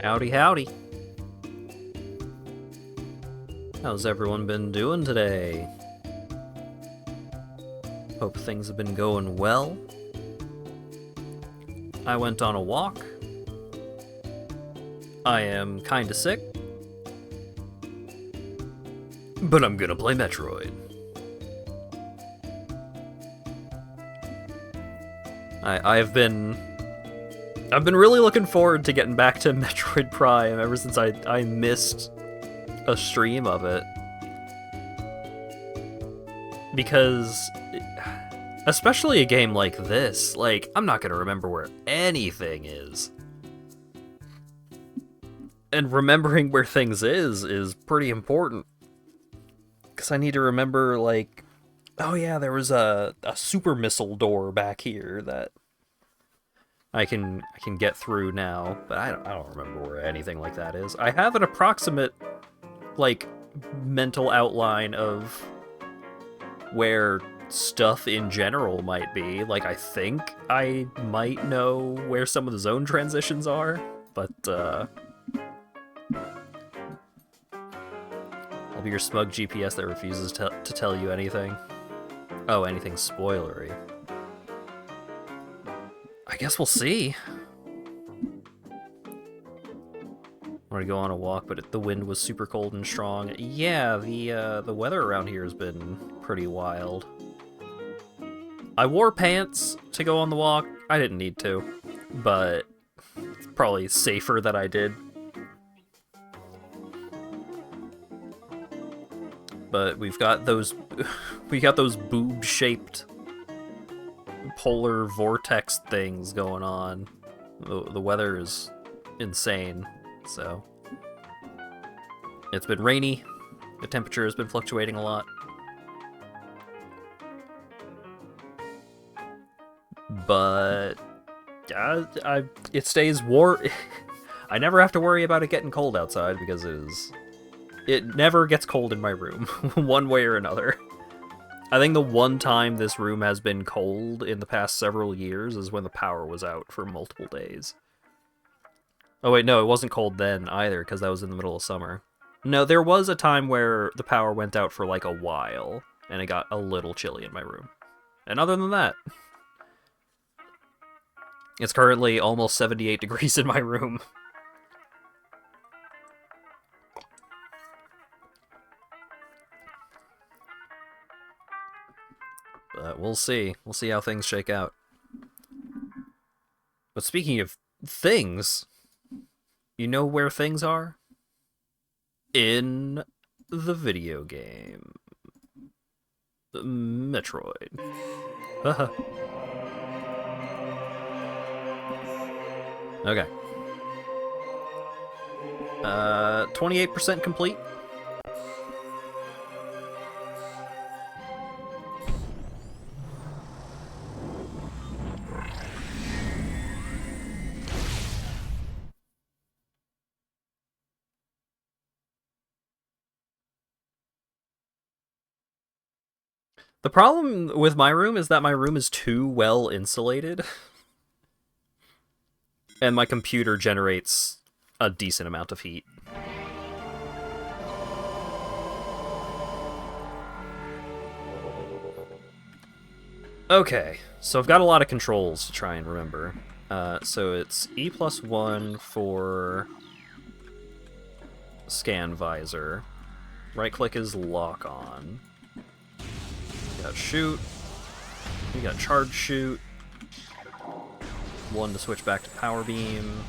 Howdy, howdy. How's everyone been doing today? Hope things have been going well. I went on a walk. I am kinda sick. But I'm gonna play Metroid. I've been really looking forward to getting back to Metroid Prime ever since I missed a stream of it. Because, especially a game like this, like, I'm not gonna remember where anything is. And remembering where things is pretty important. Because I need to remember, like, oh yeah, there was a super missile door back here that I can get through now, but I don't remember where anything like that is. I have an approximate, like, mental outline of where stuff in general might be. Like, I think I might know where some of the zone transitions are, but I'll be your smug GPS that refuses to tell you anything. Oh, anything spoilery. I guess we'll see. I want to go on a walk, but the wind was super cold and strong. Yeah, the weather around here has been pretty wild. I wore pants to go on the walk. I didn't need to, but it's probably safer that I did. But we got those boob-shaped polar vortex things going on. The weather is insane, so it's been rainy. The temperature has been fluctuating a lot, but it stays warm. I never have to worry about it getting cold outside because it never gets cold in my room, one way or another. I think the one time this room has been cold in the past several years is when the power was out for multiple days. Oh wait, no, it wasn't cold then either, because that was in the middle of summer. No, there was a time where the power went out for like a while, and it got a little chilly in my room. And other than that, it's currently almost 78 degrees in my room. But we'll see. We'll see how things shake out. But speaking of things, you know where things are? In the video game. Metroid. Haha. Okay. 28% complete. The problem with my room is that my room is too well insulated. And my computer generates a decent amount of heat. Okay, so I've got a lot of controls to try and remember. So it's E+1 for scan visor. Right click is lock on. You got shoot. You got charge shoot. 1 to switch back to power beam.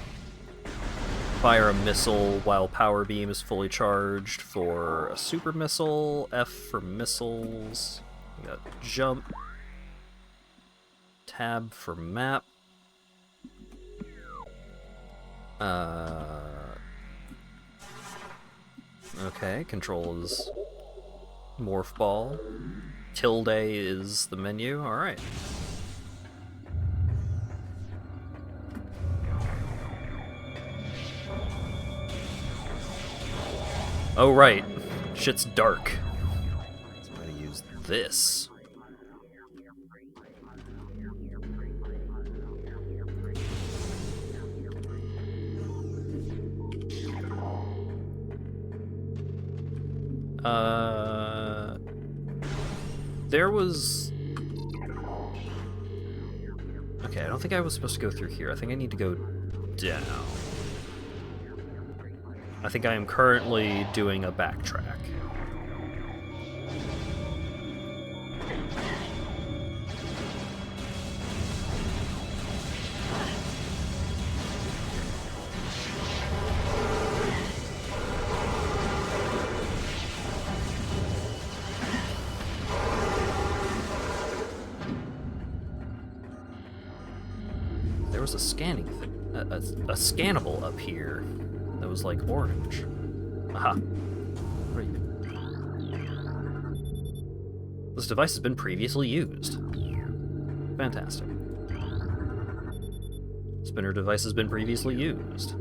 Fire a missile while power beam is fully charged for a super missile. F for missiles. You got jump. Tab for map. Okay, control is morph ball. Tilde is the menu, alright. Oh right, shit's dark. So I'm gonna use this. There was... Okay, I don't think I was supposed to go through here. I think I need to go down. I think I am currently doing a backtrack. There was a scanning thing, a scannable up here that was like orange. Aha. What are you? This device has been previously used. Fantastic. Spinner device has been previously used.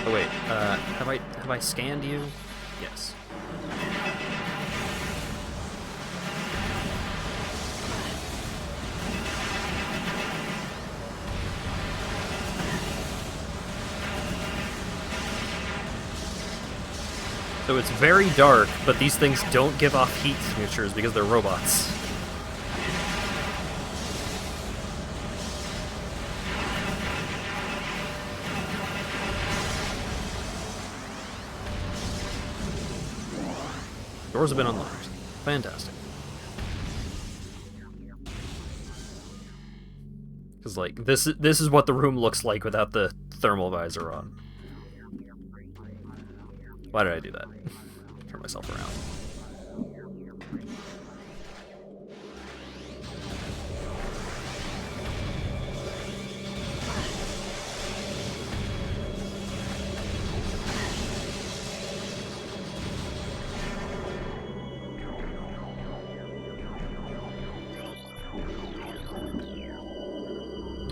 Oh wait, have I scanned you? Yes. So it's very dark, but these things don't give off heat signatures because they're robots. Doors have been unlocked. Fantastic. Because, like, this is what the room looks like without the thermal visor on. Why did I do that? Turn myself around.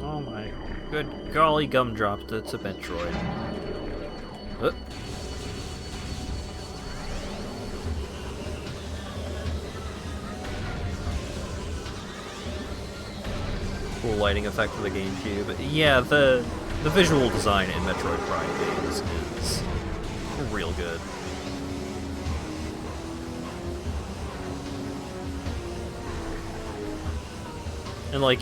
Oh my good golly gumdrop, it's a Metroid. Cool lighting effect for the GameCube. Yeah, the visual design in Metroid Prime games is real good. And like,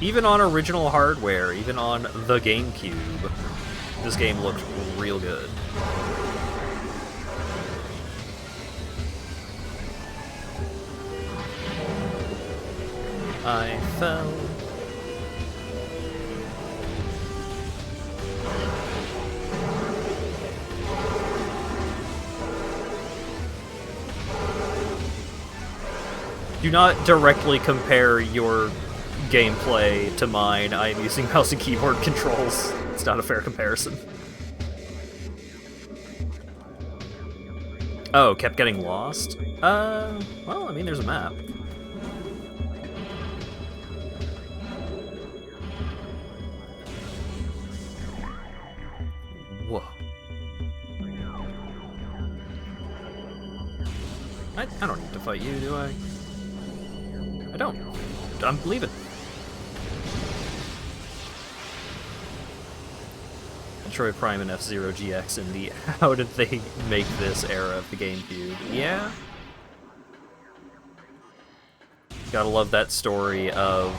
even on original hardware, even on the GameCube, this game looked real good. I fell. Do not directly compare your gameplay to mine. I am using mouse and keyboard controls. It's not a fair comparison. Oh, kept getting lost? Well, I mean, there's a map. Whoa. I don't need to fight you, do I? I don't. I'm leaving. Metroid Prime and F-Zero GX in the how did they make this era of the GameCube? Yeah. Gotta love that story of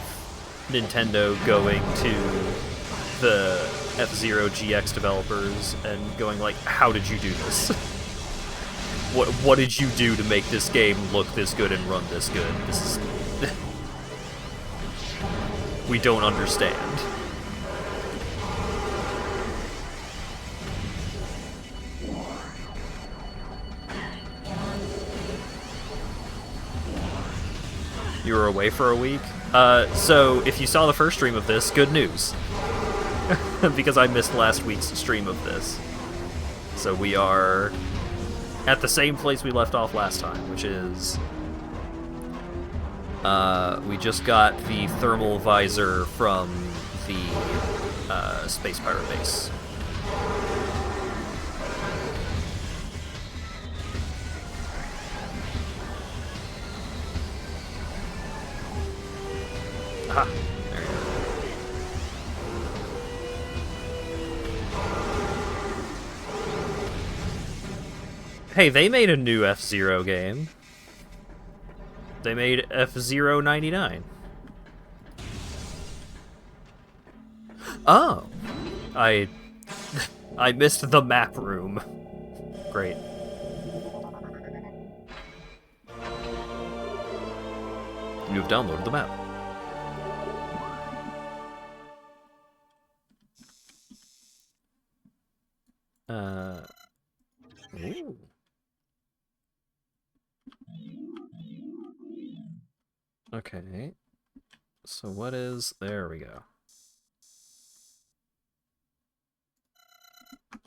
Nintendo going to the F-Zero GX developers and going like, how did you do this? What did you do to make this game look this good and run this good? This is... we don't understand. You were away for a week? So if you saw the first stream of this, good news. Because I missed last week's stream of this. So we are at the same place we left off last time, which is... we just got the thermal visor from the Space Pirate base. Aha! There you go. Hey, they made a new F-Zero game. They made F-Zero 99. Oh! I missed the map room. Great. You've downloaded the map. Ooh. Okay. So what is... There we go.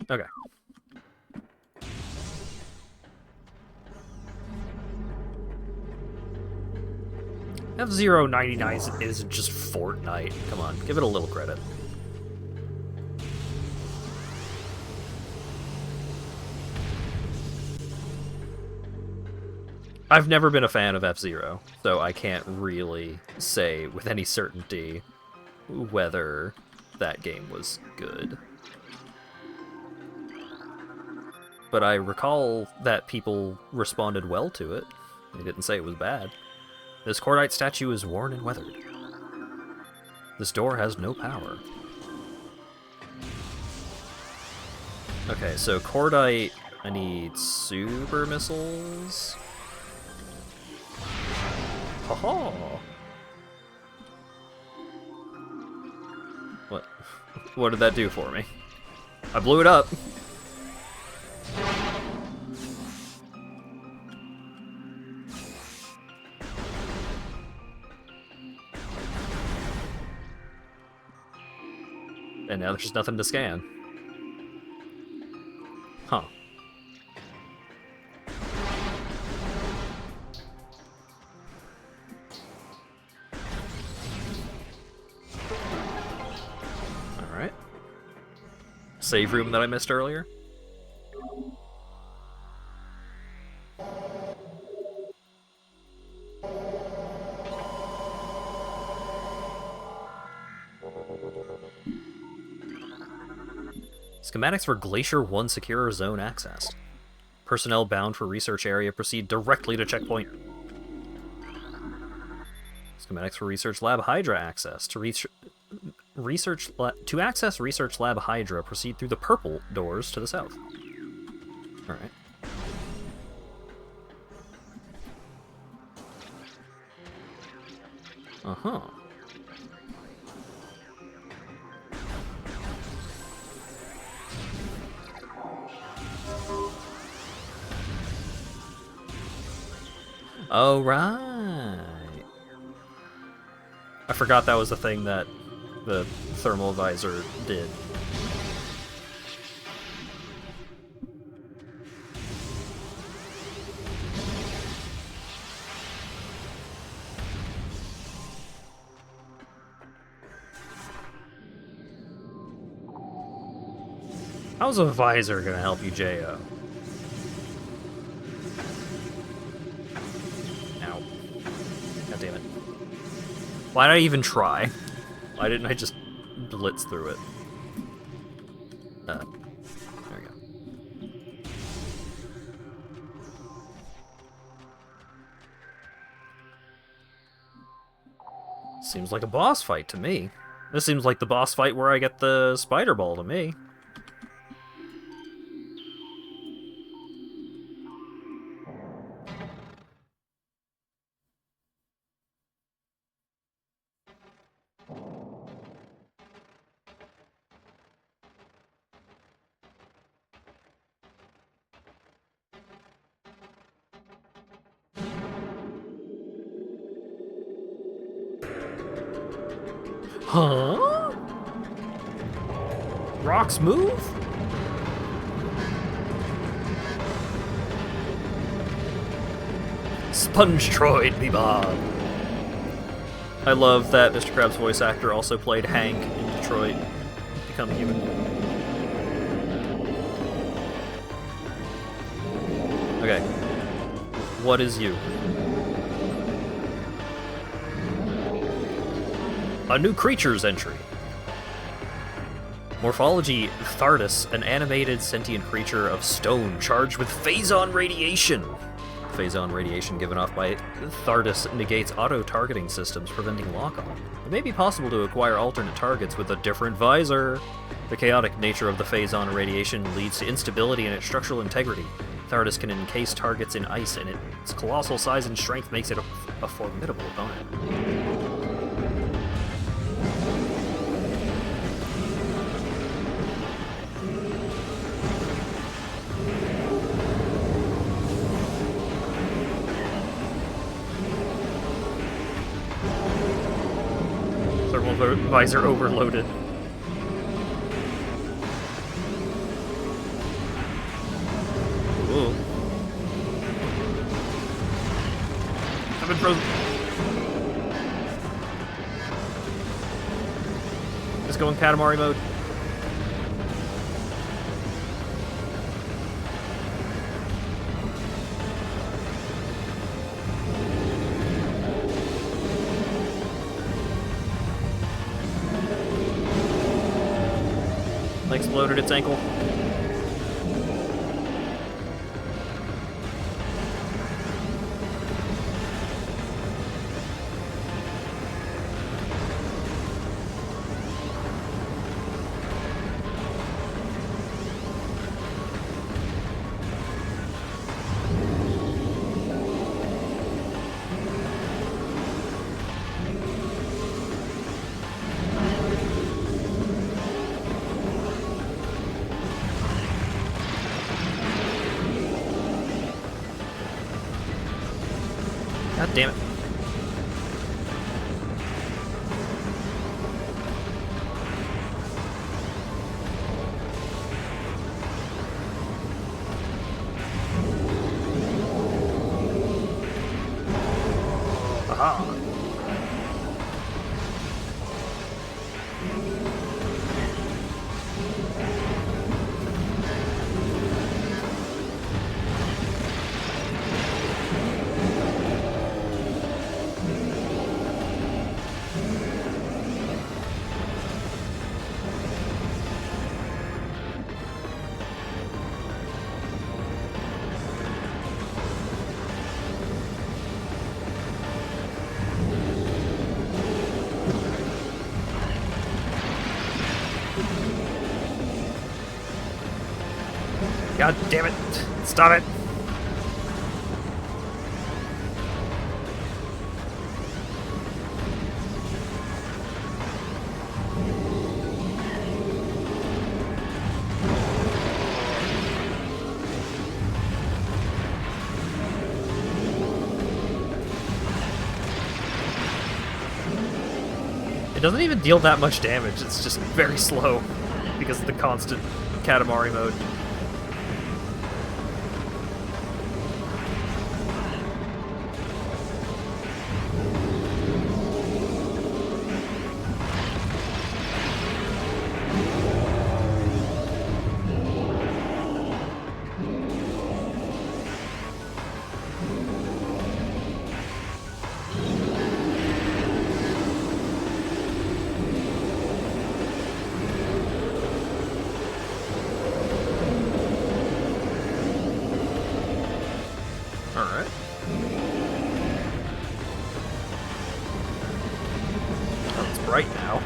Okay. F-Zero 99 isn't just Fortnite. Come on, give it a little credit. I've never been a fan of F-Zero, so I can't really say with any certainty whether that game was good. But I recall that people responded well to it. They didn't say it was bad. This cordite statue is worn and weathered. This door has no power. Okay, so cordite, I need super missiles. Haha! What? What did that do for me? I blew it up. And now there's just nothing to scan. Huh. Alright. Save room that I missed earlier? Schematics for Glacier 1 secure zone access. Personnel bound for research area proceed directly to checkpoint. Schematics for Research Lab Hydra access. To access Research Lab Hydra, proceed through the purple doors to the south. Alright. Uh-huh. Oh, right. I forgot that was the thing that the thermal visor did. How's a visor gonna help you, J.O.? God damn it. Why did I even try? Why didn't I just blitz through it? There we go. Seems like a boss fight to me. This seems like the boss fight where I get the spider ball to me. Huh? Rocks move? Sponge Troid, me Bob. I love that Mr. Krabs' voice actor also played Hank in Detroit Become Human. Okay. What is you? A new creatures entry. Morphology, Thardus, an animated sentient creature of stone charged with phazon radiation. Phazon radiation given off by Thardus negates auto-targeting systems, preventing lock-on. It may be possible to acquire alternate targets with a different visor. The chaotic nature of the phazon radiation leads to instability in its structural integrity. Thardus can encase targets in ice, and its colossal size and strength makes it a formidable opponent. Thermal visor overloaded. Ooh. I've been frozen. Just going Katamari mode. Exploded its ankle. God damn it. Aha. God damn it! Stop it! It doesn't even deal that much damage, it's just very slow because of the constant Katamari mode. Alright. Oh, it's bright now.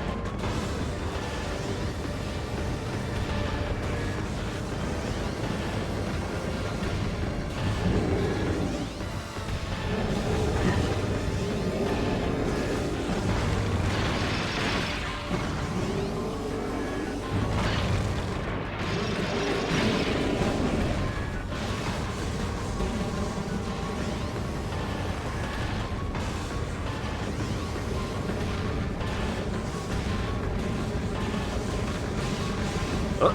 Oh,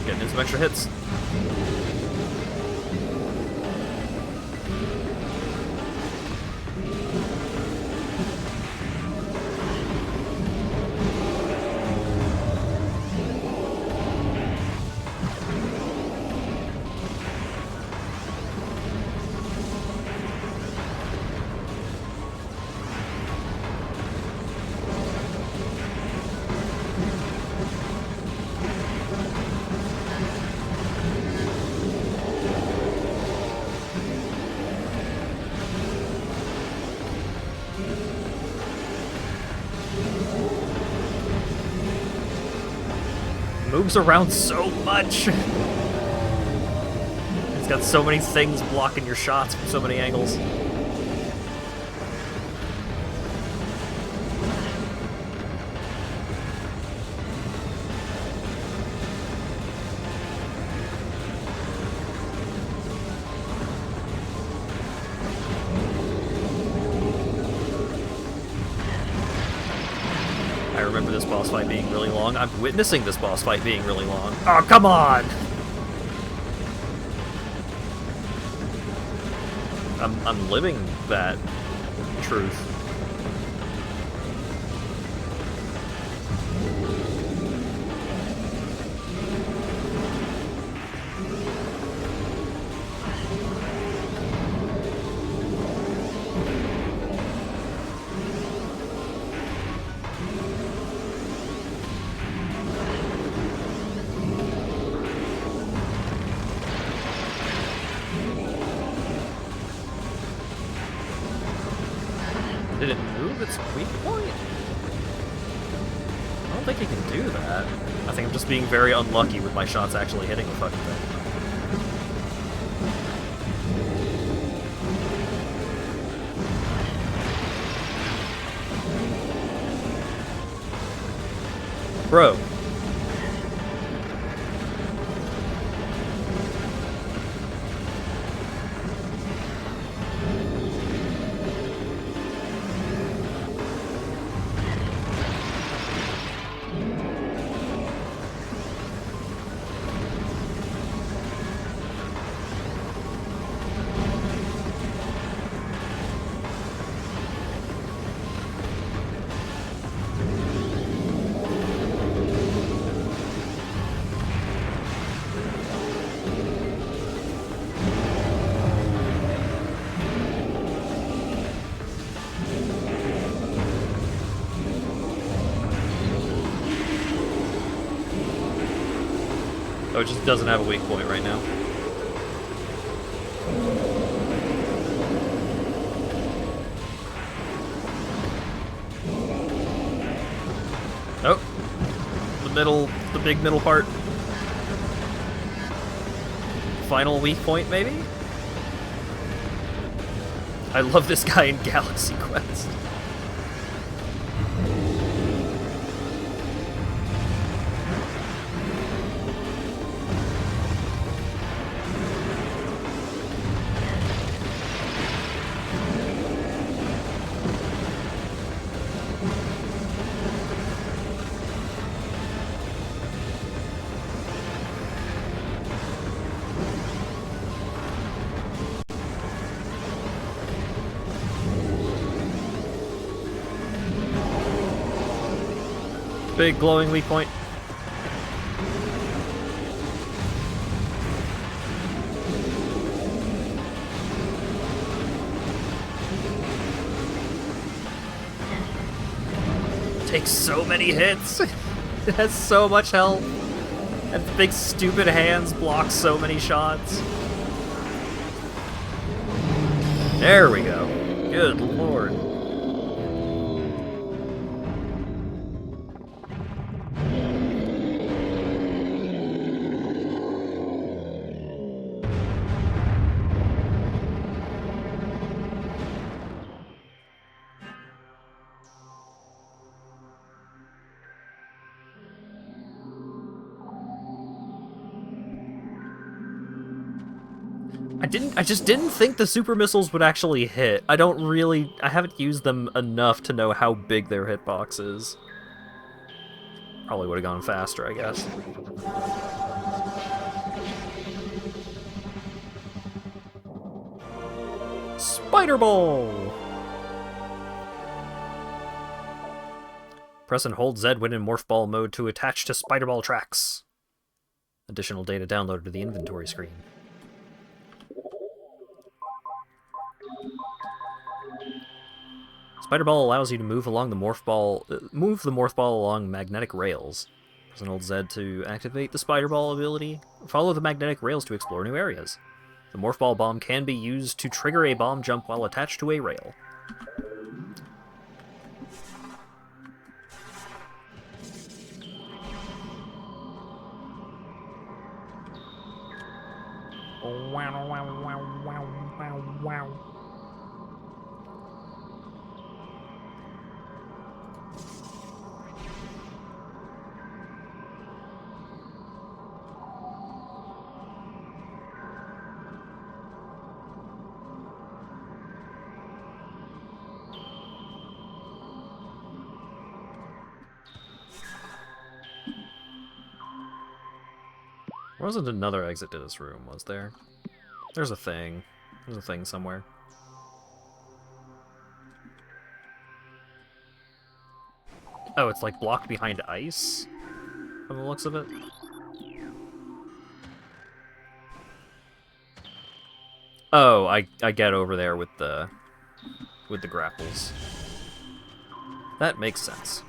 getting in some extra hits. moves around so much. It's got so many things blocking your shots from so many angles. I remember this boss fight being really long. I'm witnessing this boss fight being really long. Oh, come on! I'm living that truth. Did it move its weak point? I don't think it can do that. I think I'm just being very unlucky with my shots actually hitting the fucking thing. Bro. Oh, it just doesn't have a weak point right now. Oh, the big middle part. Final weak point, maybe? I love this guy in Galaxy Quest. Big glowing weak point. Takes so many hits. It has so much health. And the big stupid hands block so many shots. There we go. Good lord. I just didn't think the super missiles would actually hit. I haven't used them enough to know how big their hitbox is. Probably would have gone faster, I guess. Spider Ball! Press and hold Z when in Morph Ball mode to attach to Spider Ball tracks. Additional data downloaded to the inventory screen. Spider Ball allows you to move along the morph ball along magnetic rails. Press and hold Z to activate the Spider Ball ability. Follow the magnetic rails to explore new areas. The Morph Ball bomb can be used to trigger a bomb jump while attached to a rail. There wasn't another exit to this room, was there? There's a thing. There's a thing somewhere. Oh, it's like blocked behind ice? From the looks of it? Oh, I get over there with the grapples. That makes sense.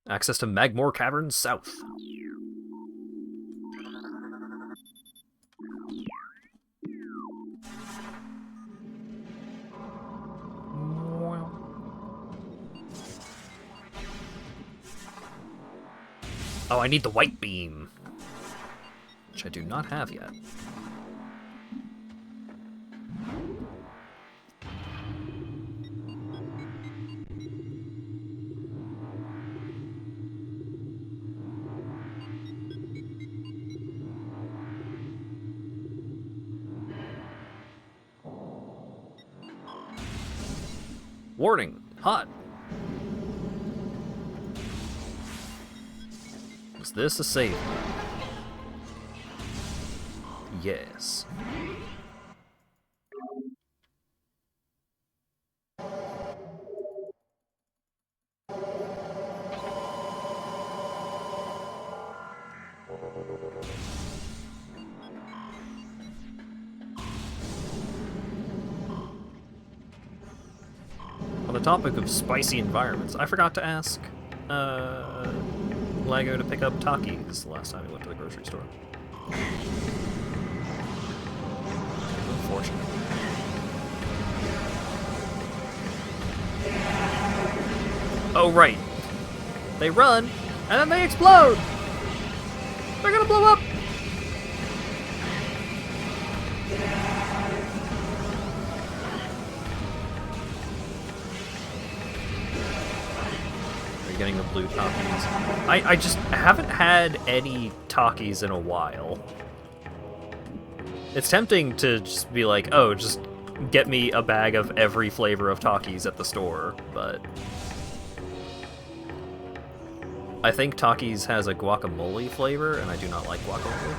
Access to Magmore Caverns South. Oh, I need the white beam, which I do not have yet. Warning, hot. Is this a save? Yes. On the topic of spicy environments, I forgot to ask Lago to pick up Takis the last time we went to the grocery store. Unfortunate. Oh, right. They run, and then they explode! They're gonna blow up! Are you getting the blue Takis? I just haven't had any Takis in a while. It's tempting to just be like, oh, just get me a bag of every flavor of Takis at the store, but I think Takis has a guacamole flavor, and I do not like guacamole.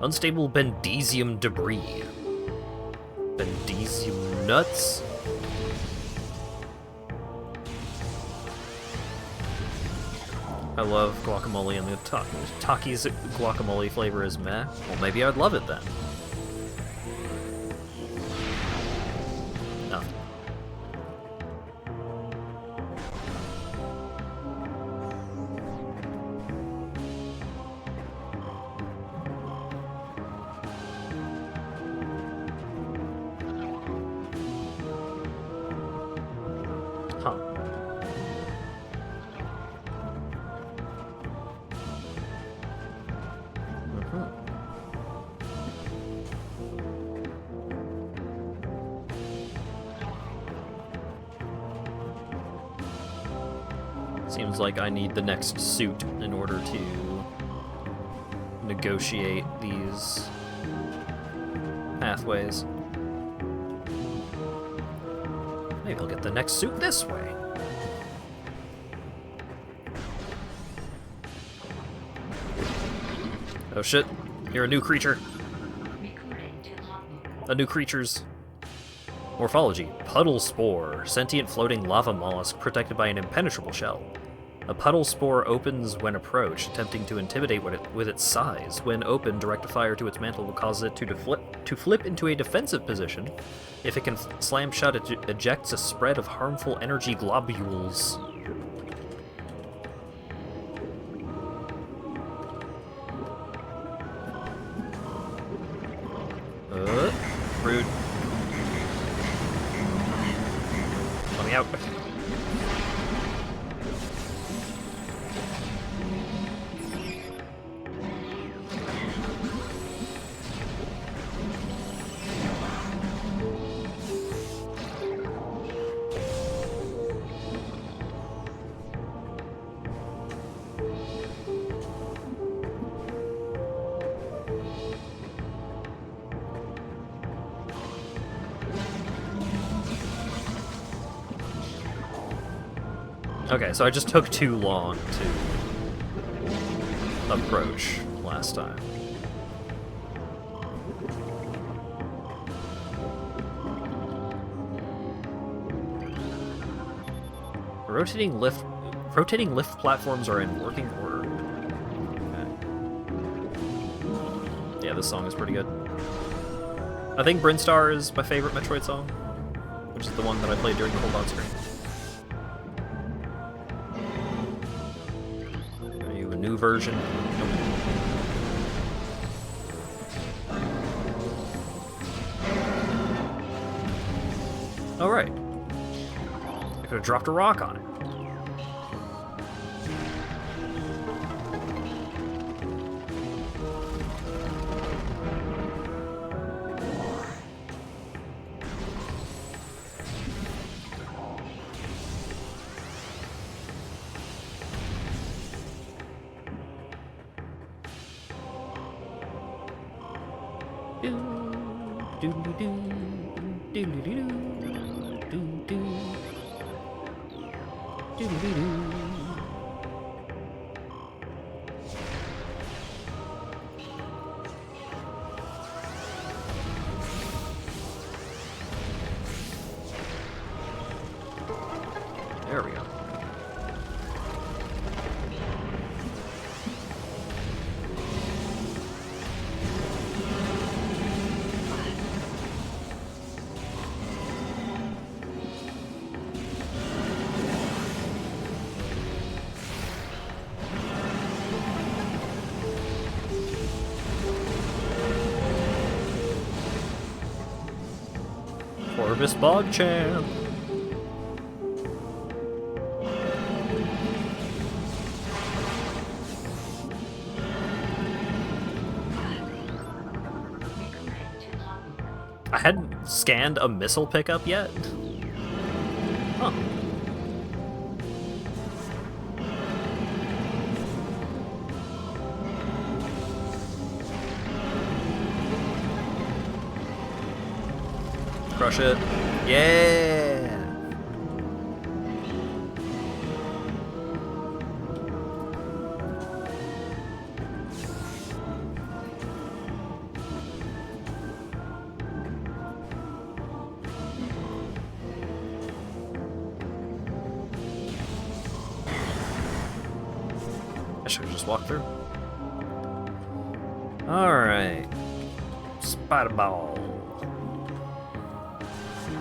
Unstable bendesium debris. Bendesium nuts? I love guacamole, and the Takis guacamole flavor is meh. Well, maybe I'd love it then. No. Huh. Seems like I need the next suit in order to negotiate these pathways. Maybe I'll get the next suit this way. Oh shit, you're a new creature. A new creature's morphology. Puddle spore. Sentient floating lava mollusk protected by an impenetrable shell. A puddle spore opens when approached, attempting to intimidate with its size. When open, direct a fire to its mantle will cause it to flip into a defensive position. If it can slam shut, it ejects a spread of harmful energy globules. Rude. Let me out. Okay, so I just took too long to approach last time. Rotating lift platforms are in working order. Okay. Yeah, this song is pretty good. I think Brinstar is my favorite Metroid song, which is the one that I played during the hold-on screen. New version. Nope. Oh, right. I could have dropped a rock on it. There we go. Corvus Bogchamp. I hadn't scanned a missile pickup yet. Huh. Crush it. Yeah! I should have just walked through. Alright. Spider Ball.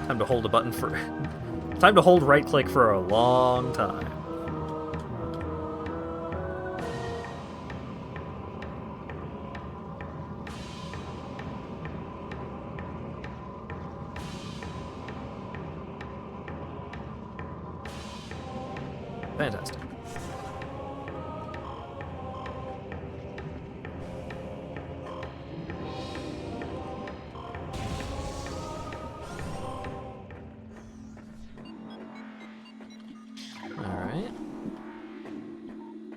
Time to hold a button for... Time to hold right click for a long time. Fantastic.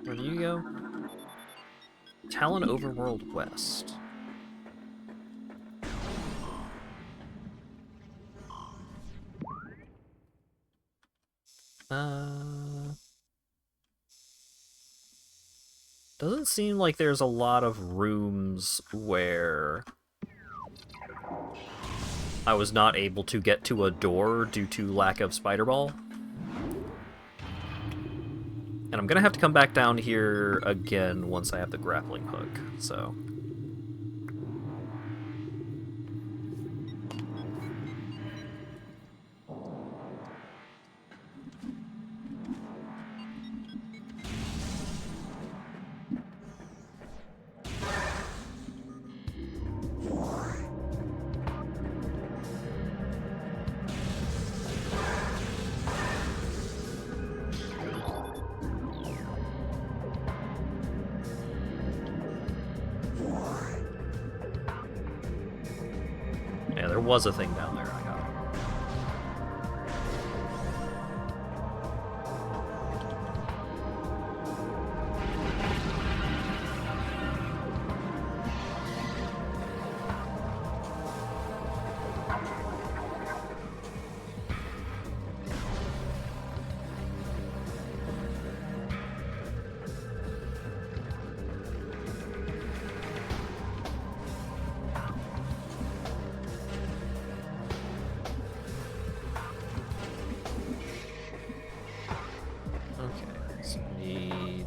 Where do you go? Talon Overworld West. Doesn't seem like there's a lot of rooms where I was not able to get to a door due to lack of Spider Ball. And I'm gonna have to come back down here again once I have the grappling hook, so... Yeah, there was a thing down there. I got it. Okay, so we need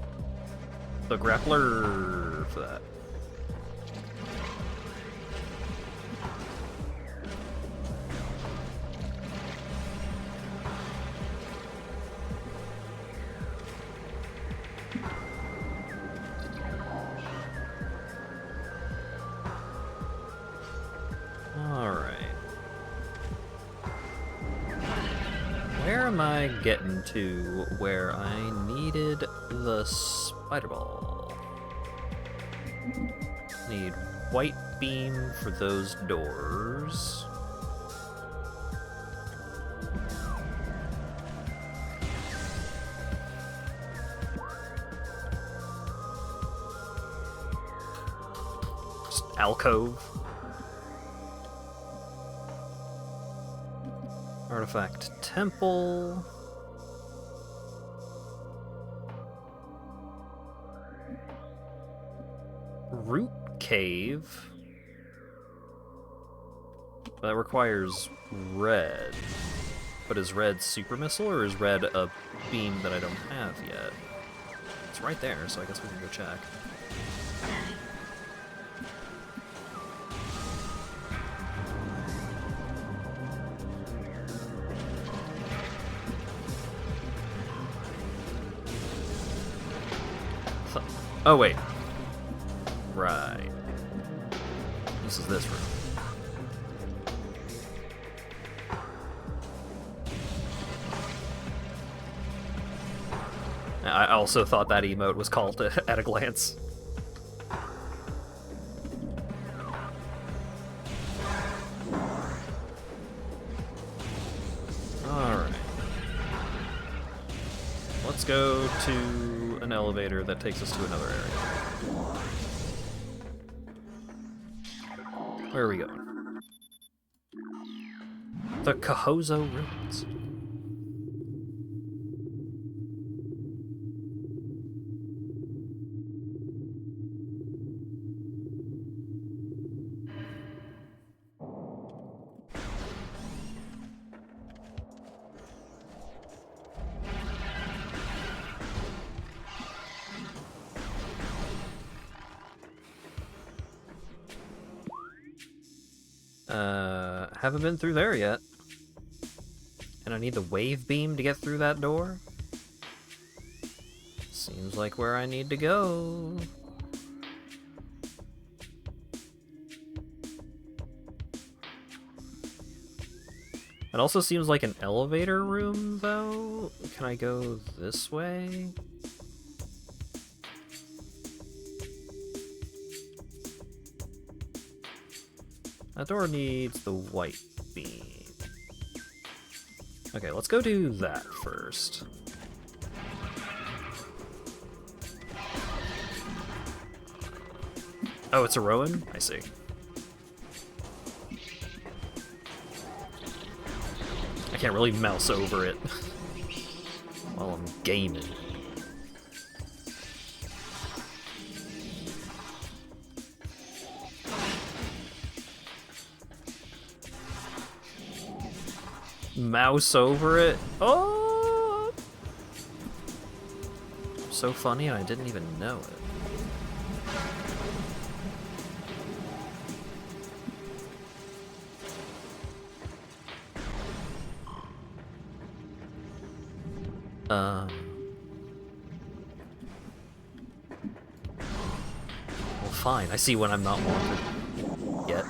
the grappler for that. Where am I getting to where I needed the spider ball? Need white beam for those doors. Just alcove. Artifact temple. Root cave. That requires red. But is red super missile or is red a beam that I don't have yet? It's right there, so I guess we can go check. Oh, wait. Right. This is this room. I also thought that emote was called at a glance. Alright. Let's go to an elevator that takes us to another area. Where are we going? The Kahozo Ruins. Haven't been through there yet. And I need the wave beam to get through that door? Seems like where I need to go. It also seems like an elevator room, though. Can I go this way? That door needs the white beam. Okay, let's go do that first. Oh, it's a Rowan? I see. I can't really mouse over it while I'm gaming. Mouse over it. Oh! so funny and I didn't even know it. Well, fine. I see when I'm not wanted. Yet.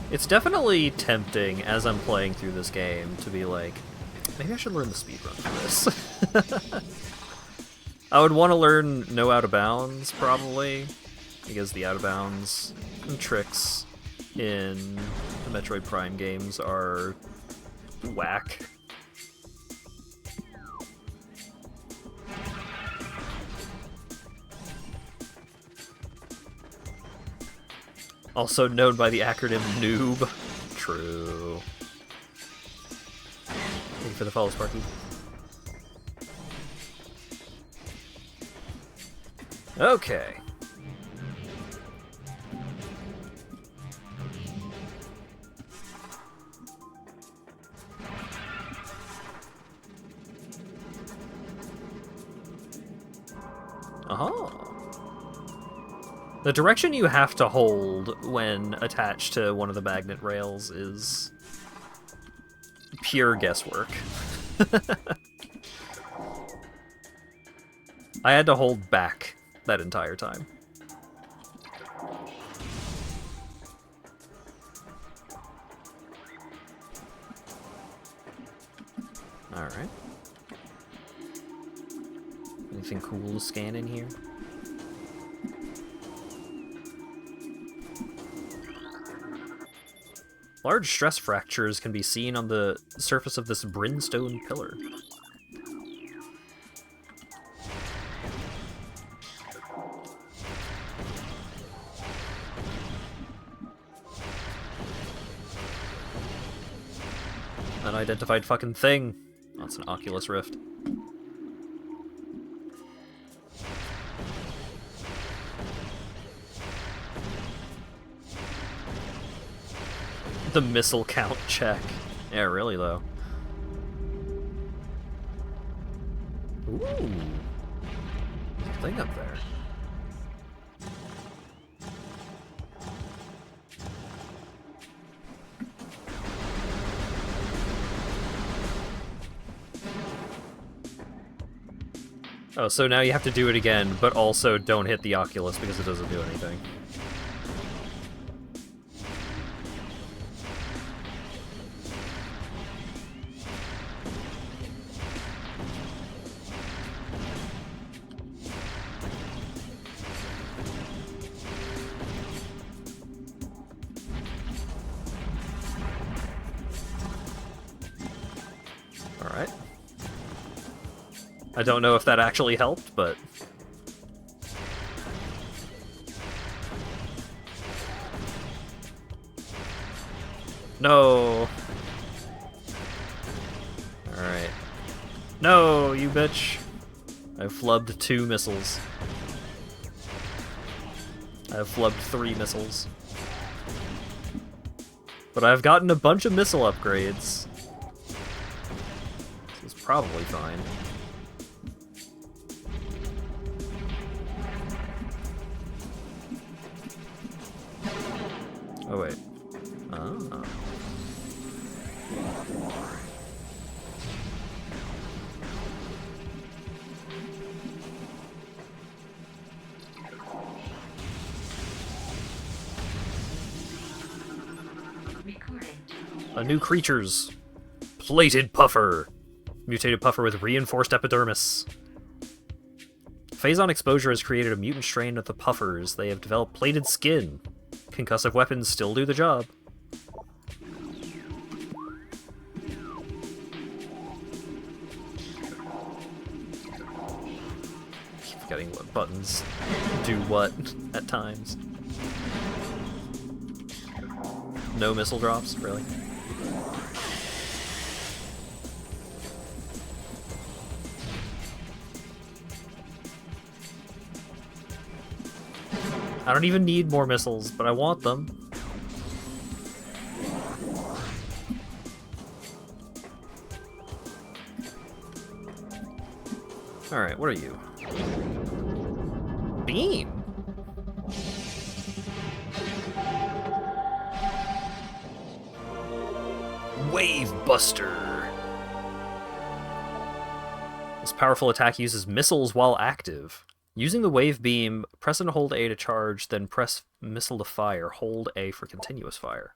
It's definitely tempting as I'm playing through this game to be like, maybe I should learn the speedrun for this. I would want to learn no out of bounds, probably, because the out of bounds tricks in the Metroid Prime games are whack. Also known by the acronym NOOB. True. Thank you for the follow, Sparky. Okay. The direction you have to hold when attached to one of the magnet rails is pure guesswork. I had to hold back that entire time. Alright. Anything cool to scan in here? Large stress fractures can be seen on the surface of this brimstone pillar. Unidentified fucking thing. Oh, it's an Oculus Rift. The missile count check. Yeah, really, though. Ooh. There's a thing up there. Oh, so now you have to do it again, but also don't hit the Oculus because it doesn't do anything. Alright. I don't know if that actually helped, but... No! Alright. No, you bitch! I've flubbed 2 missiles. I've flubbed 3 missiles. But I've gotten a bunch of missile upgrades. This is probably fine. Oh, wait. Ah. A new creature's plated puffer. Mutated puffer with reinforced epidermis. Phazon exposure has created a mutant strain of the puffers. They have developed plated skin. Concussive weapons still do the job. Keep forgetting what buttons do what at times. No missile drops, really? I don't even need more missiles, but I want them. Alright, what are you? Beam! Wave Buster! This powerful attack uses missiles while active. Using the wave beam, press and hold A to charge, then press missile to fire. Hold A for continuous fire.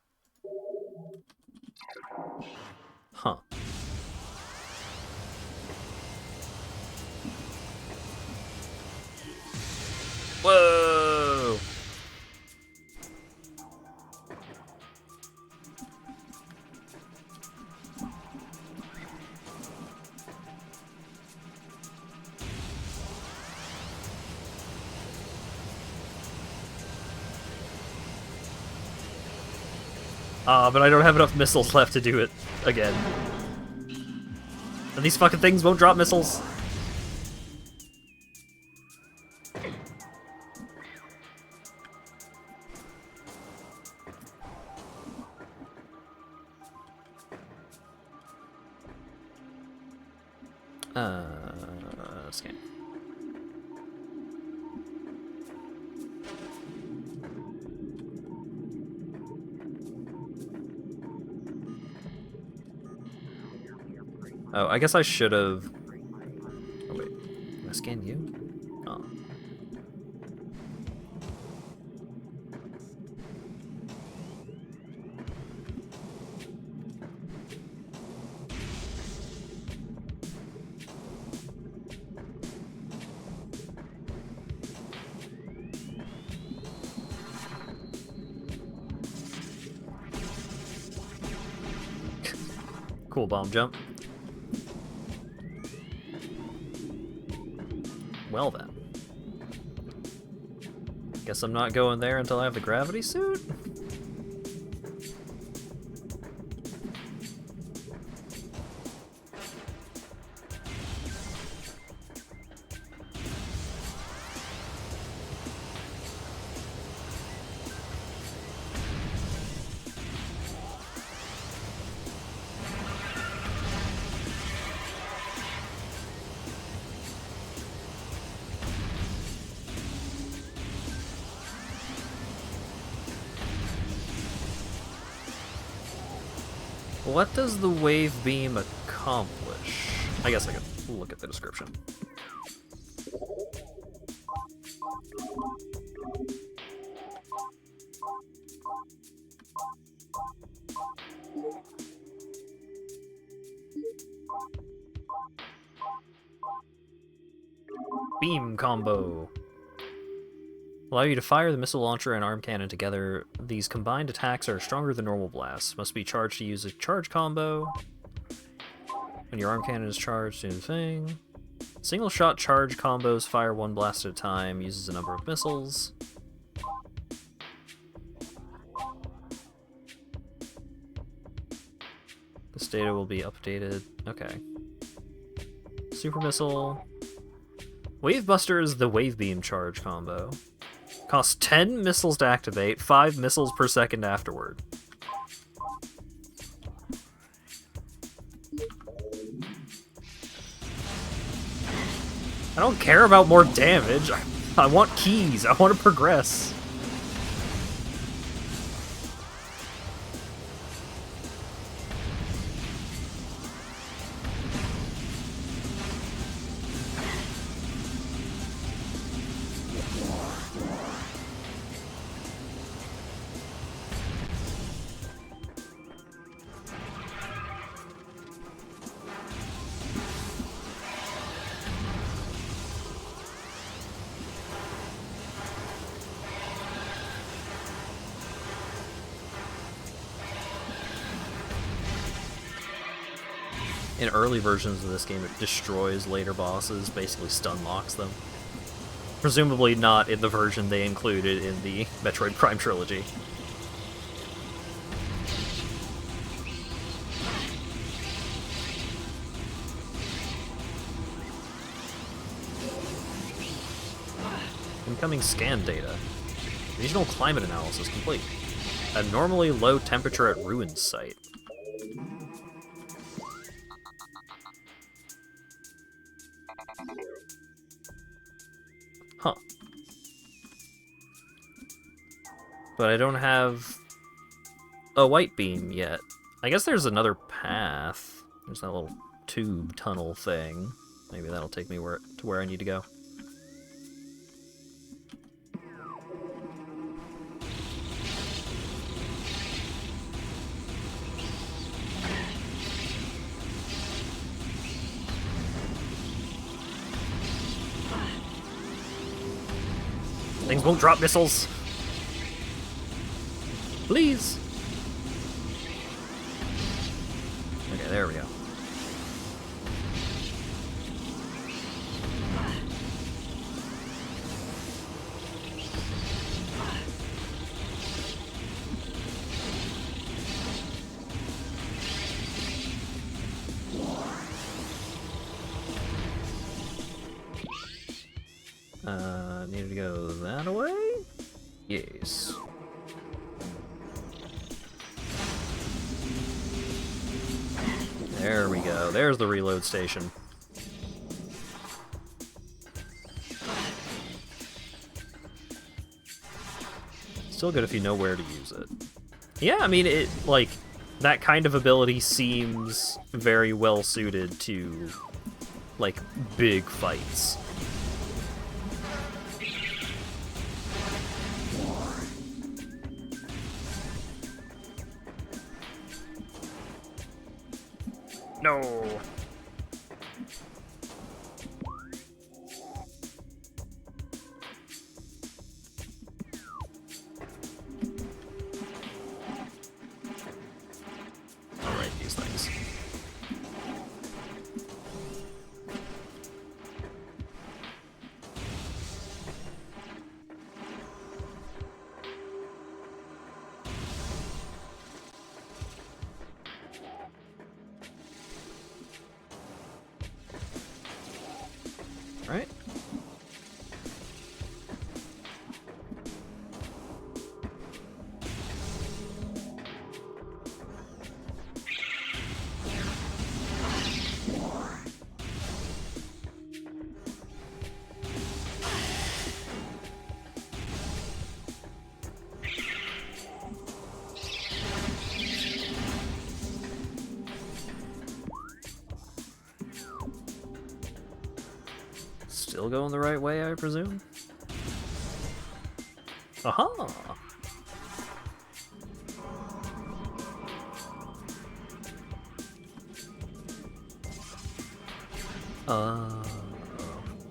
Huh. Whoa! But I don't have enough missiles left to do it again. And these fucking things won't drop missiles. Scan. Oh, I guess I should have... Oh, wait. Can I scan you? Oh. Cool bomb jump. Well then. Guess I'm not going there until I have the gravity suit? What does the wave beam accomplish? I guess I could look at the description. Beam combo. Allow you to fire the missile launcher and arm cannon together. These combined attacks are stronger than normal blasts. Must be charged to use a charge combo. When your arm cannon is charged, do the thing. Single shot charge combos fire one blast at a time. Uses a number of missiles. This data will be updated. Okay. Super missile. Wave Buster is the wave beam charge combo. Costs 10 missiles to activate, 5 missiles per second afterward. I don't care about more damage. I want keys. I want to progress. In early versions of this game, it destroys later bosses, basically stun locks them. Presumably not in the version they included in the Metroid Prime trilogy. Incoming scan data. Regional climate analysis complete. Abnormally low temperature at ruins site. Huh. But I don't have a white beam yet. I guess there's another path. There's that little tube tunnel thing. Maybe that'll take me to where I need to go. Things won't drop missiles. Please. Okay, there we go. Needed to go that way? Yes. There we go. There's the reload station. Still good if you know where to use it. Yeah, I mean, it, like, that kind of ability seems very well suited to, like, big fights. No. All right, these things. Right? Still going the right way, I presume? Aha!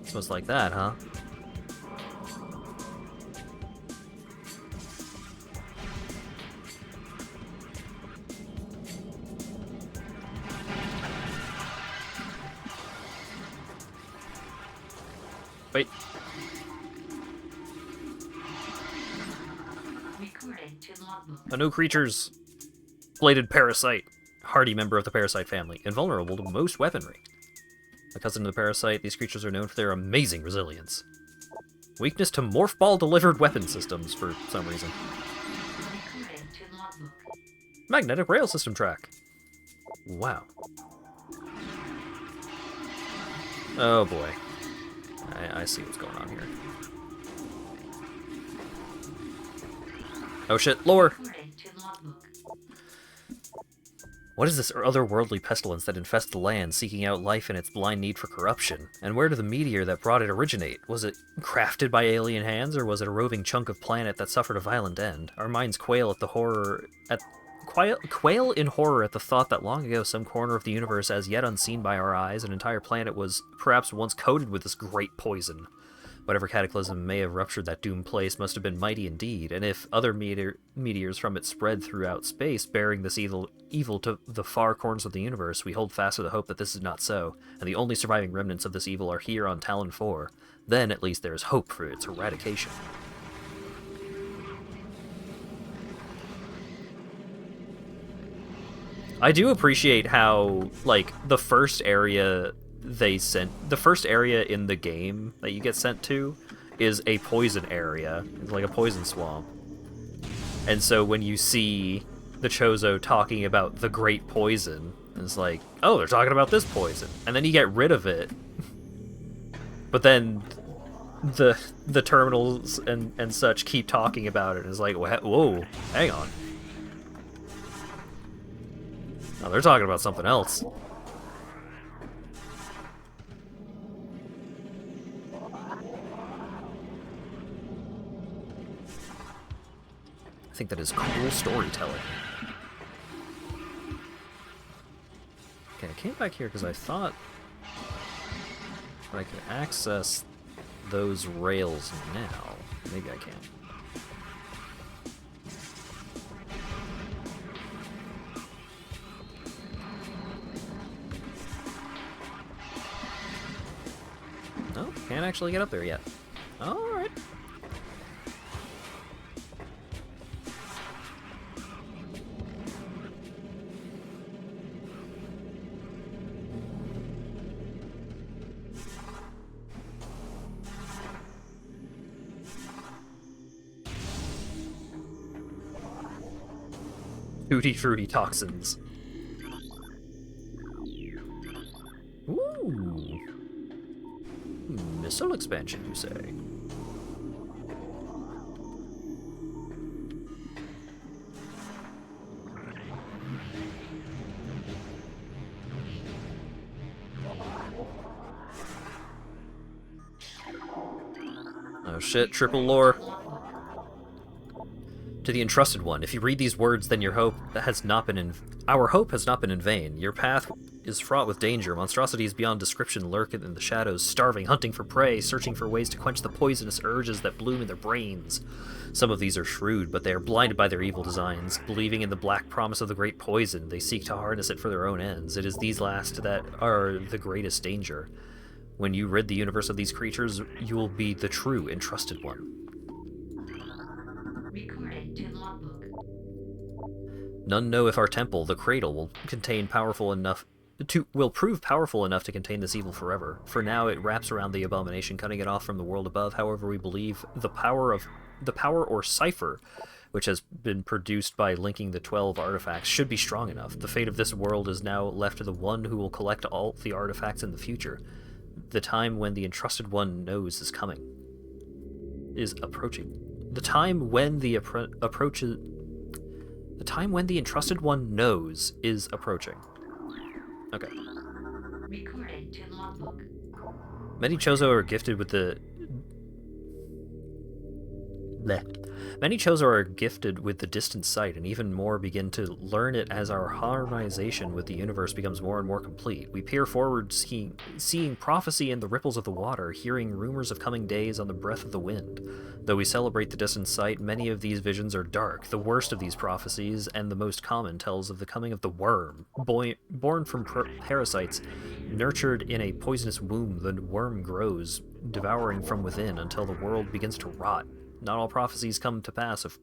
It's almost like that, huh? Wait. No creatures. Bladed parasite. Hardy member of the parasite family. Invulnerable to most weaponry. A cousin of the parasite, these creatures are known for their amazing resilience. Weakness to morph ball delivered weapon systems for some reason. Magnetic rail system track. Wow. Oh boy. I see what's going on here. Oh shit, lore! What is this otherworldly pestilence that infests the land, seeking out life in its blind need for corruption? And where did the meteor that brought it originate? Was it crafted by alien hands, or was it a roving chunk of planet that suffered a violent end? Our minds quail at the horror quail in horror at the thought that long ago some corner of the universe as yet unseen by our eyes, an entire planet was perhaps once coated with this great poison. Whatever cataclysm may have ruptured that doomed place must have been mighty indeed, and if other meteors from it spread throughout space, bearing this evil to the far corners of the universe, we hold fast to the hope that this is not so, and the only surviving remnants of this evil are here on Talon 4. Then, at least, there is hope for its eradication. I do appreciate how, like, the first area in the game that you get sent to is a poison area. It's like a poison swamp. And so when you see the Chozo talking about the great poison, it's like, oh, they're talking about this poison. And then you get rid of it. But then the terminals and such keep talking about it. It's like, whoa, hang on. No, they're talking about something else. I think that is cool storytelling. Okay, I came back here because I thought I could access those rails now. Maybe I can. No, can't actually get up there yet. Alright. Tutti fruity toxins. Ooh. Missile expansion, you say? Oh shit, triple lore. To the entrusted one, if you read these words, then your hope has not been our hope has not been in vain. Your path is fraught with danger. Monstrosities beyond description lurk in the shadows, starving, hunting for prey, searching for ways to quench the poisonous urges that bloom in their brains. Some of these are shrewd, but they are blinded by their evil designs. Believing in the black promise of the great poison, they seek to harness it for their own ends. It is these last that are the greatest danger. When you rid the universe of these creatures, you will be the true entrusted one. Recorded to logbook. None know if our temple, the cradle, will prove powerful enough to contain this evil forever. For now, it wraps around the abomination, cutting it off from the world above. However, we believe the power or cipher, which has been produced by linking the 12 artifacts, should be strong enough. The fate of this world is now left to the one who will collect all the artifacts in the future. The time when the entrusted one knows is approaching. The time when the entrusted one knows is approaching. Okay. Recorded to logbook. Many Chozo are gifted with the Many Chozo are gifted with the distant sight, and even more begin to learn it as our harmonization with the universe becomes more and more complete. We peer forward, seeing prophecy in the ripples of the water, hearing rumors of coming days on the breath of the wind. Though we celebrate the distant sight, many of these visions are dark. The worst of these prophecies, and the most common, tells of the coming of the worm. Born from parasites, nurtured in a poisonous womb, the worm grows, devouring from within until the world begins to rot. Not all prophecies come to pass, of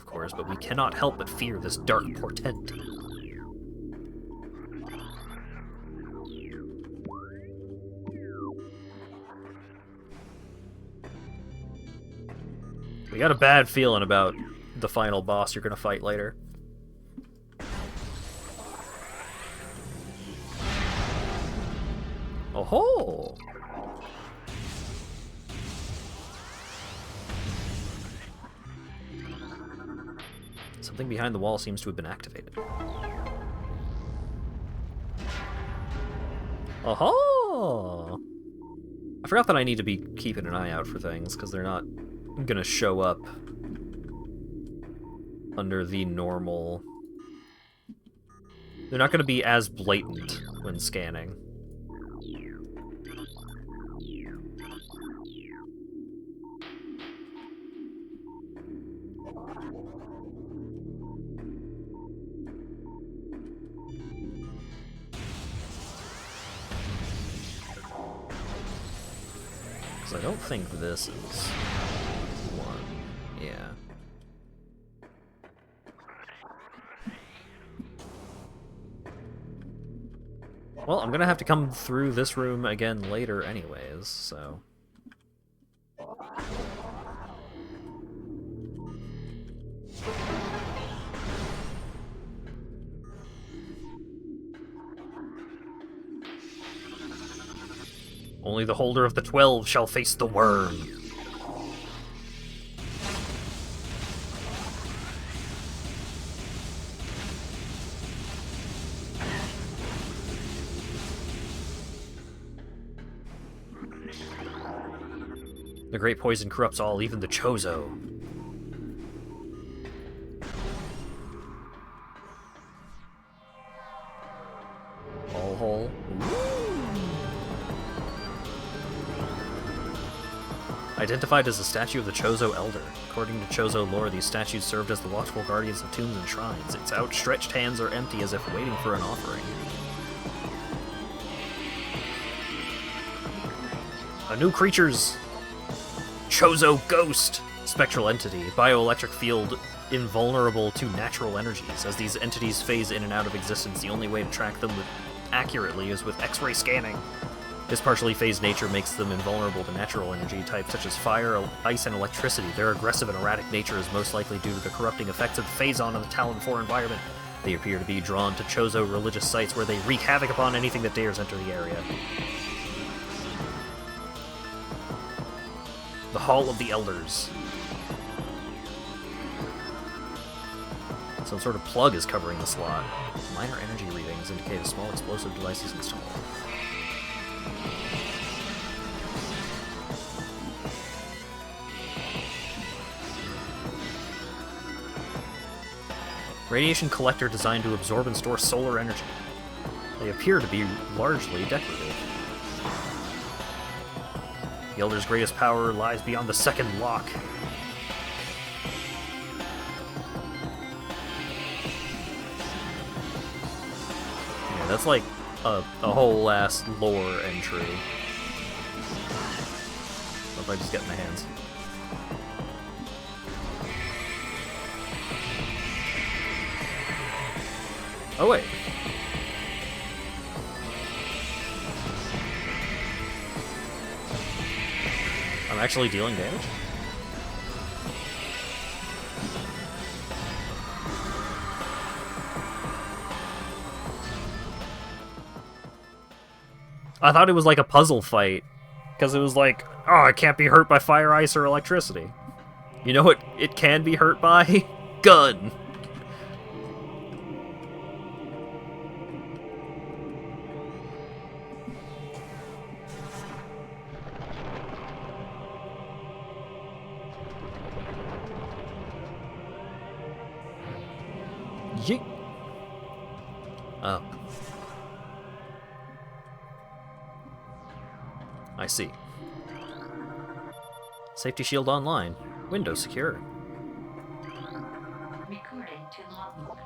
course, but we cannot help but fear this dark portent. We got a bad feeling about the final boss you're gonna fight later. Oh-ho! Something behind the wall seems to have been activated. Oh-ho! I forgot that I need to be keeping an eye out for things, because they're not gonna show up under the normal... They're not gonna be as blatant when scanning. I don't think this is one. Yeah. Well, I'm gonna have to come through this room again later anyways, so... Only the holder of the 12 shall face the worm. The great poison corrupts all, even the Chozo. All whole. Identified as a statue of the Chozo Elder. According to Chozo lore, these statues served as the watchful guardians of tombs and shrines. Its outstretched hands are empty as if waiting for an offering. A new creature's Chozo Ghost! Spectral entity, bioelectric field invulnerable to natural energies. As these entities phase in and out of existence, the only way to track them accurately is with X-ray scanning. This partially phased nature makes them invulnerable to natural energy types such as fire, ice, and electricity. Their aggressive and erratic nature is most likely due to the corrupting effects of the Phazon on the Talon 4 environment. They appear to be drawn to Chozo religious sites where they wreak havoc upon anything that dares enter the area. The Hall of the Elders. Some sort of plug is covering the slot. Minor energy readings indicate a small explosive device is installed. Radiation collector designed to absorb and store solar energy. They appear to be largely decorative. The Elder's greatest power lies beyond the second lock. Yeah, that's like a whole ass lore entry. What if I just get in my hands? Oh wait. I'm actually dealing damage? I thought it was like a puzzle fight, because it was like, oh, it can't be hurt by fire, ice, or electricity. You know what it can be hurt by? Gun! Yeet. Oh. I see. Safety shield online. Window secure. Recording to logbook.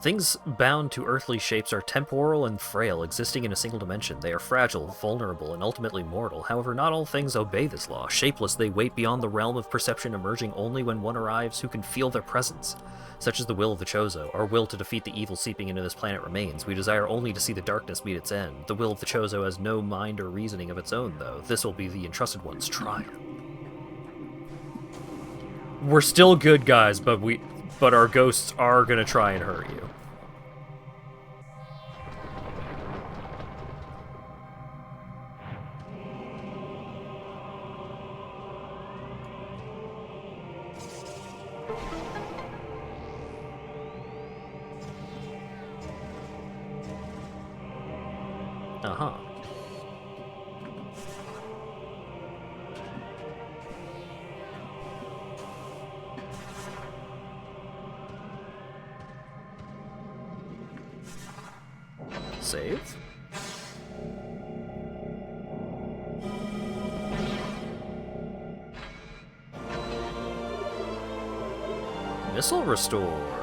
Things bound to earthly shapes are temporal and frail, existing in a single dimension. They are fragile, vulnerable, and ultimately mortal. However, not all things obey this law. Shapeless, they wait beyond the realm of perception, emerging only when one arrives who can feel their presence. Such is the will of the Chozo. Our will to defeat the evil seeping into this planet remains. We desire only to see the darkness meet its end. The will of the Chozo has no mind or reasoning of its own, though. This will be the Entrusted One's trial. We're still good guys, but our ghosts are gonna try and hurt you. Uh-huh. Save? Missile restore.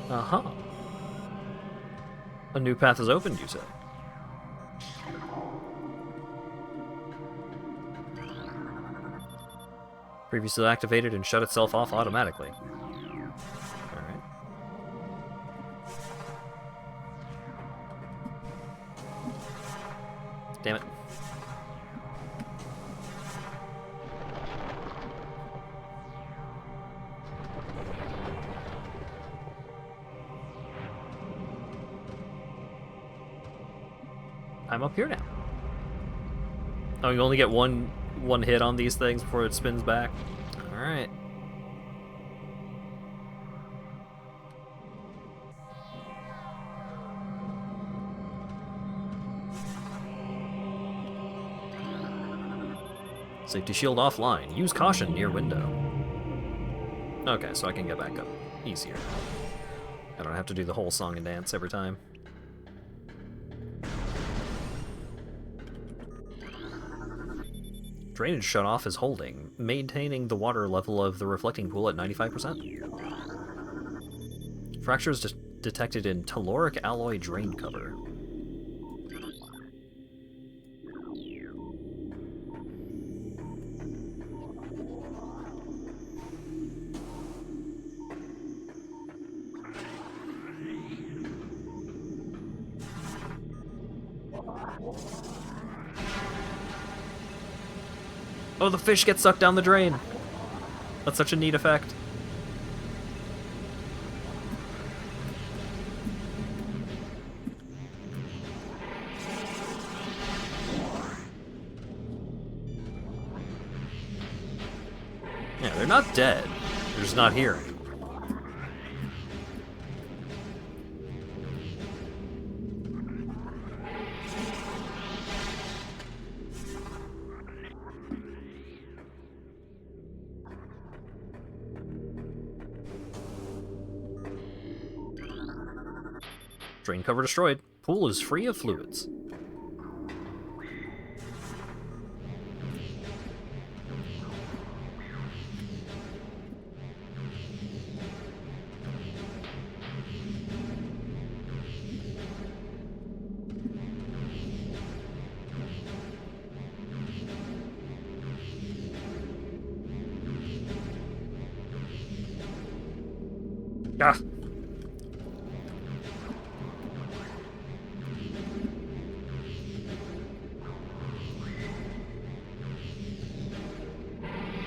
Uh-huh. A new path is opened, you say? Previously activated and shut itself off automatically. Alright. Damn it. I'm up here now. Oh, you only get one hit on these things before it spins back? Alright. Safety shield offline. Use caution near window. Okay, so I can get back up easier. I don't have to do the whole song and dance every time. Drainage shutoff is holding, maintaining the water level of the reflecting pool at 95%. Fractures detected in telluric alloy drain cover. Oh, the fish gets sucked down the drain. That's such a neat effect. Yeah, they're not dead. They're just not here anymore. Drain cover destroyed. Pool is free of fluids. Ah!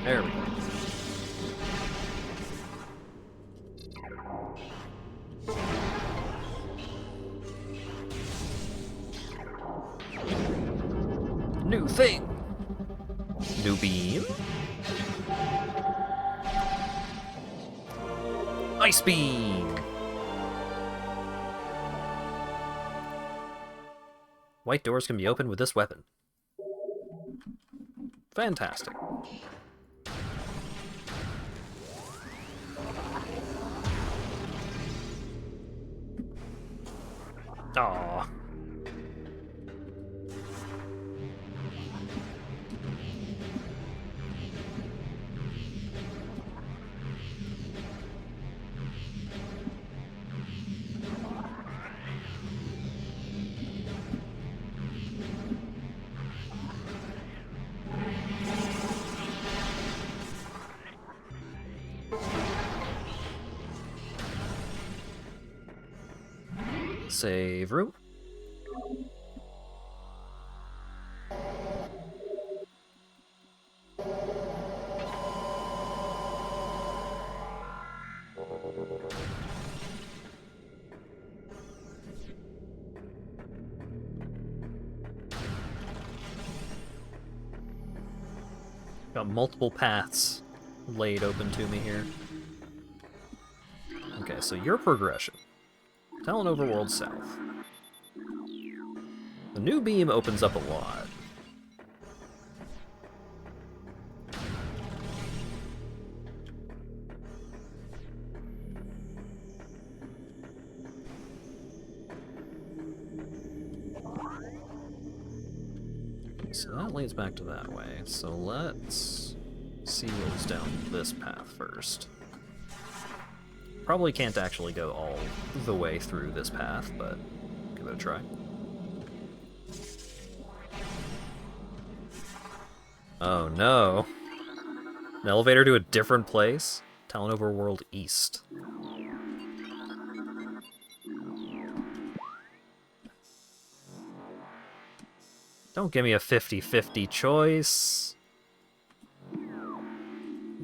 There we go. New thing! New beam? Ice beam! White doors can be opened with this weapon. Fantastic. Aww. Save room. Got multiple paths laid open to me here. Okay, so your progression. Talon Overworld South. The new beam opens up a lot. So that leads back to that way. So let's see what's down this path first. Probably can't actually go all the way through this path, but give it a try. Oh no. An elevator to a different place? Talon Overworld East. Don't give me a 50-50 choice.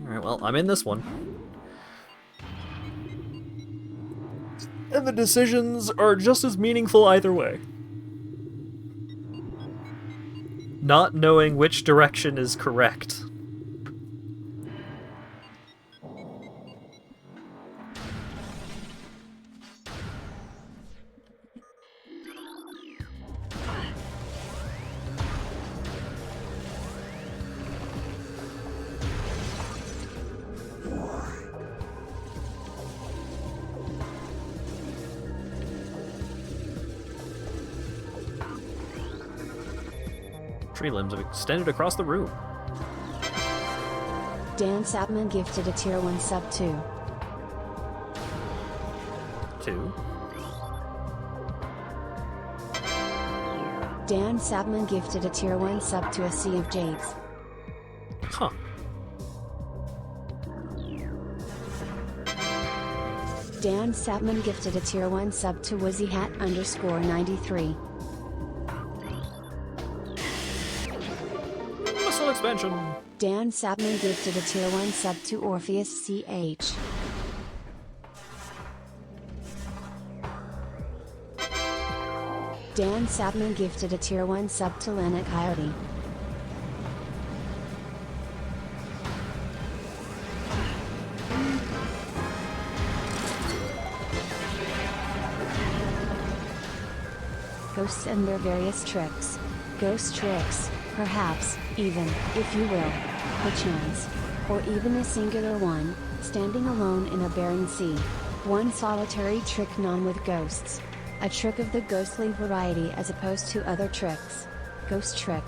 Alright, well, I'm in this one. And the decisions are just as meaningful either way. Not knowing which direction is correct. Tree limbs have extended across the room. Dan Sapman gifted a tier 1 sub to 2. Dan Sapman gifted a tier 1 sub to a Sea of Jades. Huh. Dan Sapman gifted a tier 1 sub to WizzyHat_93. Muscle expansion. Dan Sapman gifted a tier 1 sub to Orpheus CH. Dan Sapman gifted a tier 1 sub to Lana Coyote. Ghosts and their various tricks. Ghost tricks, perhaps, even, if you will, perchance. Or even a singular one, standing alone in a barren sea. One solitary trick none with ghosts. A trick of the ghostly variety as opposed to other tricks. Ghost trick.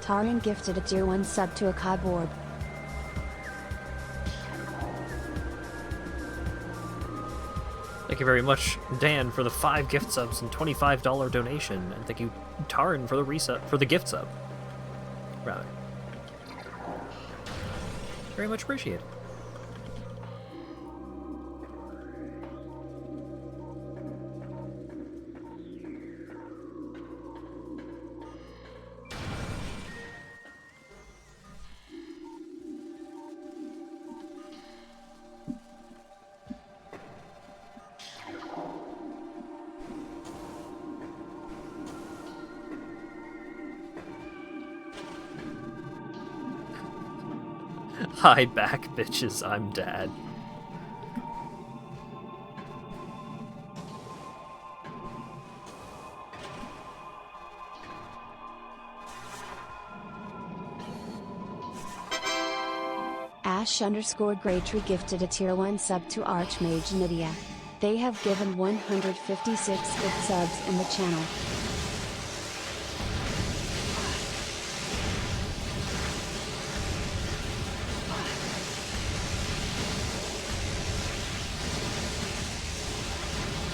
Taran gifted a tier 1 sub to a cardboard. Thank you very much, Dan, for the 5 gift subs and $25 donation, and thank you, Taran, for the reset for the gift sub. Rather, very much appreciated. Hi back, bitches, I'm Dad. Ash_Greytree gifted a tier 1 sub to Archmage Nydia. They have given 156 gift subs in the channel.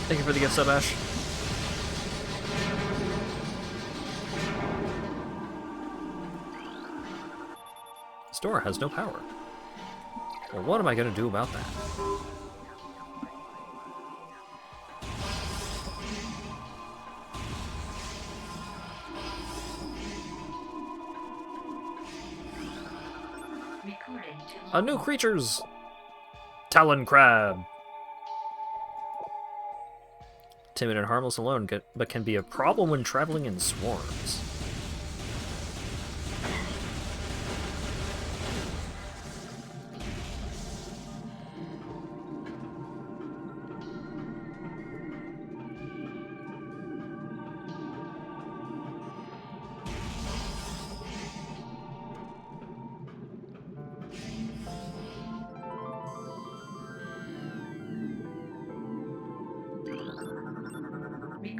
Thank you for the gift sub, Ash. Store has no power. Well, what am I going to do about that? Recording A new creatures! Talon Crab! Timid and harmless alone, but can be a problem when traveling in swarms.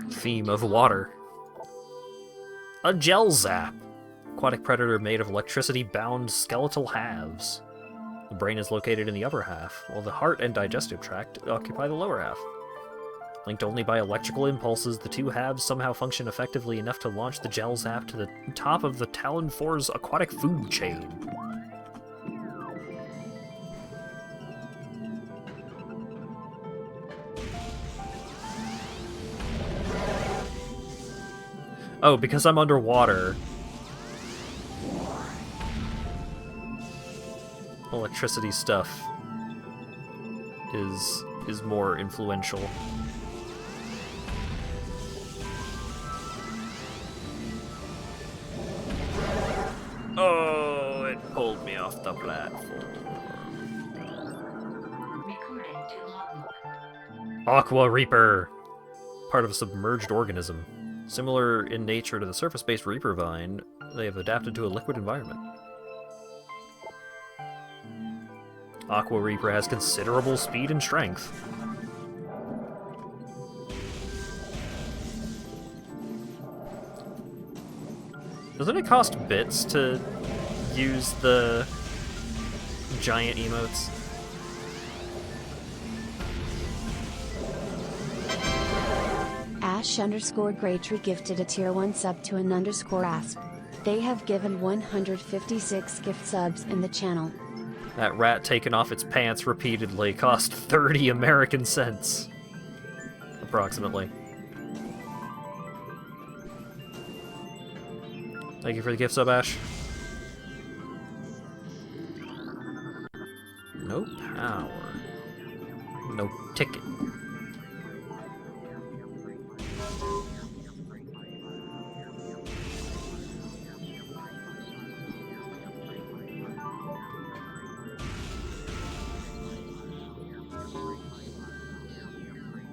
Theme of water. A gel zap. Aquatic predator made of electricity-bound skeletal halves. The brain is located in the upper half, while the heart and digestive tract occupy the lower half. Linked only by electrical impulses, the two halves somehow function effectively enough to launch the gel zap to the top of the Talon 4's aquatic food chain. Oh, because I'm underwater. Electricity stuff is more influential. Oh, it pulled me off the platform. Recording to logbook. Aqua Reaper. Part of a submerged organism. Similar in nature to the surface-based Reaper vine, they have adapted to a liquid environment. Aqua Reaper has considerable speed and strength. Doesn't it cost bits to use the giant emotes? Ash_Graytree gifted a tier 1 sub to an_asp. They have given 156 gift subs in the channel. That rat taking off its pants repeatedly cost 30 American cents. Approximately. Thank you for the gift sub, Ash. No power. No ticket.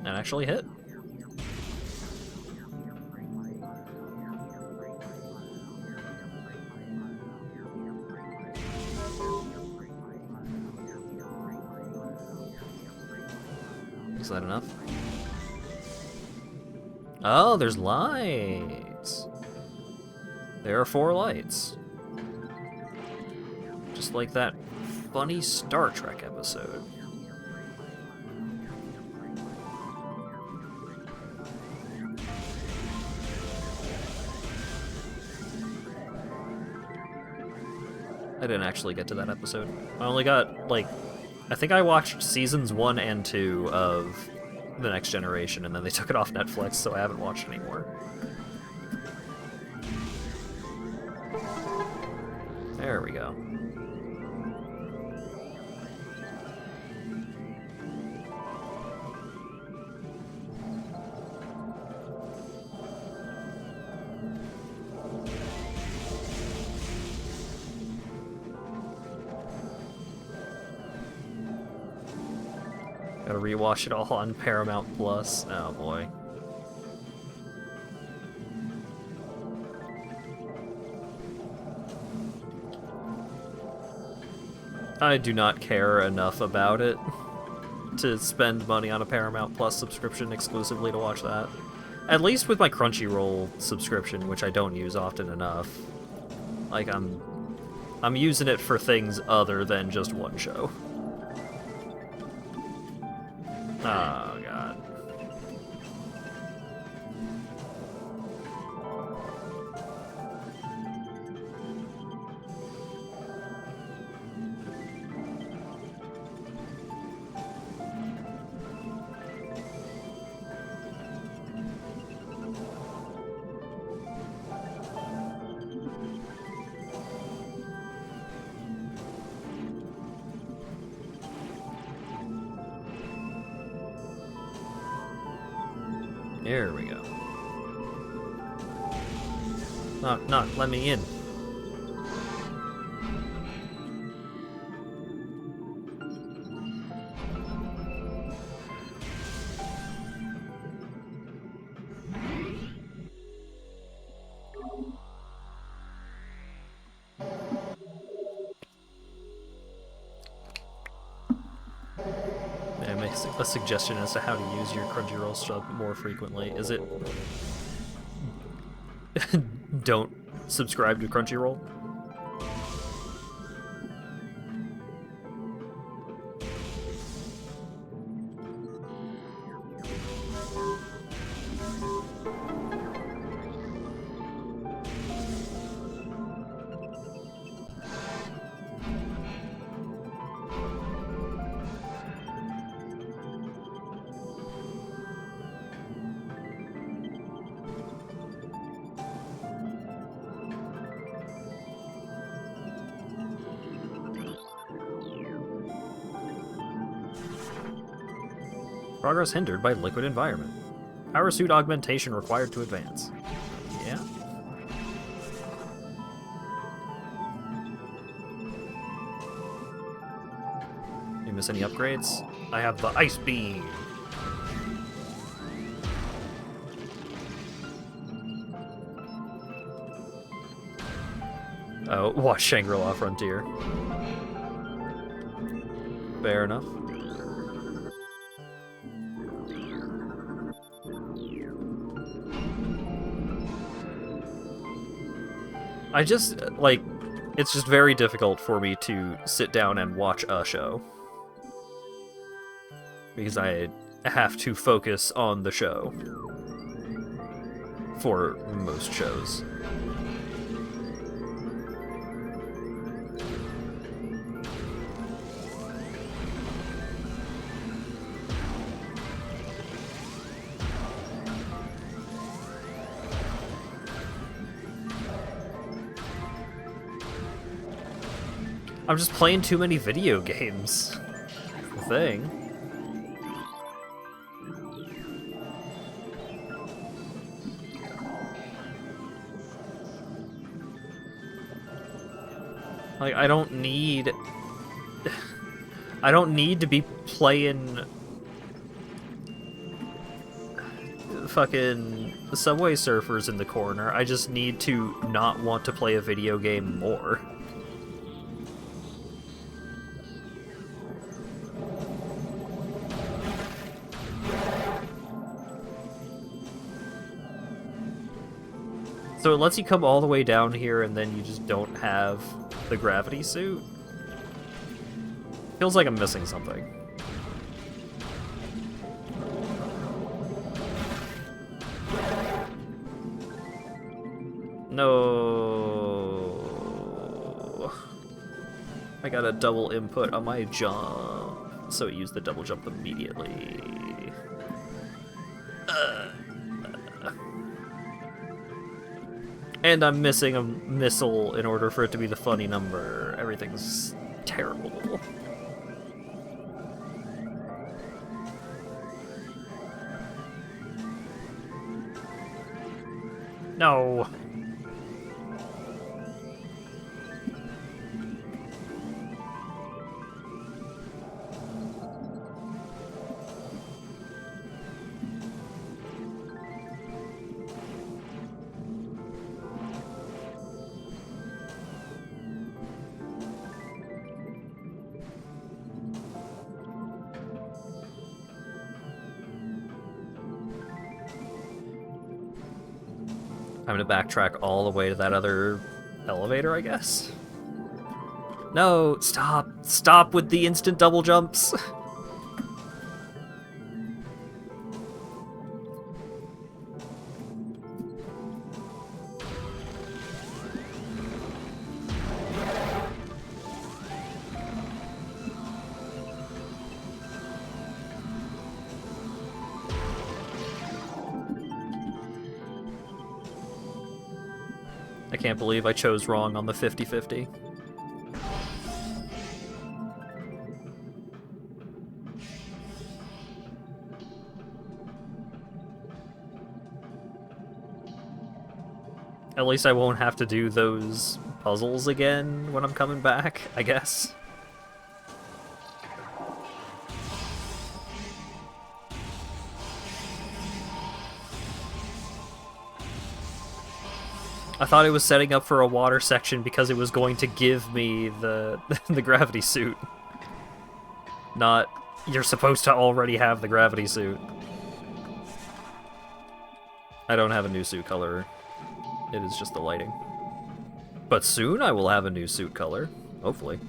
That actually hit. Is that enough? Oh, there's lights. There are 4 lights. Just like that funny Star Trek episode. I didn't actually get to that episode. I only got, like, I think I watched seasons 1 and 2 of The Next Generation, and then they took it off Netflix, so I haven't watched it anymore. There we go. Gotta rewatch it all on Paramount Plus. Oh boy. I do not care enough about it to spend money on a Paramount Plus subscription exclusively to watch that. At least with my Crunchyroll subscription, which I don't use often enough. Like, I'm using it for things other than just one show. Oh, God. There we go. Knock, knock, let me in. May I make a suggestion as to how to use your Crunchyroll sub more frequently? Is it... don't subscribe to Crunchyroll? Progress hindered by liquid environment. Power suit augmentation required to advance. Yeah? You miss any upgrades? I have the ice beam. Oh, watch Shangri-La Frontier. Fair enough. I just, like, it's just very difficult for me to sit down and watch a show. Because I have to focus on the show. For most shows. I'm just playing too many video games. That's the thing. Like, I don't need to be playing fucking Subway Surfers in the corner. I just need to not want to play a video game more. So it lets you come all the way down here and then you just don't have the gravity suit? Feels like I'm missing something. No. I got a double input on my jump, so it used the double jump immediately. And I'm missing a missile in order for it to be the funny number. Everything's terrible. No. I'm gonna backtrack all the way to that other elevator, I guess? No, stop! Stop with the instant double jumps! I can't believe I chose wrong on the 50-50. At least I won't have to do those puzzles again when I'm coming back, I guess. I thought it was setting up for a water section because it was going to give me the the gravity suit. Not, you're supposed to already have the gravity suit. I don't have a new suit color. It is just the lighting. But soon I will have a new suit color. Hopefully.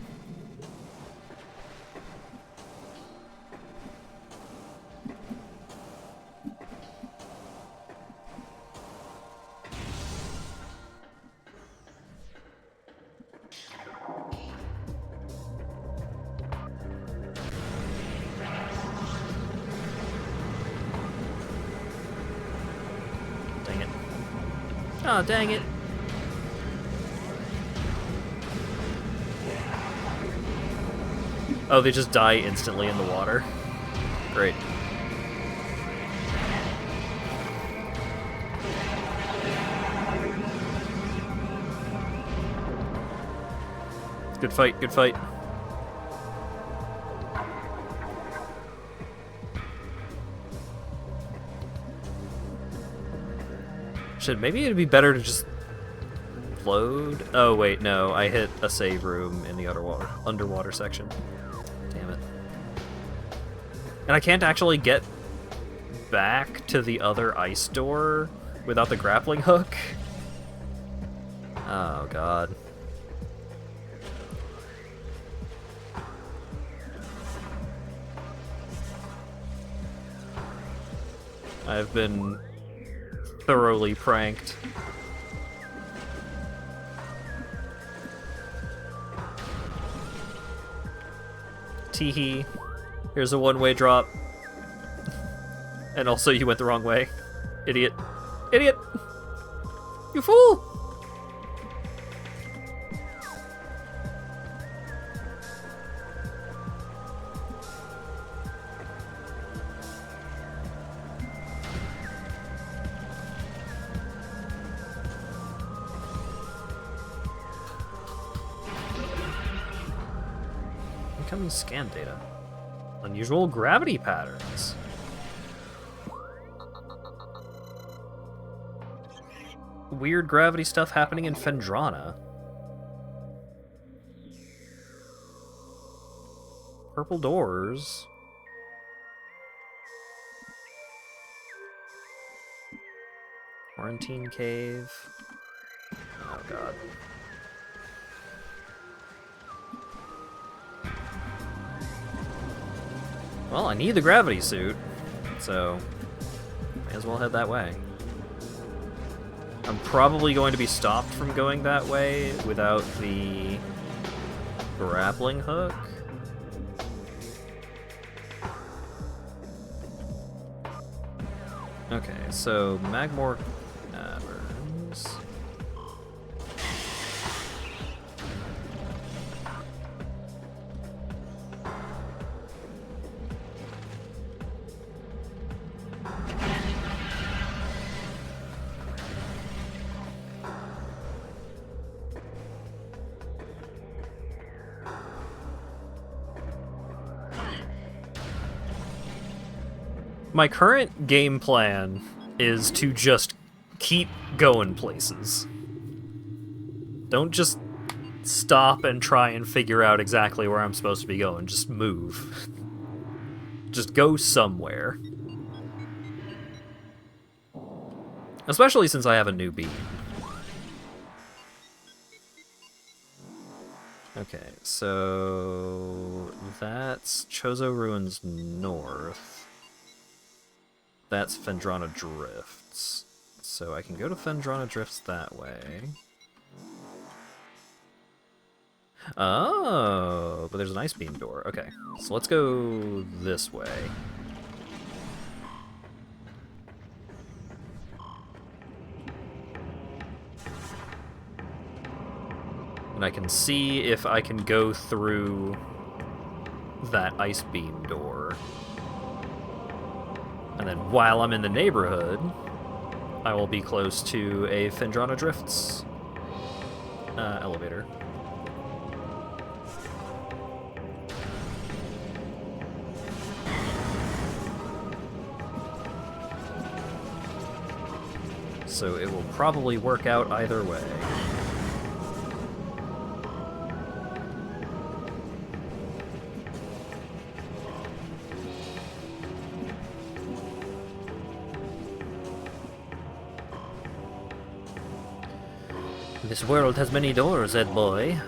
Oh, dang it. Oh, they just die instantly in the water. Great. Good fight, good fight. Shit, maybe it'd be better to just load. Oh wait, no, I hit a save room in the underwater section. Damn it. And I can't actually get back to the other ice door without the grappling hook. Oh god. I've been thoroughly pranked. Teehee. Here's a one-way drop. And also you went the wrong way. Idiot. Idiot! You fool! Incoming scan data. Unusual gravity patterns. Weird gravity stuff happening in Phendrana. Purple doors. Quarantine cave. Oh god. Well, I need the gravity suit, so may as well head that way. I'm probably going to be stopped from going that way without the grappling hook. Okay, so Magmore Caverns. My current game plan is to just keep going places. Don't just stop and try and figure out exactly where I'm supposed to be going. Just move. Just go somewhere. Especially since I have a new beam. Okay, so that's Chozo Ruins North. That's Phendrana Drifts. So I can go to Phendrana Drifts that way. Oh, but there's an ice beam door. Okay, so let's go this way. And I can see if I can go through that ice beam door. And then while I'm in the neighborhood, I will be close to a Phendrana Drifts elevator. So it will probably work out either way. This world has many doors, Ed boy.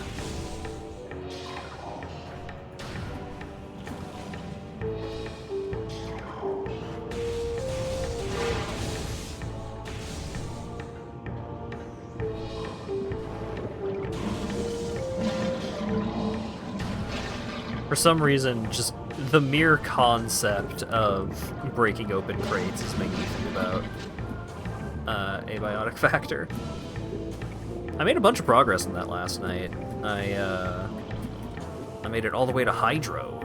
For some reason, just the mere concept of breaking open crates is making me think about Abiotic Factor. I made a bunch of progress in that last night. I made it all the way to Hydro.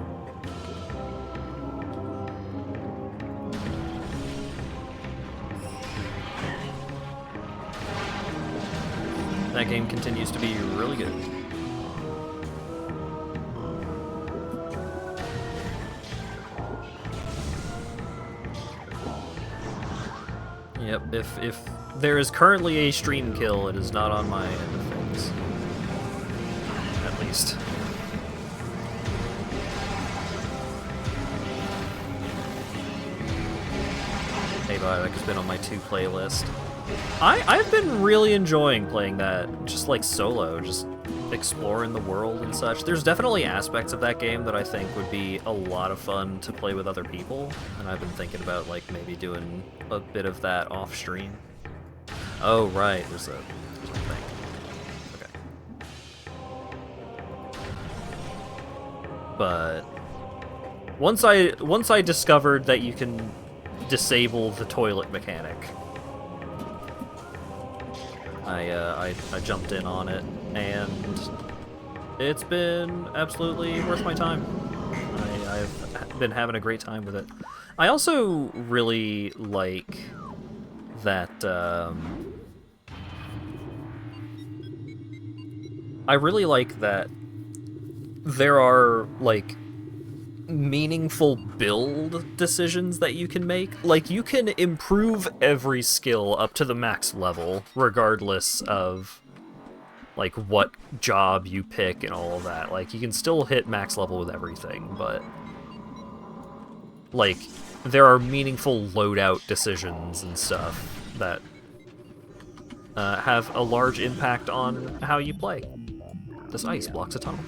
That game continues to be really good. Yep, if there is currently a stream kill, it is not on my end of things. At least. Hey, Biotech has been on my 2 playlist. I've been really enjoying playing that, just like solo, just exploring the world and such. There's definitely aspects of that game that I think would be a lot of fun to play with other people, and I've been thinking about like maybe doing a bit of that off stream. Oh right, there's a thing. Okay. But once I discovered that you can disable the toilet mechanic, I jumped in on it, and it's been absolutely worth my time. I've been having a great time with it. I also really like that, there are, like, meaningful build decisions that you can make. Like, you can improve every skill up to the max level, regardless of, like, what job you pick and all of that. Like, you can still hit max level with everything, but, like, there are meaningful loadout decisions and stuff that have a large impact on how you play. This ice blocks a tunnel.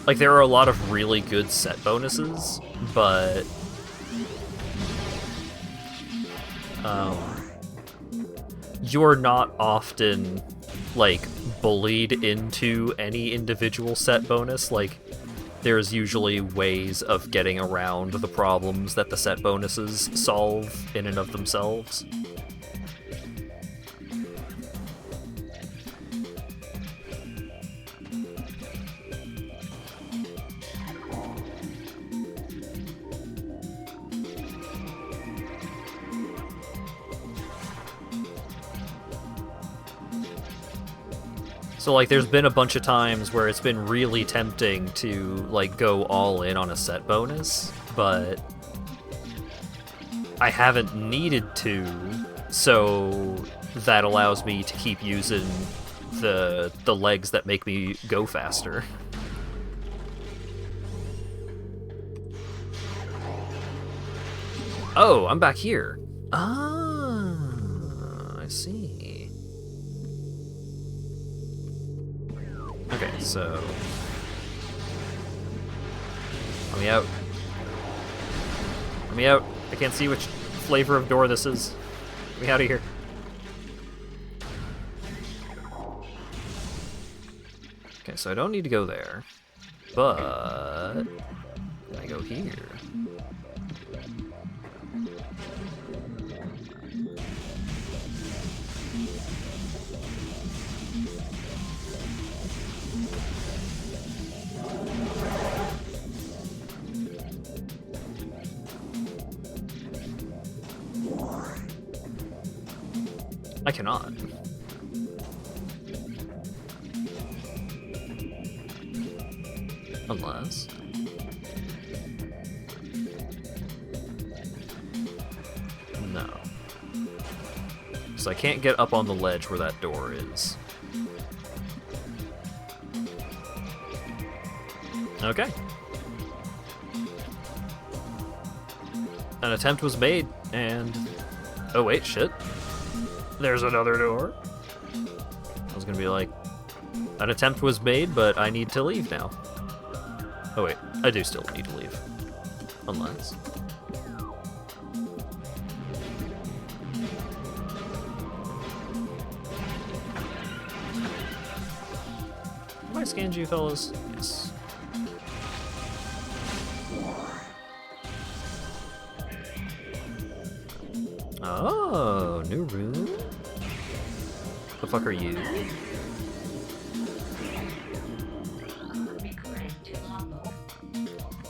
Like, there are a lot of really good set bonuses, but you're not often, like, bullied into any individual set bonus. Like, there's usually ways of getting around the problems that the set bonuses solve in and of themselves. So, like, there's been a bunch of times where it's been really tempting to, like, go all in on a set bonus, but I haven't needed to, so that allows me to keep using the legs that make me go faster. Oh, I'm back here. Ah, I see. Okay, so... Let me out. Let me out. I can't see which flavor of door this is. Get me out of here. Okay, so I don't need to go there. But... Can I go here? I cannot. Unless... No. So I can't get up on the ledge where that door is. Okay. An attempt was made, and... Oh wait, shit. There's another door. I was gonna be like, an attempt was made, but I need to leave now. Oh wait, I do still need to leave. Unless... Have I scanned you, fellas? Yes. Oh, new room? The fuck are you?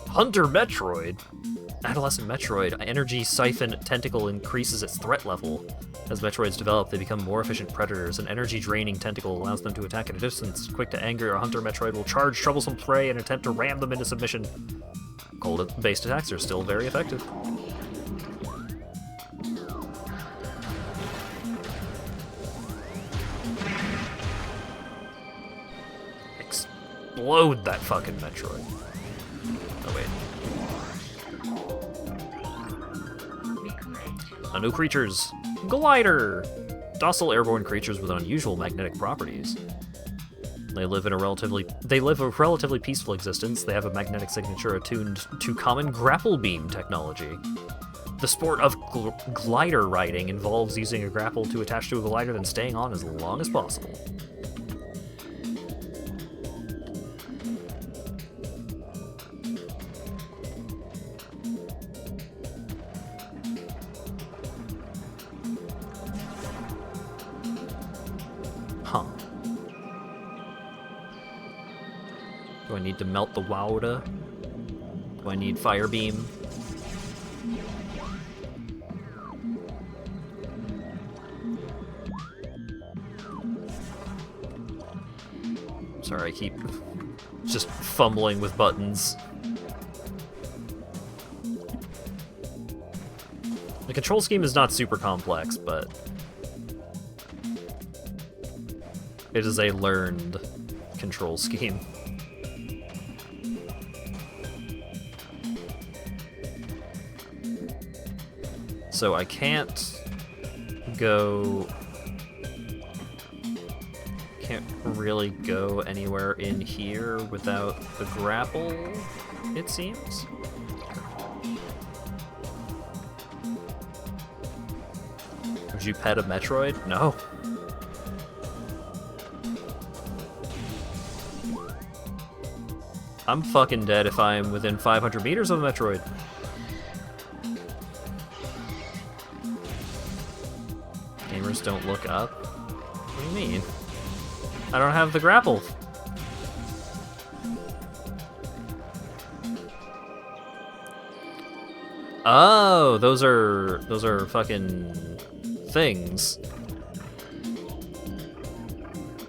Hunter Metroid? Adolescent Metroid. Energy Siphon Tentacle increases its threat level. As Metroids develop, they become more efficient predators. An energy-draining tentacle allows them to attack at a distance. Quick to anger, a Hunter Metroid will charge troublesome prey and attempt to ram them into submission. cold-based attacks are still very effective. Explode that fucking Metroid. Oh wait. New creatures. Glider! Docile airborne creatures with unusual magnetic properties. They live a relatively peaceful existence. They have a magnetic signature attuned to common grapple beam technology. The sport of glider riding involves using a grapple to attach to a glider, then staying on as long as possible. Huh. Do I need to melt the Wowda? Do I need Fire Beam? Sorry, I keep just fumbling with buttons. The control scheme is not super complex, but it is a learned control scheme. So I can't really go anywhere in here without the grapple, it seems. Would you pet a Metroid? No. I'm fucking dead if I'm within 500 meters of a Metroid. Gamers don't look up? What do you mean? I don't have the grapple. Oh, those are fucking things.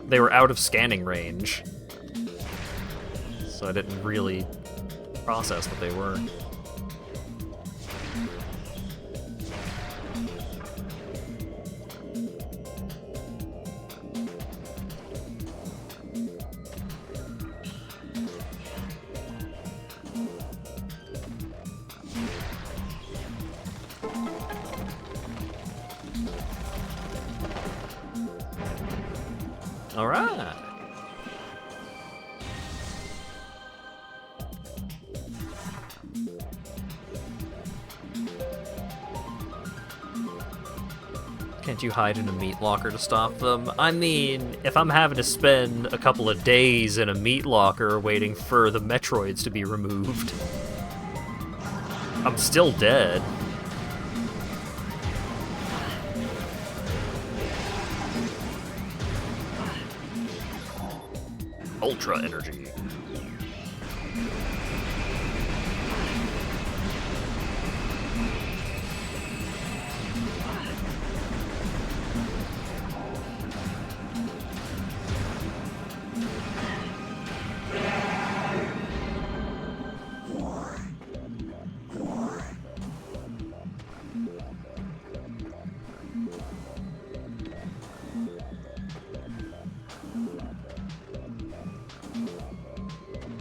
They were out of scanning range, so I didn't really process what they were. All right. Can't you hide in a meat locker to stop them? I mean, if I'm having to spend a couple of days in a meat locker waiting for the Metroids to be removed, I'm still dead. Ultra energy.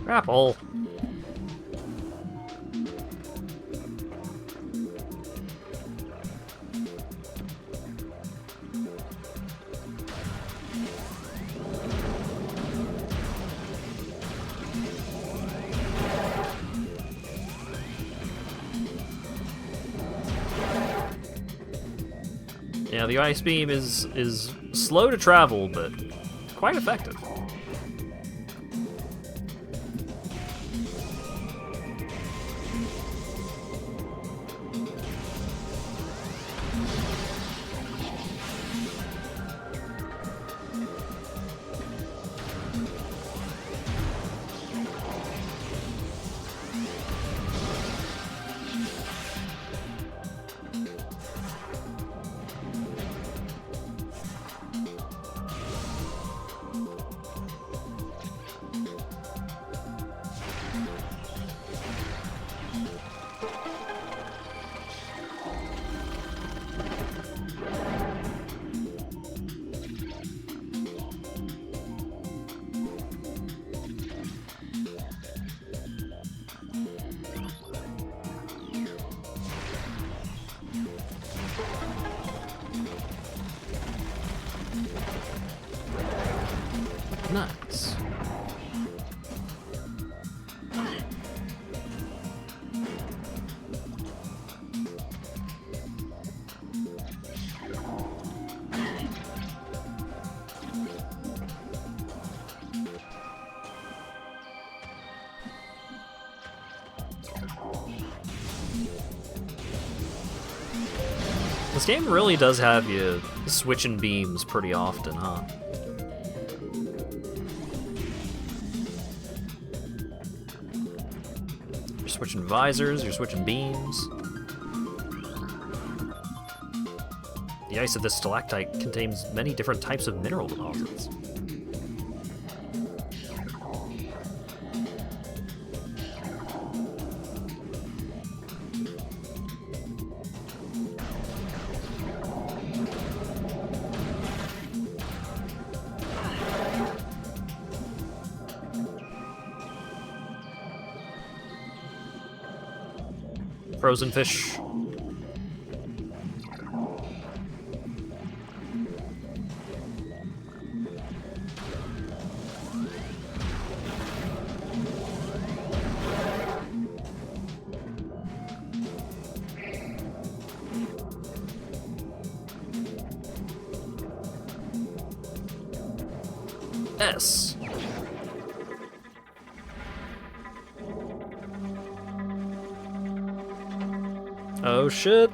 Grapple. Yeah, the ice beam is slow to travel, but quite effective. Nice. This game really does have you switching beams pretty often, huh? You're switching visors, you're switching beams. The ice of this stalactite contains many different types of mineral deposits. Frozen fish. S. Oh shit.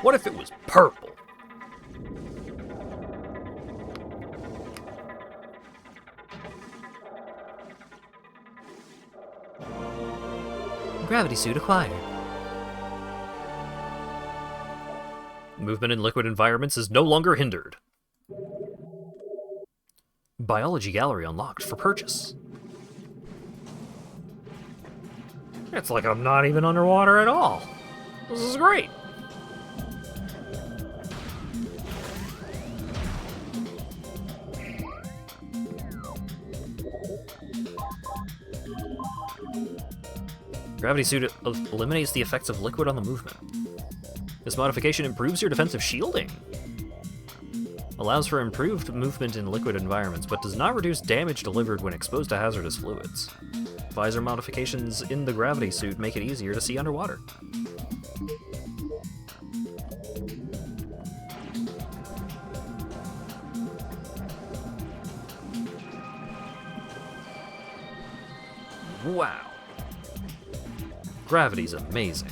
What if it was purple? Gravity suit acquired. Movement in liquid environments is no longer hindered. Biology gallery unlocked for purchase. It's like I'm not even underwater at all. This is great. Gravity suit eliminates the effects of liquid on the movement. This modification improves your defensive shielding. Allows for improved movement in liquid environments, but does not reduce damage delivered when exposed to hazardous fluids. Visor modifications in the gravity suit make it easier to see underwater. Wow. Gravity's amazing.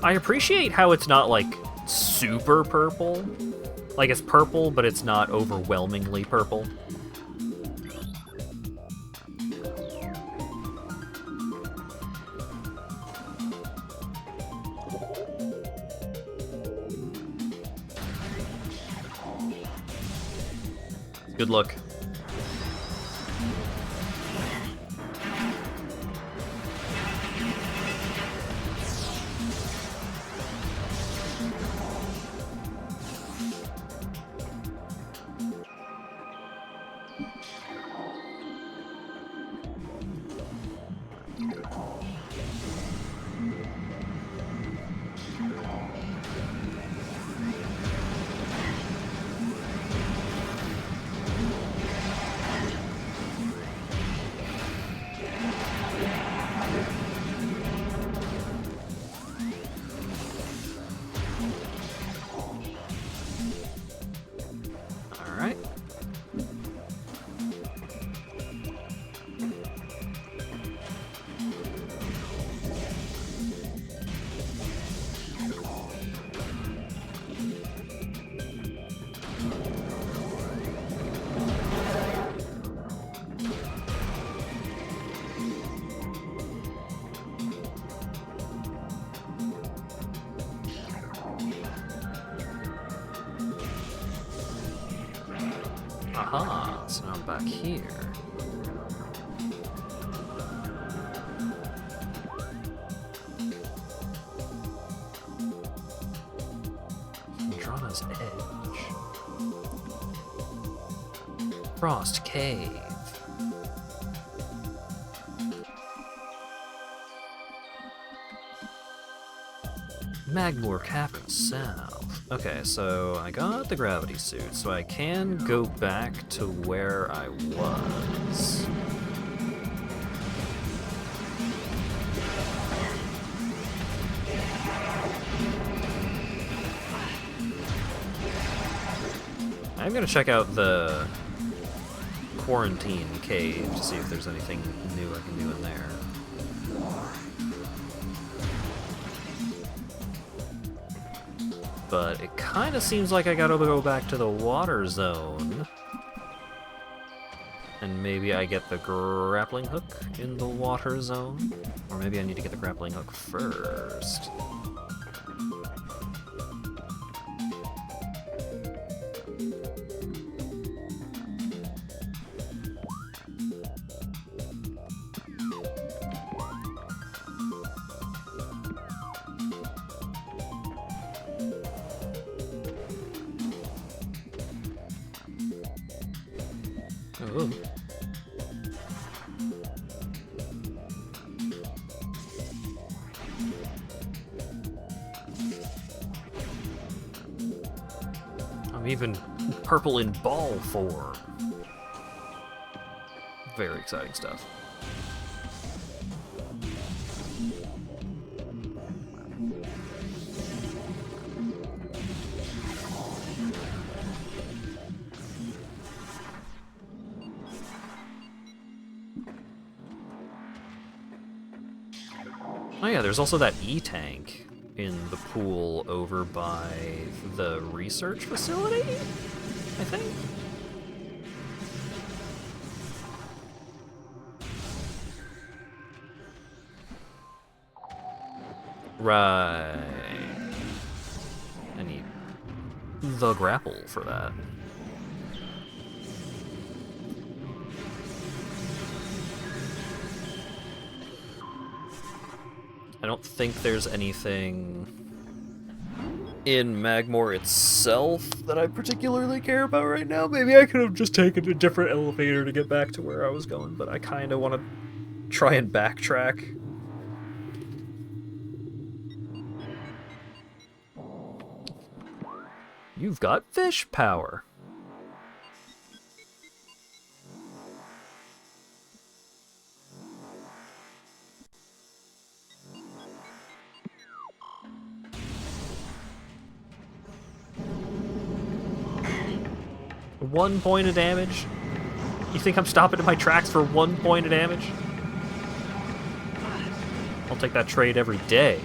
I appreciate how it's not, like, super purple. Like, it's purple, but it's not overwhelmingly purple. Good look. Aha, so now I'm back here. Water's Edge. Frost Cave. Magmoor Cavern South. Okay, so I got the gravity suit, so I can go back to where I was. I'm gonna check out the quarantine cave to see if there's anything new I can do in there. But it kind of seems like I gotta go back to the water zone. And maybe I get the grappling hook in the water zone? Or maybe I need to get the grappling hook first. Oh. I'm even purple in ball form. Very exciting stuff. Oh yeah, there's also that E-tank in the pool over by the research facility, I think? Right. I need the grapple for that. I don't think there's anything in Magmoor itself that I particularly care about right now. Maybe I could have just taken a different elevator to get back to where I was going, but I kind of want to try and backtrack. You've got fish power. One point of damage? You think I'm stopping in my tracks for 1 point of damage? I'll take that trade every day.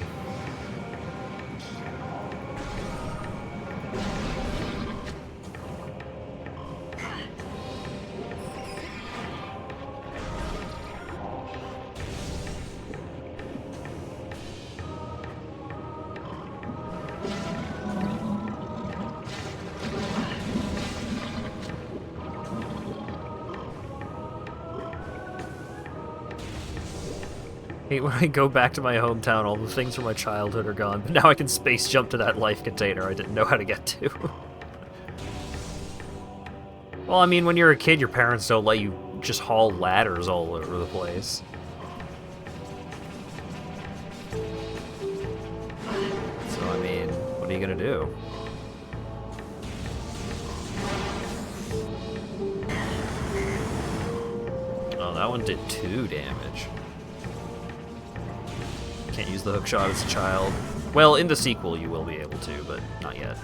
When I go back to my hometown, all the things from my childhood are gone, but now I can space jump to that life container I didn't know how to get to. Well, I mean, when you're a kid, your parents don't let you just haul ladders all over the place. So, I mean, what are you gonna do? Oh, that one did 2 damage. Can't use the hookshot as a child. Well, in the sequel you will be able to, but not yet.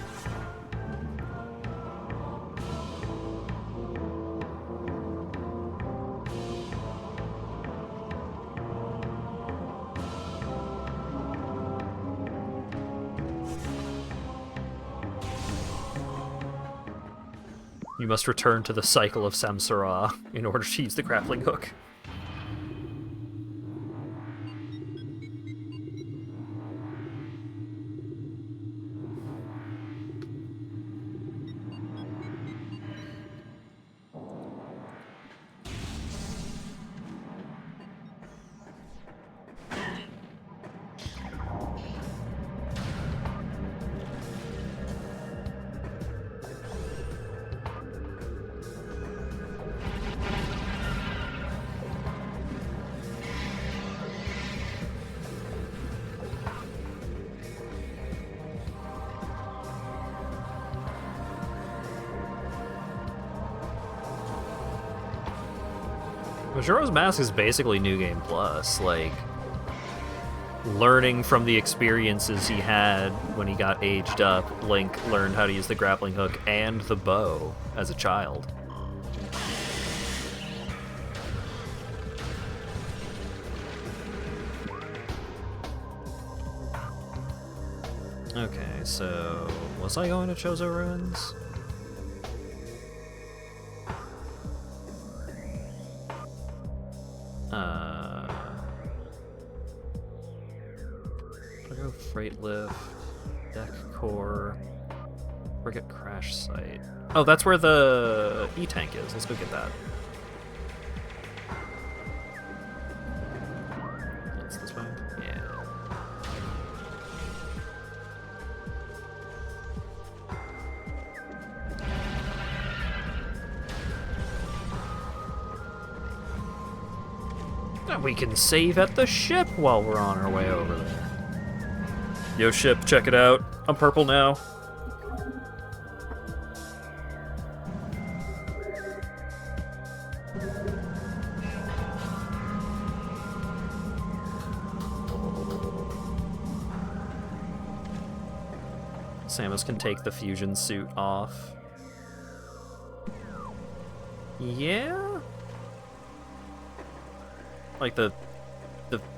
You must return to the cycle of Samsara in order to use the grappling hook. Majora's Mask is basically New Game Plus, like, learning from the experiences he had when he got aged up. Link learned how to use the grappling hook and the bow as a child. Okay, so was I going to Chozo Ruins? Should I go Freight Lift, Deck Core, Frigate Crash Site? Oh, that's where the E-Tank is. Let's go get that. It's this way? Yeah. And we can save at the ship while we're on our way over there. Yo, ship, check it out. I'm purple now. Samus can take the fusion suit off. Yeah? Like the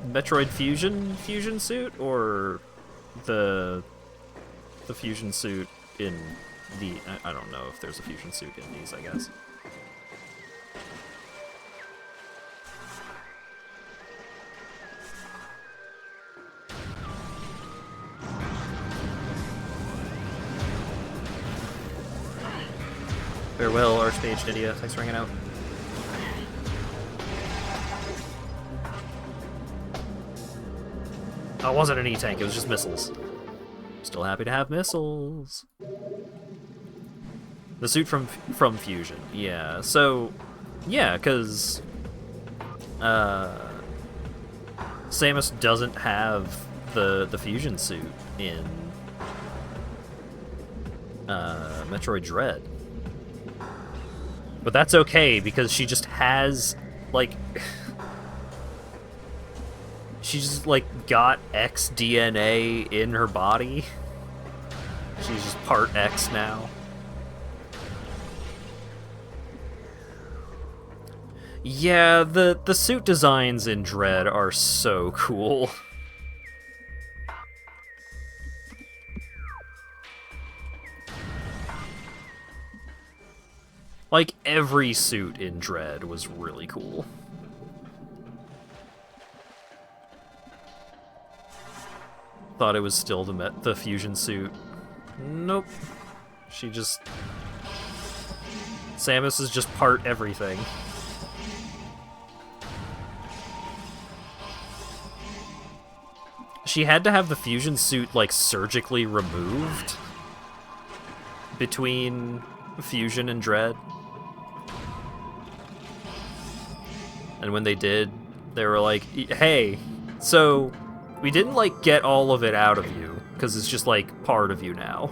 Metroid fusion suit, or the fusion suit in the... I don't know if there's a fusion suit in these, I guess. Farewell, Archmage Nydia. Thanks for hanging out. Oh, it wasn't an E-Tank, it was just missiles. Still happy to have missiles. The suit from Fusion, yeah. So, yeah, because Samus doesn't have the fusion suit in Metroid Dread. But that's okay, because she just has, like... She just, like, got X DNA in her body. She's just part X now. Yeah, the suit designs in Dread are so cool. Like, every suit in Dread was really cool. Thought it was still the fusion suit. Nope. She just... Samus is just part everything. She had to have the fusion suit, like, surgically removed between Fusion and Dread. And when they did, they were like, hey, so we didn't, like, get all of it out of you, because it's just, like, part of you now.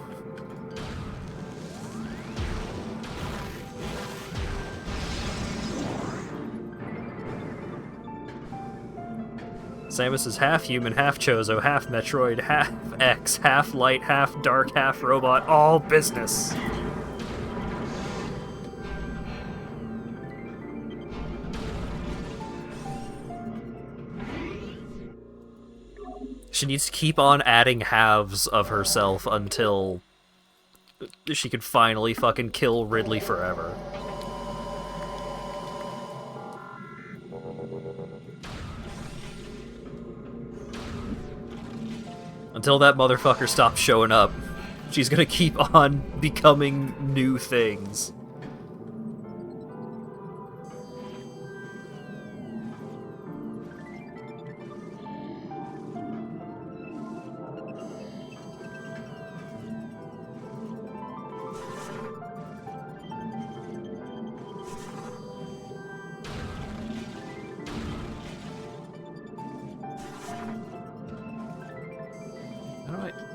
Samus is half human, half Chozo, half Metroid, half X, half light, half dark, half robot, all business. She needs to keep on adding halves of herself until she can finally fucking kill Ridley forever. Until that motherfucker stops showing up, she's gonna keep on becoming new things.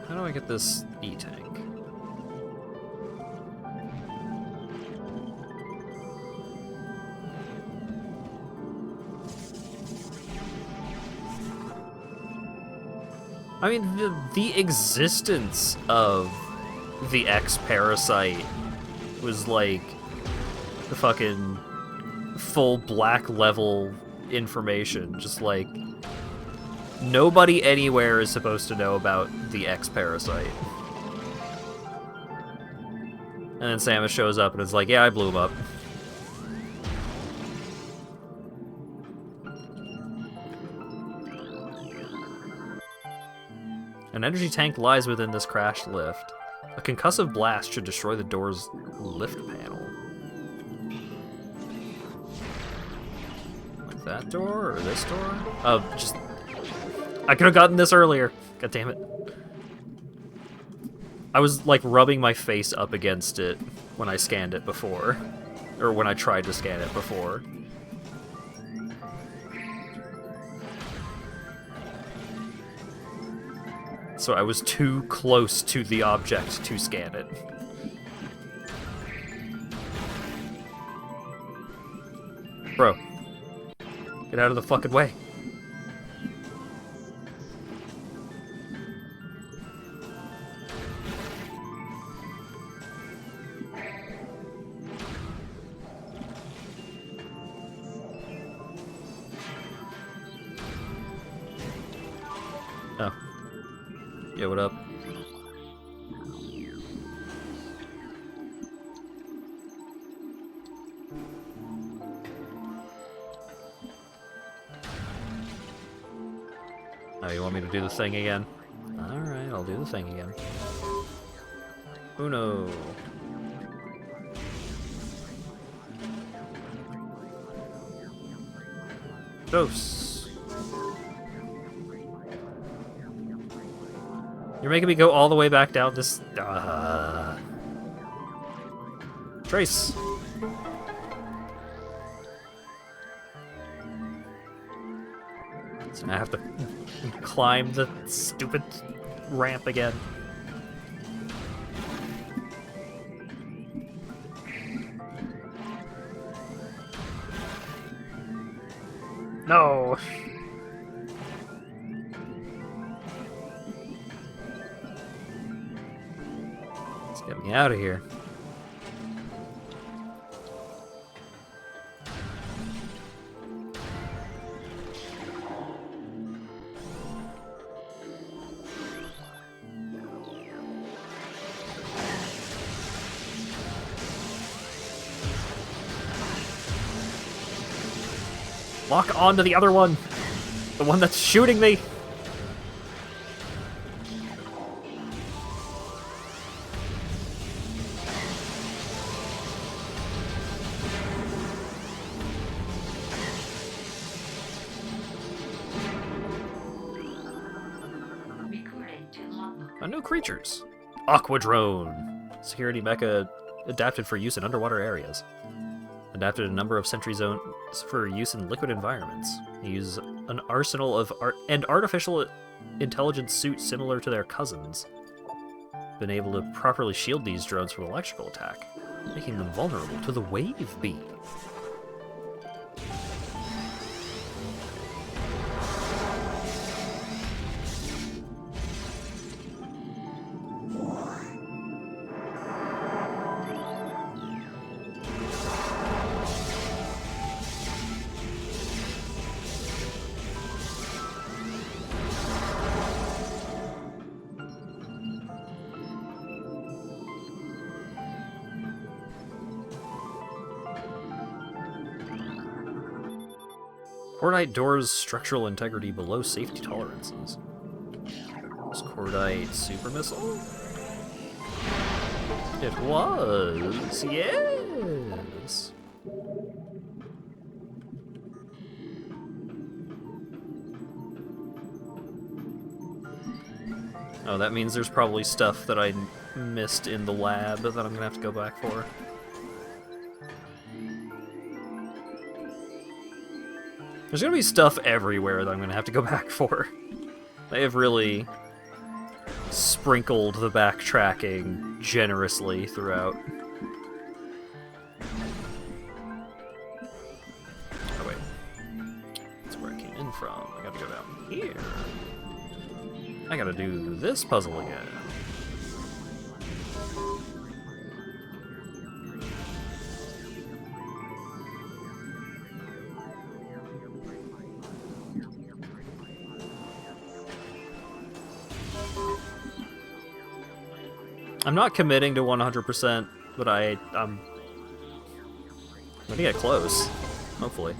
How do I get this E-Tank? I mean, the existence of the X parasite was like the fucking full black level information. Just like nobody anywhere is supposed to know about the X parasite. And then Samus shows up and is like, yeah, I blew him up. An energy tank lies within this crashed lift. A concussive blast should destroy the door's lift panel. Like that door or this door? Oh, just... I could have gotten this earlier. God damn it. I was, like, rubbing my face up against it when I scanned it before. Or when I tried to scan it before. So I was too close to the object to scan it. Bro. Get out of the fucking way. Oh. Yeah, what up? Oh, you want me to do the thing again? Alright, I'll do the thing again. Uno. Dos. You're making me go all the way back down this... Trace! So now I have to climb the stupid ramp again. No! Let's get me out of here. Lock on to the other one! The one that's shooting me! Recording to logbook. New creatures. Aquadrone. Security mecha adapted for use in underwater areas. Adapted a number of sentry zones for use in liquid environments. They use an arsenal of artificial intelligence suits similar to their cousins. Been able to properly shield these drones from electrical attack, making them vulnerable to the wave beam. Cordite doors structural integrity below safety tolerances. Was Cordite super missile? It was, yes. Oh, that means there's probably stuff that I missed in the lab that I'm gonna have to go back for. There's gonna be stuff everywhere that I'm gonna have to go back for. They have really sprinkled the backtracking generously throughout. Oh wait. That's where I came in from. I gotta go down here. I gotta do this puzzle again. I'm not committing to 100%, but I'm gonna get close, hopefully.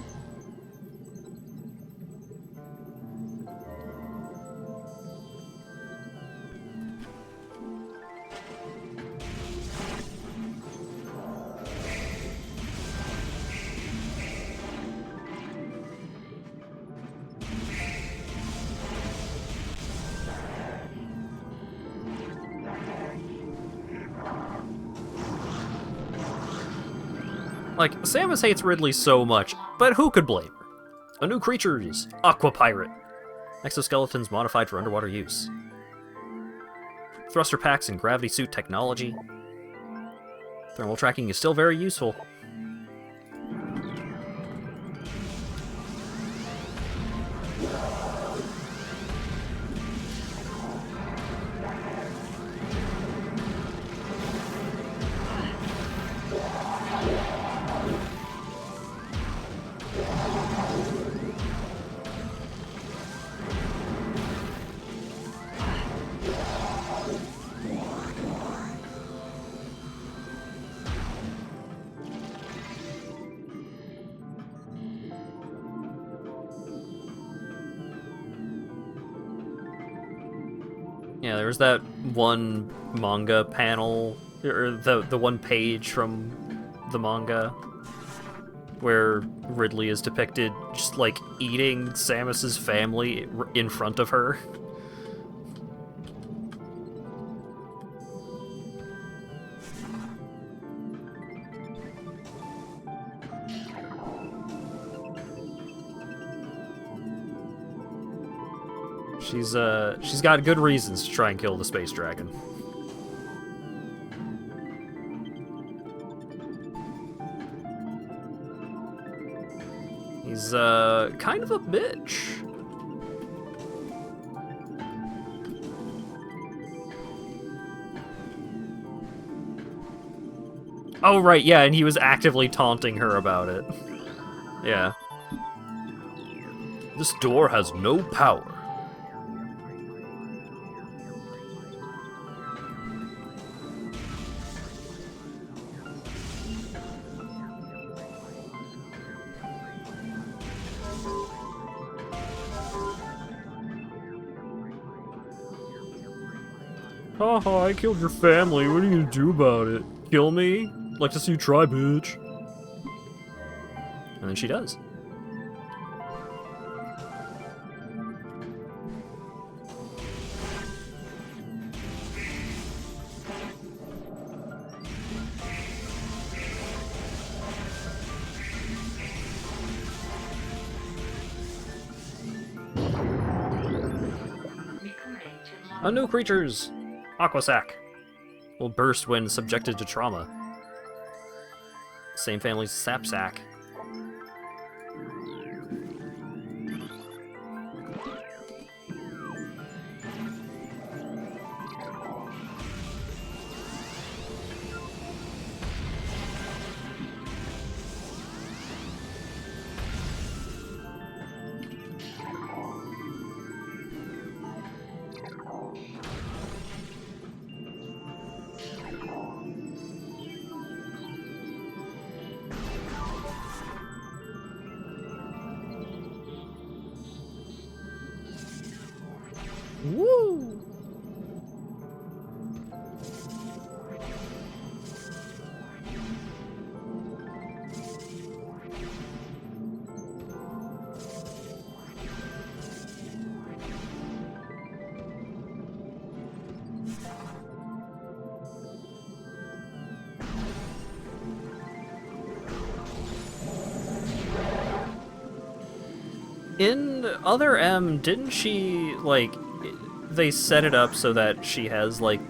Like, Samus hates Ridley so much, but who could blame her? A new creatures, Aqua Pirate. Exoskeletons modified for underwater use. Thruster packs and gravity suit technology. Thermal tracking is still very useful. Yeah, there was that one manga panel, or the one page from the manga, where Ridley is depicted just, like, eating Samus's family in front of her. She's got good reasons to try and kill the space dragon. He's, kind of a bitch. Oh, right, yeah, and he was actively taunting her about it. Yeah. This door has no power. Haha, I killed your family. What are you gonna do about it? Kill me? Like to see you try, bitch. And then she does. A new creatures! Aquasac. Will burst when subjected to trauma. Same family as Sapsack. Woo! In Other M, didn't she, like, they set it up so that she has, like,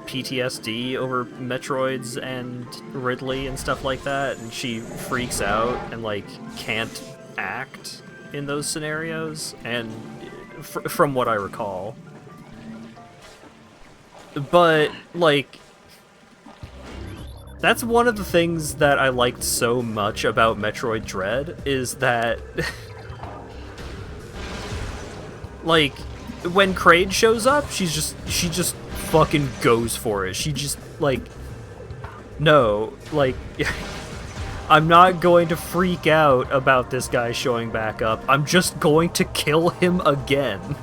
PTSD over Metroids and Ridley and stuff like that, and she freaks out and, like, can't act in those scenarios, and from what I recall. But, like, that's one of the things that I liked so much about Metroid Dread, is that, like, when Kraid shows up, she just fucking goes for it. She just, like, no, like, I'm not going to freak out about this guy showing back up. I'm just going to kill him again.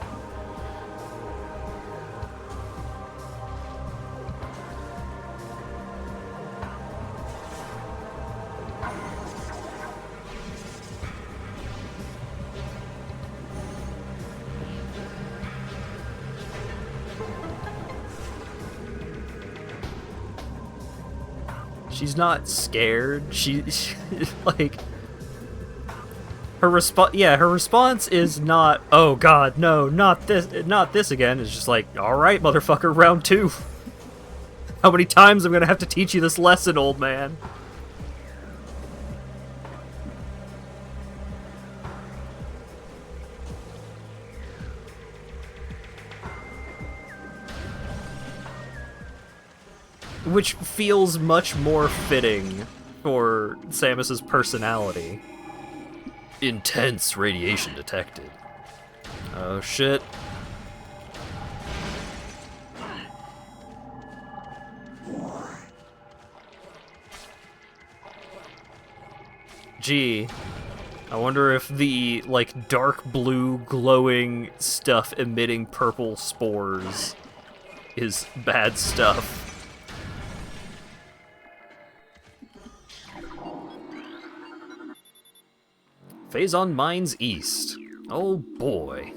She's not scared. She like, her response is not, "Oh god, no, not this again." It's just like, "All right, motherfucker, round 2. How many times I'm going to have to teach you this lesson, old man?" Which feels much more fitting for Samus's personality. Intense radiation detected. Oh shit. Gee, I wonder if the, like, dark blue glowing stuff emitting purple spores is bad stuff. Phazon Mines East. Oh boy.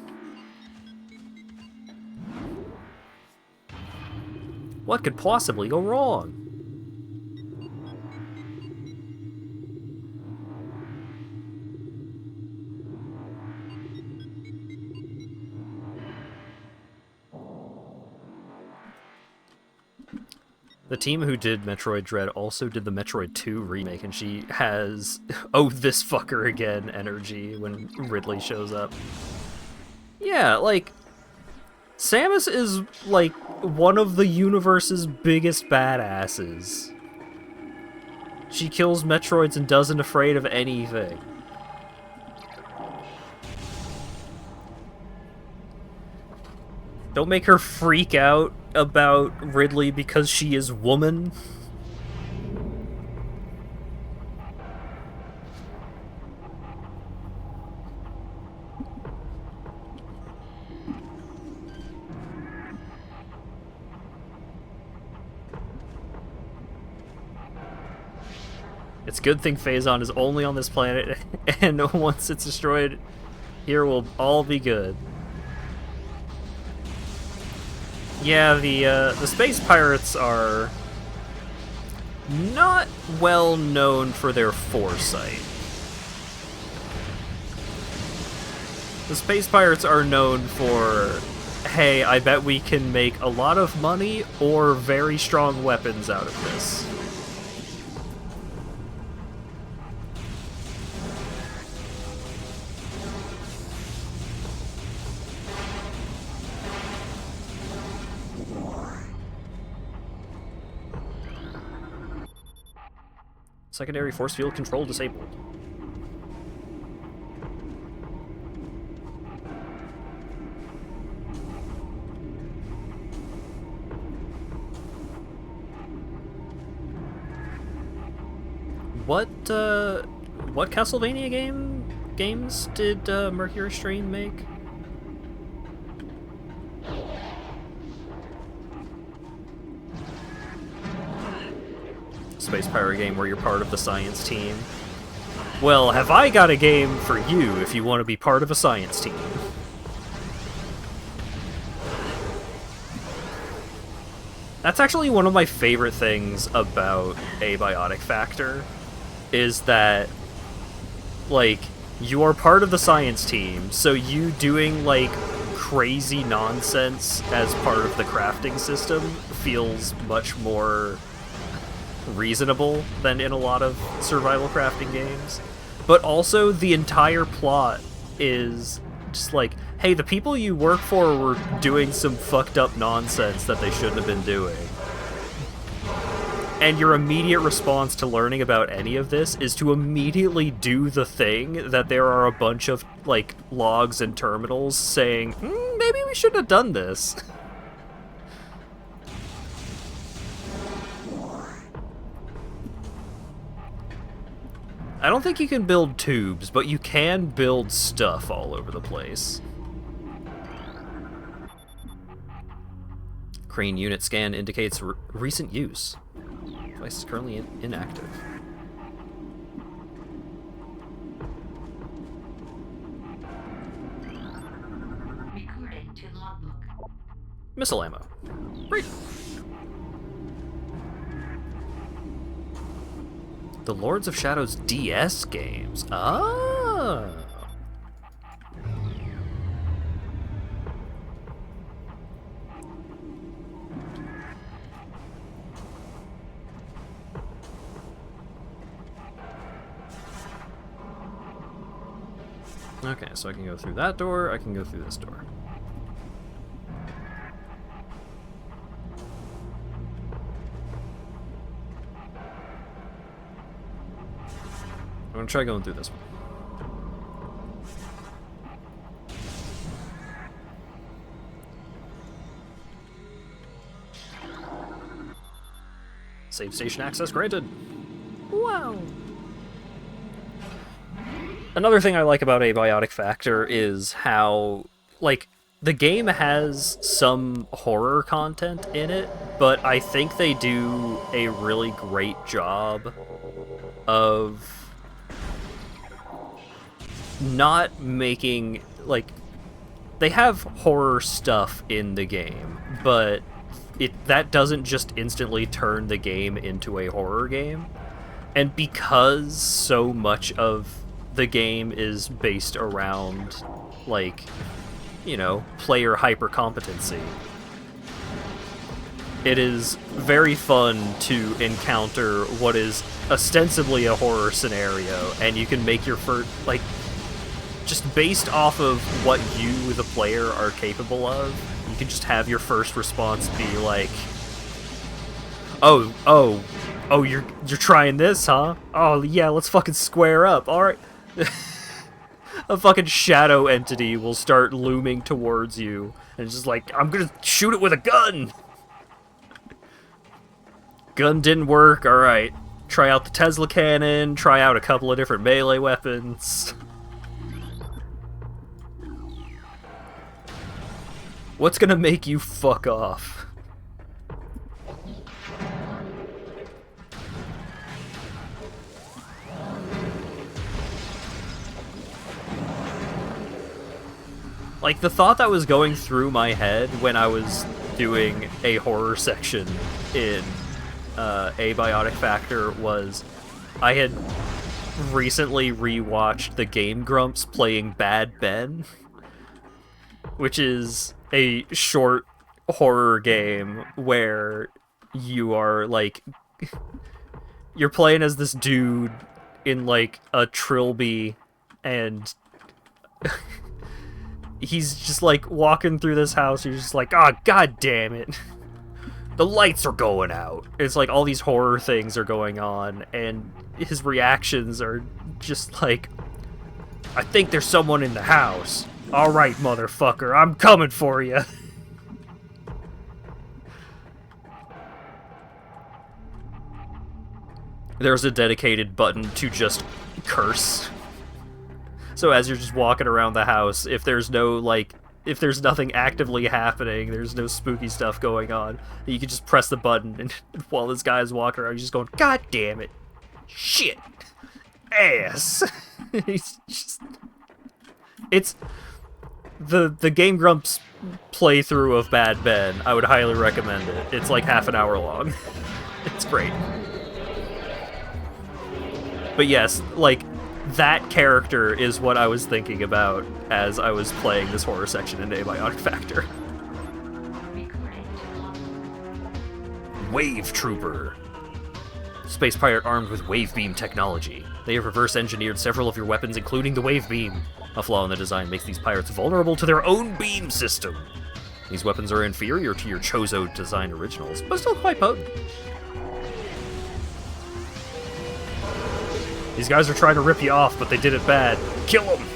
What could possibly go wrong? The team who did Metroid Dread also did the Metroid 2 remake, and she has, "Oh, this fucker again" energy when Ridley shows up. Yeah, like, Samus is, like, one of the universe's biggest badasses. She kills Metroids and doesn't afraid of anything. Don't make her freak out about Ridley because she is woman. It's a good thing Phazon is only on this planet, and once it's destroyed, here will all be good. Yeah, the space pirates are not well known for their foresight. The space pirates are known for, hey, I bet we can make a lot of money or very strong weapons out of this. Secondary force field control disabled. What Castlevania games did Mercury Stream make? Space pirate game where you're part of the science team. Well, have I got a game for you if you want to be part of a science team? That's actually one of my favorite things about Abiotic Factor, is that, like, you are part of the science team, so you doing, like, crazy nonsense as part of the crafting system feels much more reasonable than in a lot of survival crafting games. But also, the entire plot is just like, hey, the people you work for were doing some fucked up nonsense that they shouldn't have been doing. And your immediate response to learning about any of this is to immediately do the thing that there are a bunch of, like, logs and terminals saying, maybe we shouldn't have done this. I don't think you can build tubes, but you can build stuff all over the place. Crane unit scan indicates recent use. Device is currently inactive. Recorded to logbook. Missile ammo. Great. The Lords of Shadows DS games. Ah. Okay, so I can go through that door, I can go through this door. I'm gonna try going through this one. Save station access granted. Wow. Another thing I like about Abiotic Factor is how, like, the game has some horror content in it, but I think they do a really great job of not making, like, they have horror stuff in the game, but that doesn't just instantly turn the game into a horror game. And because so much of the game is based around, like, you know, player hyper-competency, it is very fun to encounter what is ostensibly a horror scenario, and you can make your first, like, just based off of what you, the player, are capable of, you can just have your first response be like, oh, you're trying this, huh? Oh, yeah, let's fucking square up, alright. A fucking shadow entity will start looming towards you, and it's just like, I'm gonna shoot it with a gun! Gun didn't work, alright. Try out the Tesla cannon, try out a couple of different melee weapons. What's gonna make you fuck off? Like, the thought that was going through my head when I was doing a horror section in Abiotic Factor was, I had recently rewatched the Game Grumps playing Bad Ben, which is a short horror game where you are, like, you're playing as this dude in, like, a trilby, and he's just, like, walking through this house, you're just like, oh, god damn it. The lights are going out. It's like all these horror things are going on, and his reactions are just like, I think there's someone in the house. Alright, motherfucker, I'm coming for you. There's a dedicated button to just curse. So as you're just walking around the house, if there's no, like, if there's nothing actively happening, there's no spooky stuff going on, you can just press the button, and while this guy's walking around, he's just going, god damn it, shit, ass. He's just, it's the Game Grumps playthrough of Bad Ben. I would highly recommend it. It's like half an hour long. It's great. But yes, like, that character is what I was thinking about as I was playing this horror section in Abiotic Factor. Wave Trooper. Space pirate armed with wave beam technology. They have reverse engineered several of your weapons, including the wave beam. A flaw in the design makes these pirates vulnerable to their own beam system. These weapons are inferior to your Chozo design originals, but still quite potent. These guys are trying to rip you off, but they did it bad. Kill them!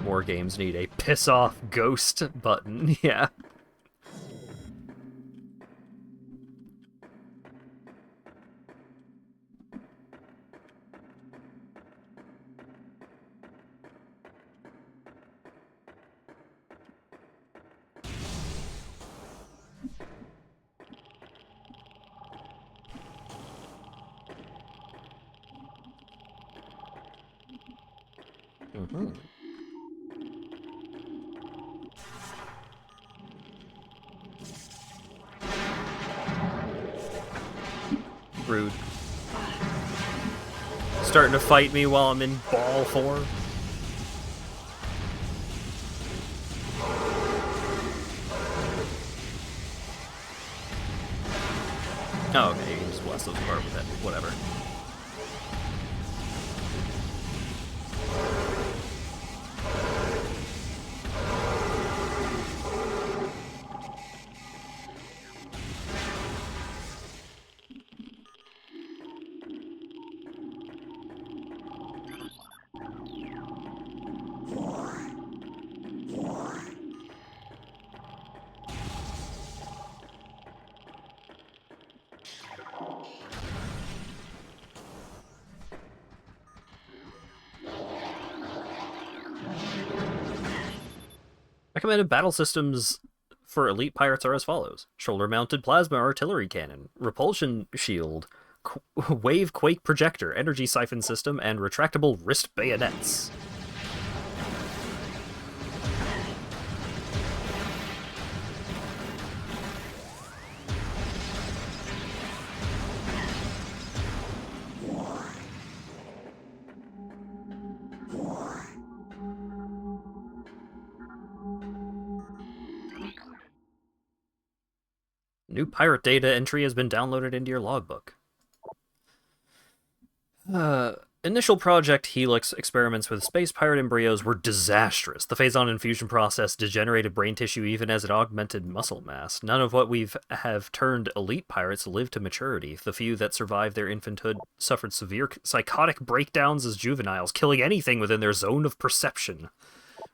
More games need a piss off ghost button, yeah. Rude. Starting to fight me while I'm in ball form. Oh, okay, you can just blast those apart with that. Whatever. Recommended battle systems for elite pirates are as follows: shoulder-mounted plasma artillery cannon, repulsion shield, wave quake projector, energy siphon system, and retractable wrist bayonets. New pirate data entry has been downloaded into your logbook. Initial Project Helix experiments with space pirate embryos were disastrous. The phase-on infusion process degenerated brain tissue even as it augmented muscle mass. None of what have turned elite pirates lived to maturity. The few that survived their infanthood suffered severe psychotic breakdowns as juveniles, killing anything within their zone of perception.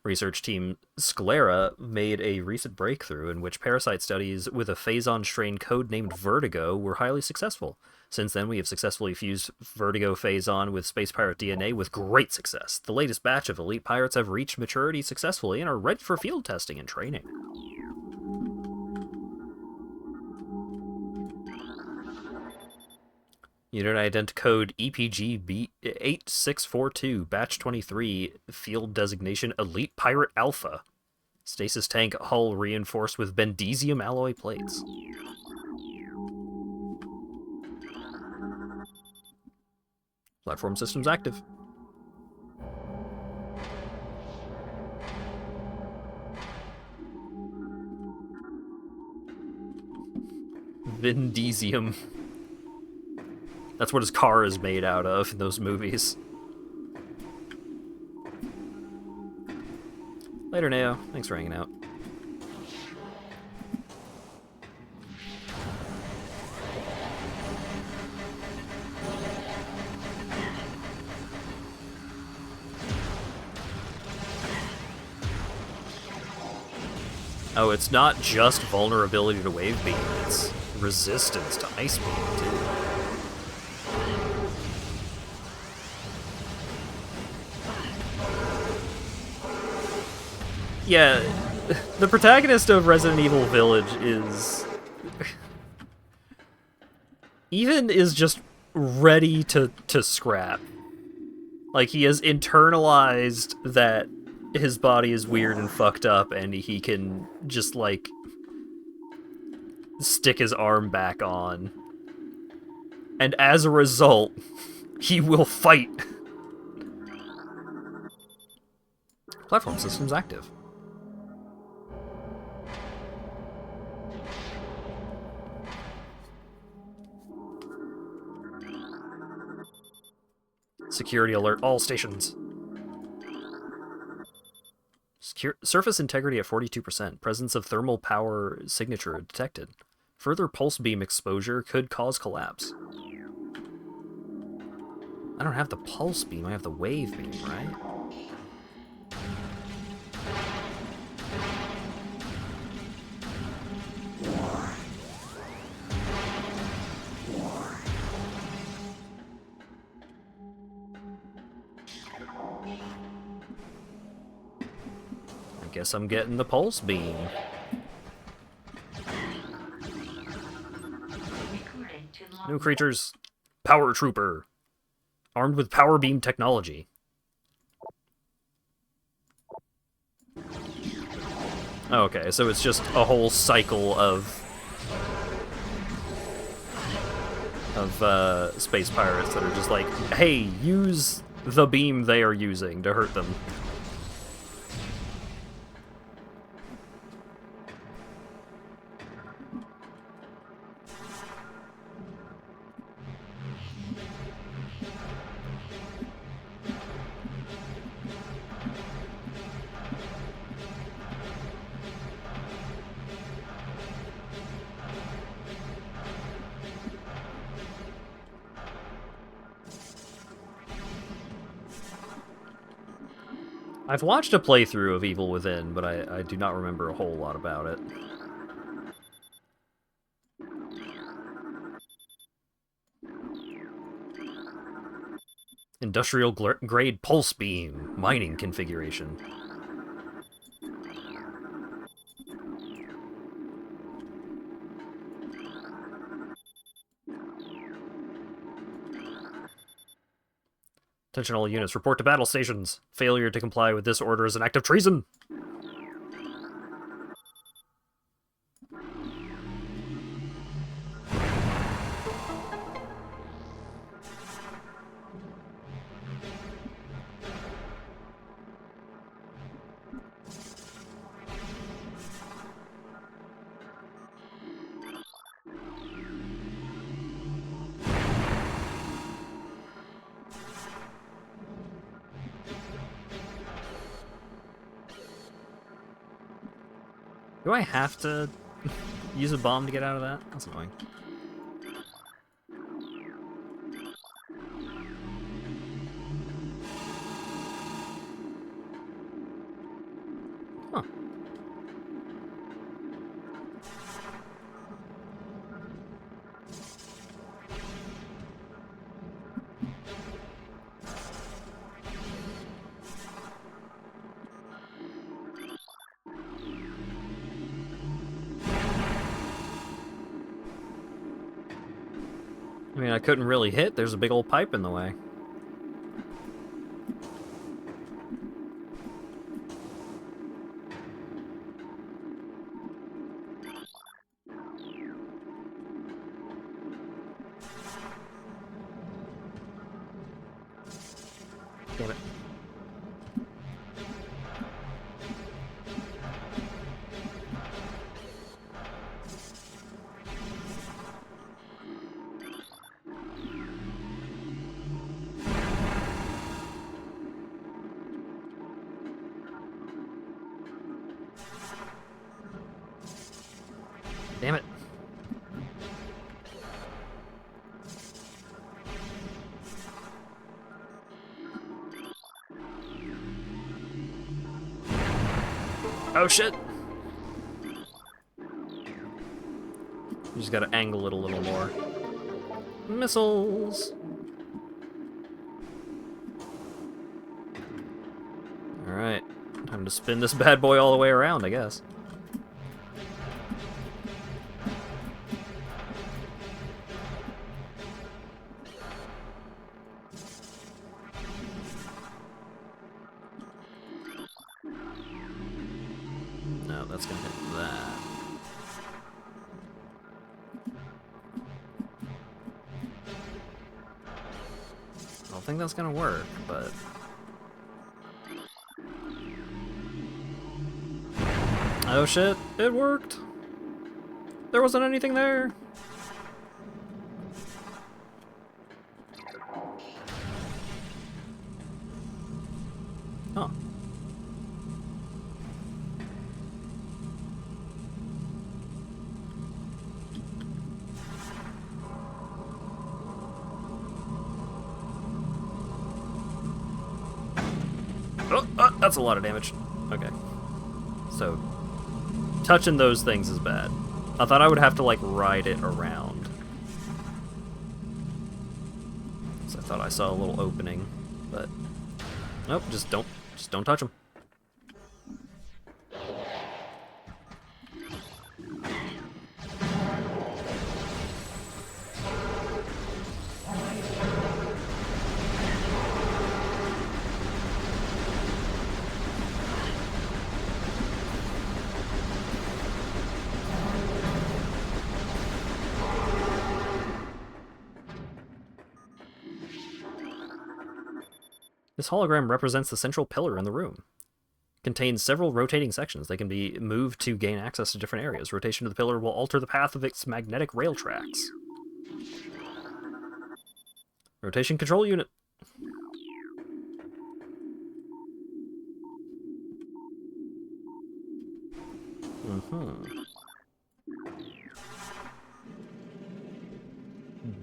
Research team Sclera made a recent breakthrough in which parasite studies with a phase-on strain codenamed Vertigo were highly successful. Since then, we have successfully fused Vertigo phase-on with space pirate DNA with great success. The latest batch of elite pirates have reached maturity successfully and are ready for field testing and training. Unit ident code EPG-8642, batch 23, field designation Elite Pirate Alpha. Stasis tank hull reinforced with bendesium alloy plates. Platform systems active. Bendesium. That's what his car is made out of in those movies. Later, Neo. Thanks for hanging out. Oh, it's not just vulnerability to wave beam, it's resistance to ice beam, too. Yeah, the protagonist of Resident Evil Village is... Even is just ready to scrap. Like, he has internalized that his body is weird and fucked up, and he can just, like, stick his arm back on. And as a result, he will fight. Platform systems active. Security alert all stations. Surface integrity at 42%. Presence of thermal power signature detected. Further pulse beam exposure could cause collapse. I don't have the pulse beam, I have the wave beam, right? I guess I'm getting the pulse beam. Recording to logbook. New creatures. Power Trooper. Armed with power beam technology. Okay, so it's just a whole cycle of space pirates that are just like, hey, use the beam they are using to hurt them. I've watched a playthrough of Evil Within, but I do not remember a whole lot about it. Industrial grade pulse beam, mining configuration. Attention all units, report to battle stations. Failure to comply with this order is an act of treason. Do I have to use a bomb to get out of that? That's annoying. Huh. I mean, I couldn't really hit. There's a big old pipe in the way. Damn it. Damn it. Oh shit! You just gotta angle it a little more. Missiles! Alright, time to spin this bad boy all the way around, I guess. No, that's gonna hit that. I don't think that's gonna work, but... Oh shit, it worked! There wasn't anything there! That's a lot of damage. Okay. So, touching those things is bad. I thought I would have to, like, ride it around. So I thought I saw a little opening, but... Nope, just don't touch them. This hologram represents the central pillar in the room. It contains several rotating sections. They can be moved to gain access to different areas. Rotation of the pillar will alter the path of its magnetic rail tracks. Rotation control unit.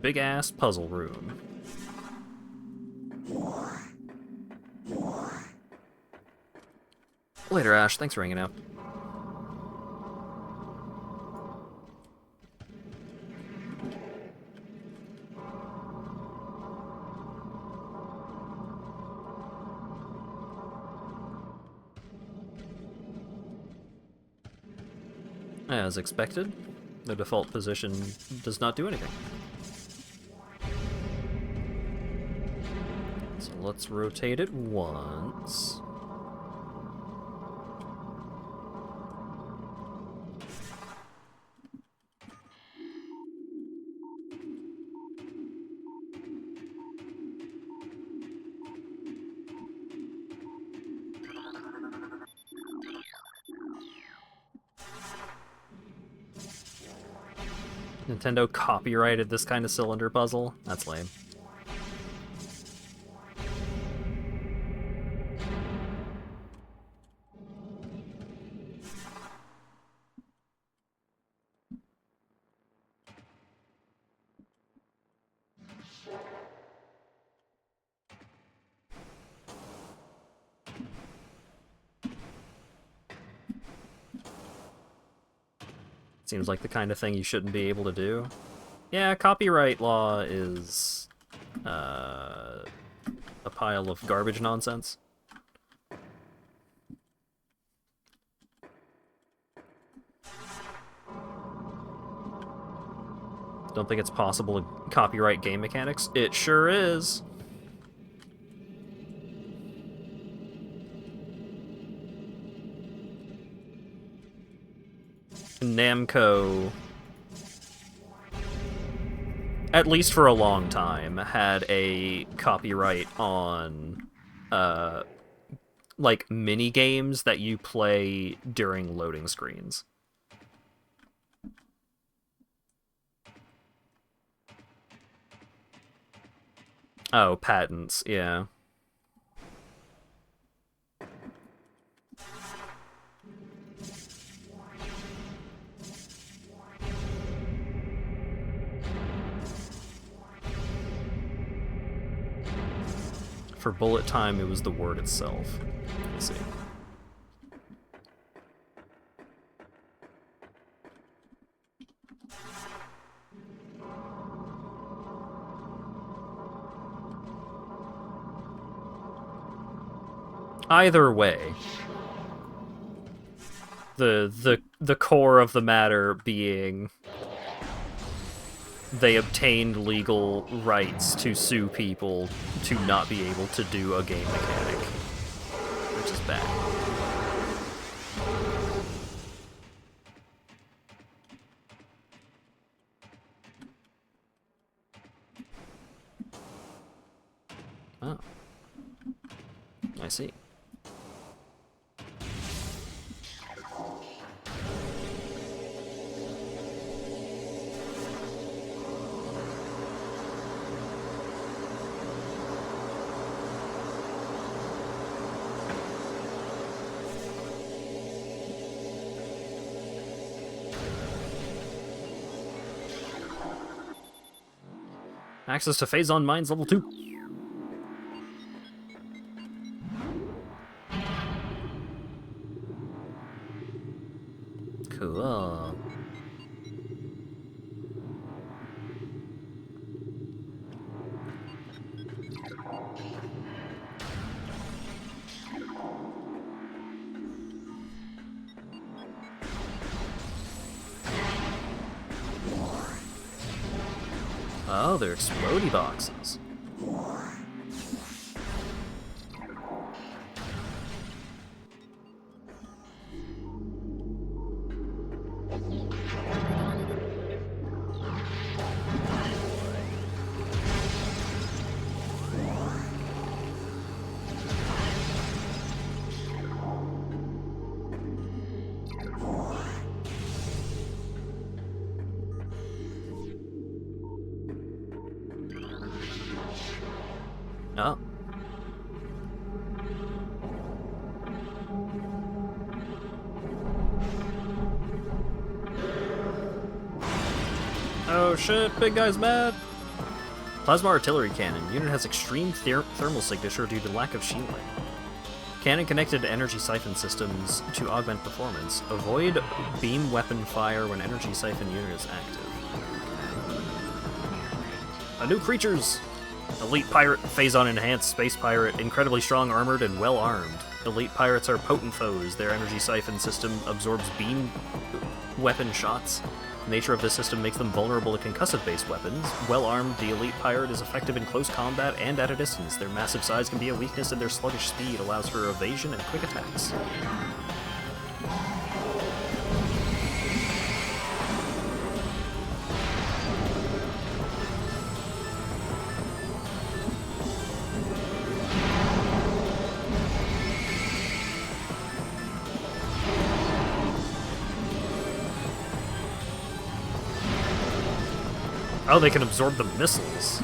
Big ass puzzle room. Later, Ash. Thanks for hanging out. As expected, the default position does not do anything. So let's rotate it once. Nintendo copyrighted this kind of cylinder puzzle? That's lame. Seems like the kind of thing you shouldn't be able to do. Yeah, copyright law is a pile of garbage nonsense. Don't think it's possible to copyright game mechanics? It sure is. Namco, at least for a long time, had a copyright on, like, mini games that you play during loading screens. Oh, patents, yeah. For bullet time, it was the word itself. Let's see. Either way, the core of the matter being they obtained legal rights to sue people to not be able to do a game mechanic, which is bad. Oh. I see. Access to Phazon Mines level 2. Cool. Oh, they're explodey boxes. Oh. Oh shit, big guy's mad! Plasma artillery cannon. Unit has extreme thermal signature due to lack of shielding. Cannon connected to energy siphon systems to augment performance. Avoid beam weapon fire when energy siphon unit is active. A new creatures! Elite Pirate, Phazon Enhanced Space Pirate, incredibly strong, armored, and well armed. Elite Pirates are potent foes. Their energy siphon system absorbs beam weapon shots. The nature of this system makes them vulnerable to concussive-based weapons. Well armed, the Elite Pirate is effective in close combat and at a distance. Their massive size can be a weakness, and their sluggish speed allows for evasion and quick attacks. Oh, they can absorb the missiles.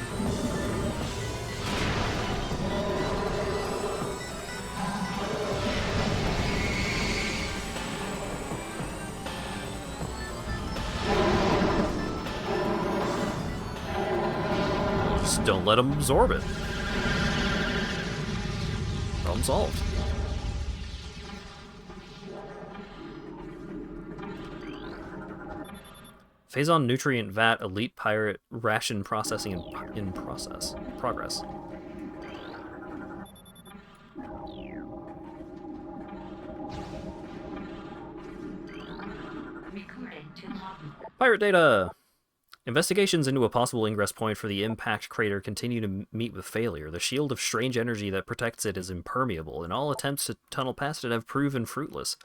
Just don't let them absorb it. Problem solved. Phazon Nutrient Vat Elite Pirate Ration Processing in Progress. Recording to logbook. Pirate data! Investigations into a possible ingress point for the impact crater continue to meet with failure. The shield of strange energy that protects it is impermeable, and all attempts to tunnel past it have proven fruitless.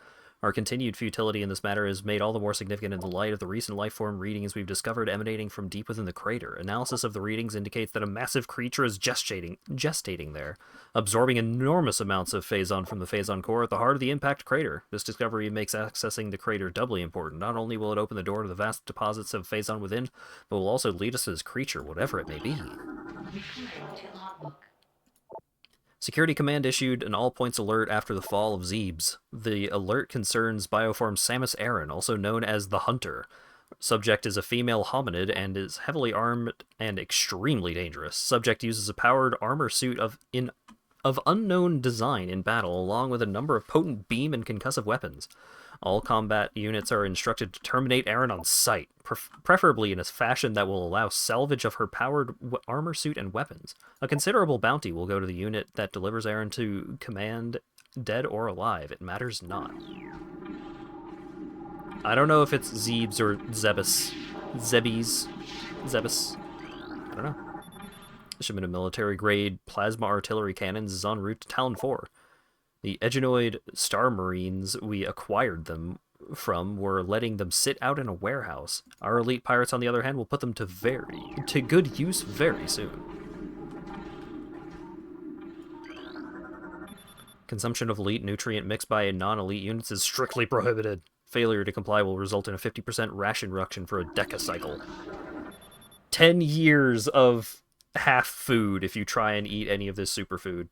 Our continued futility in this matter is made all the more significant in the light of the recent lifeform readings we've discovered emanating from deep within the crater. Analysis of the readings indicates that a massive creature is gestating there, absorbing enormous amounts of Phazon from the Phazon core at the heart of the impact crater. This discovery makes accessing the crater doubly important. Not only will it open the door to the vast deposits of Phazon within, but will also lead us to this creature, whatever it may be. Recording to logbook. Security Command issued an all-points alert after the fall of Zebes. The alert concerns bioform Samus Aran, also known as the Hunter. Subject is a female hominid and is heavily armed and extremely dangerous. Subject uses a powered armor suit of unknown design in battle, along with a number of potent beam and concussive weapons. All combat units are instructed to terminate Aran on sight, preferably in a fashion that will allow salvage of her powered armor suit and weapons. A considerable bounty will go to the unit that delivers Aran to command, dead or alive. It matters not. I don't know if it's Zebes or Zebes. Zebes. I don't know. The shipment of military-grade plasma artillery cannons is en route to Talon 4. The Egenoid Star Marines we acquired them from were letting them sit out in a warehouse. Our elite pirates, on the other hand, will put them to good use very soon. Consumption of elite nutrient mixed by non-elite units is strictly prohibited. Failure to comply will result in a 50% ration reduction for a decacycle. 10 years of half food if you try and eat any of this superfood.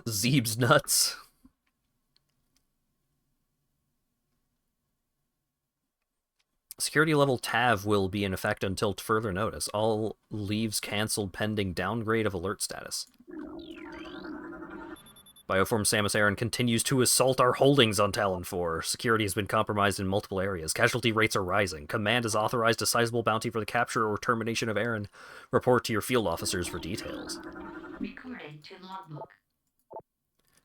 Zebes nuts. Security level TAV will be in effect until further notice. All leaves cancelled pending downgrade of alert status. Bioform Samus Aran continues to assault our holdings on Talon 4. Security has been compromised in multiple areas. Casualty rates are rising. Command has authorized a sizable bounty for the capture or termination of Aran. Report to your field officers for details. Recording to logbook.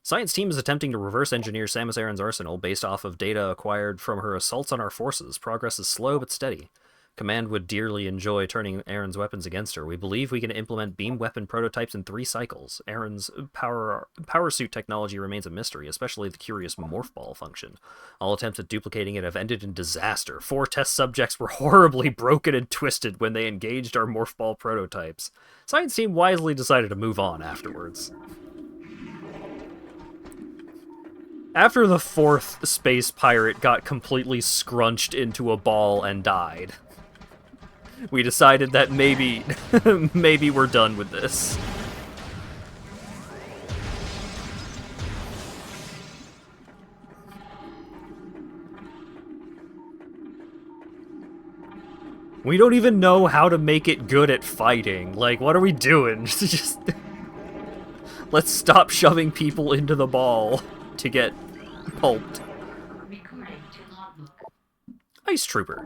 Science team is attempting to reverse engineer Samus Aran's arsenal based off of data acquired from her assaults on our forces. Progress is slow but steady. Command would dearly enjoy turning Aran's weapons against her. We believe we can implement beam weapon prototypes in 3 cycles. Aran's power suit technology remains a mystery, especially the curious morph ball function. All attempts at duplicating it have ended in disaster. 4 test subjects were horribly broken and twisted when they engaged our morph ball prototypes. Science team wisely decided to move on afterwards. After the 4th space pirate got completely scrunched into a ball and died, we decided that maybe we're done with this. We don't even know how to make it good at fighting. Like, what are we doing? Just let's stop shoving people into the ball to get pulped. Recording to logbook. Ice Trooper.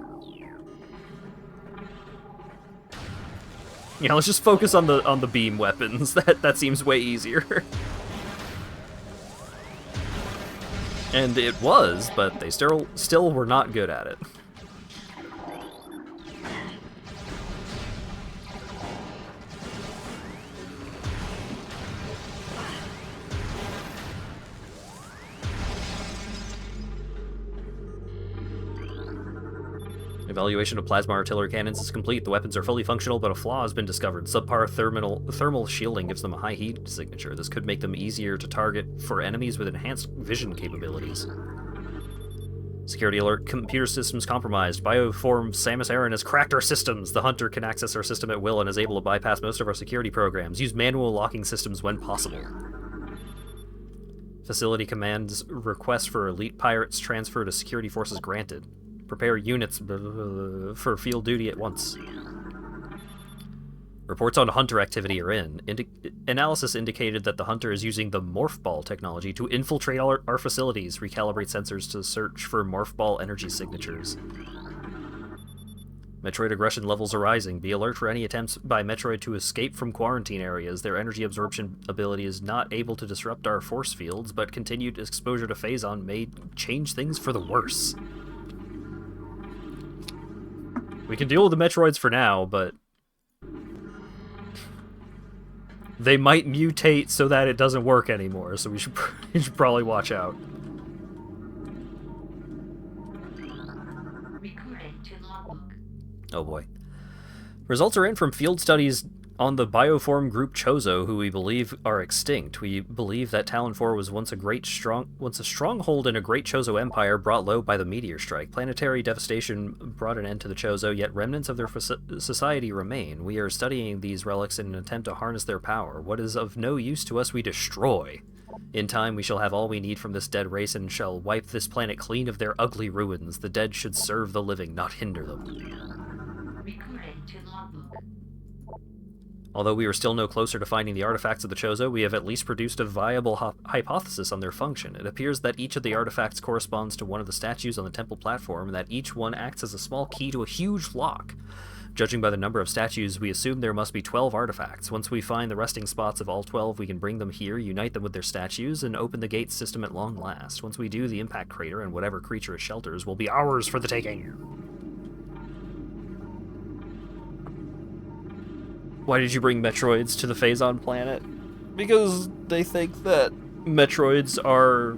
Yeah, let's just focus on the beam weapons. That seems way easier. And it was, but they still were not good at it. Evaluation of plasma artillery cannons is complete. The weapons are fully functional, but a flaw has been discovered. Subpar thermal shielding gives them a high heat signature. This could make them easier to target for enemies with enhanced vision capabilities. Security alert. Computer systems compromised. Bioform Samus Aran has cracked our systems. The Hunter can access our system at will and is able to bypass most of our security programs. Use manual locking systems when possible. Facility commands request for elite pirates transfer to security forces granted. Prepare units for field duty at once. Reports on Hunter activity are in. Analysis indicated that the Hunter is using the morph ball technology to infiltrate our facilities, recalibrate sensors to search for morph ball energy signatures. Metroid aggression levels are rising. Be alert for any attempts by Metroid to escape from quarantine areas. Their energy absorption ability is not able to disrupt our force fields, but continued exposure to Phazon may change things for the worse. We can deal with the Metroids for now, but they might mutate so that it doesn't work anymore, so we should probably watch out. Recording to logbook. Oh boy. Results are in from field studies on the bioform group Chozo, who we believe are extinct. We believe that Talon 4 was once a stronghold in a great Chozo empire brought low by the meteor strike. Planetary devastation brought an end to the Chozo, yet remnants of their society remain. We are studying these relics in an attempt to harness their power. What is of no use to us we destroy. In time we shall have all we need from this dead race and shall wipe this planet clean of their ugly ruins. The dead should serve the living, not hinder them. Recording to logbook. Although we are still no closer to finding the artifacts of the Chozo, we have at least produced a viable hypothesis on their function. It appears that each of the artifacts corresponds to one of the statues on the temple platform, and that each one acts as a small key to a huge lock. Judging by the number of statues, we assume there must be 12 artifacts. Once we find the resting spots of all 12, we can bring them here, unite them with their statues, and open the gate system at long last. Once we do, the impact crater and whatever creature it shelters will be ours for the taking. Why did you bring Metroids to the Phazon planet? Because they think that Metroids are...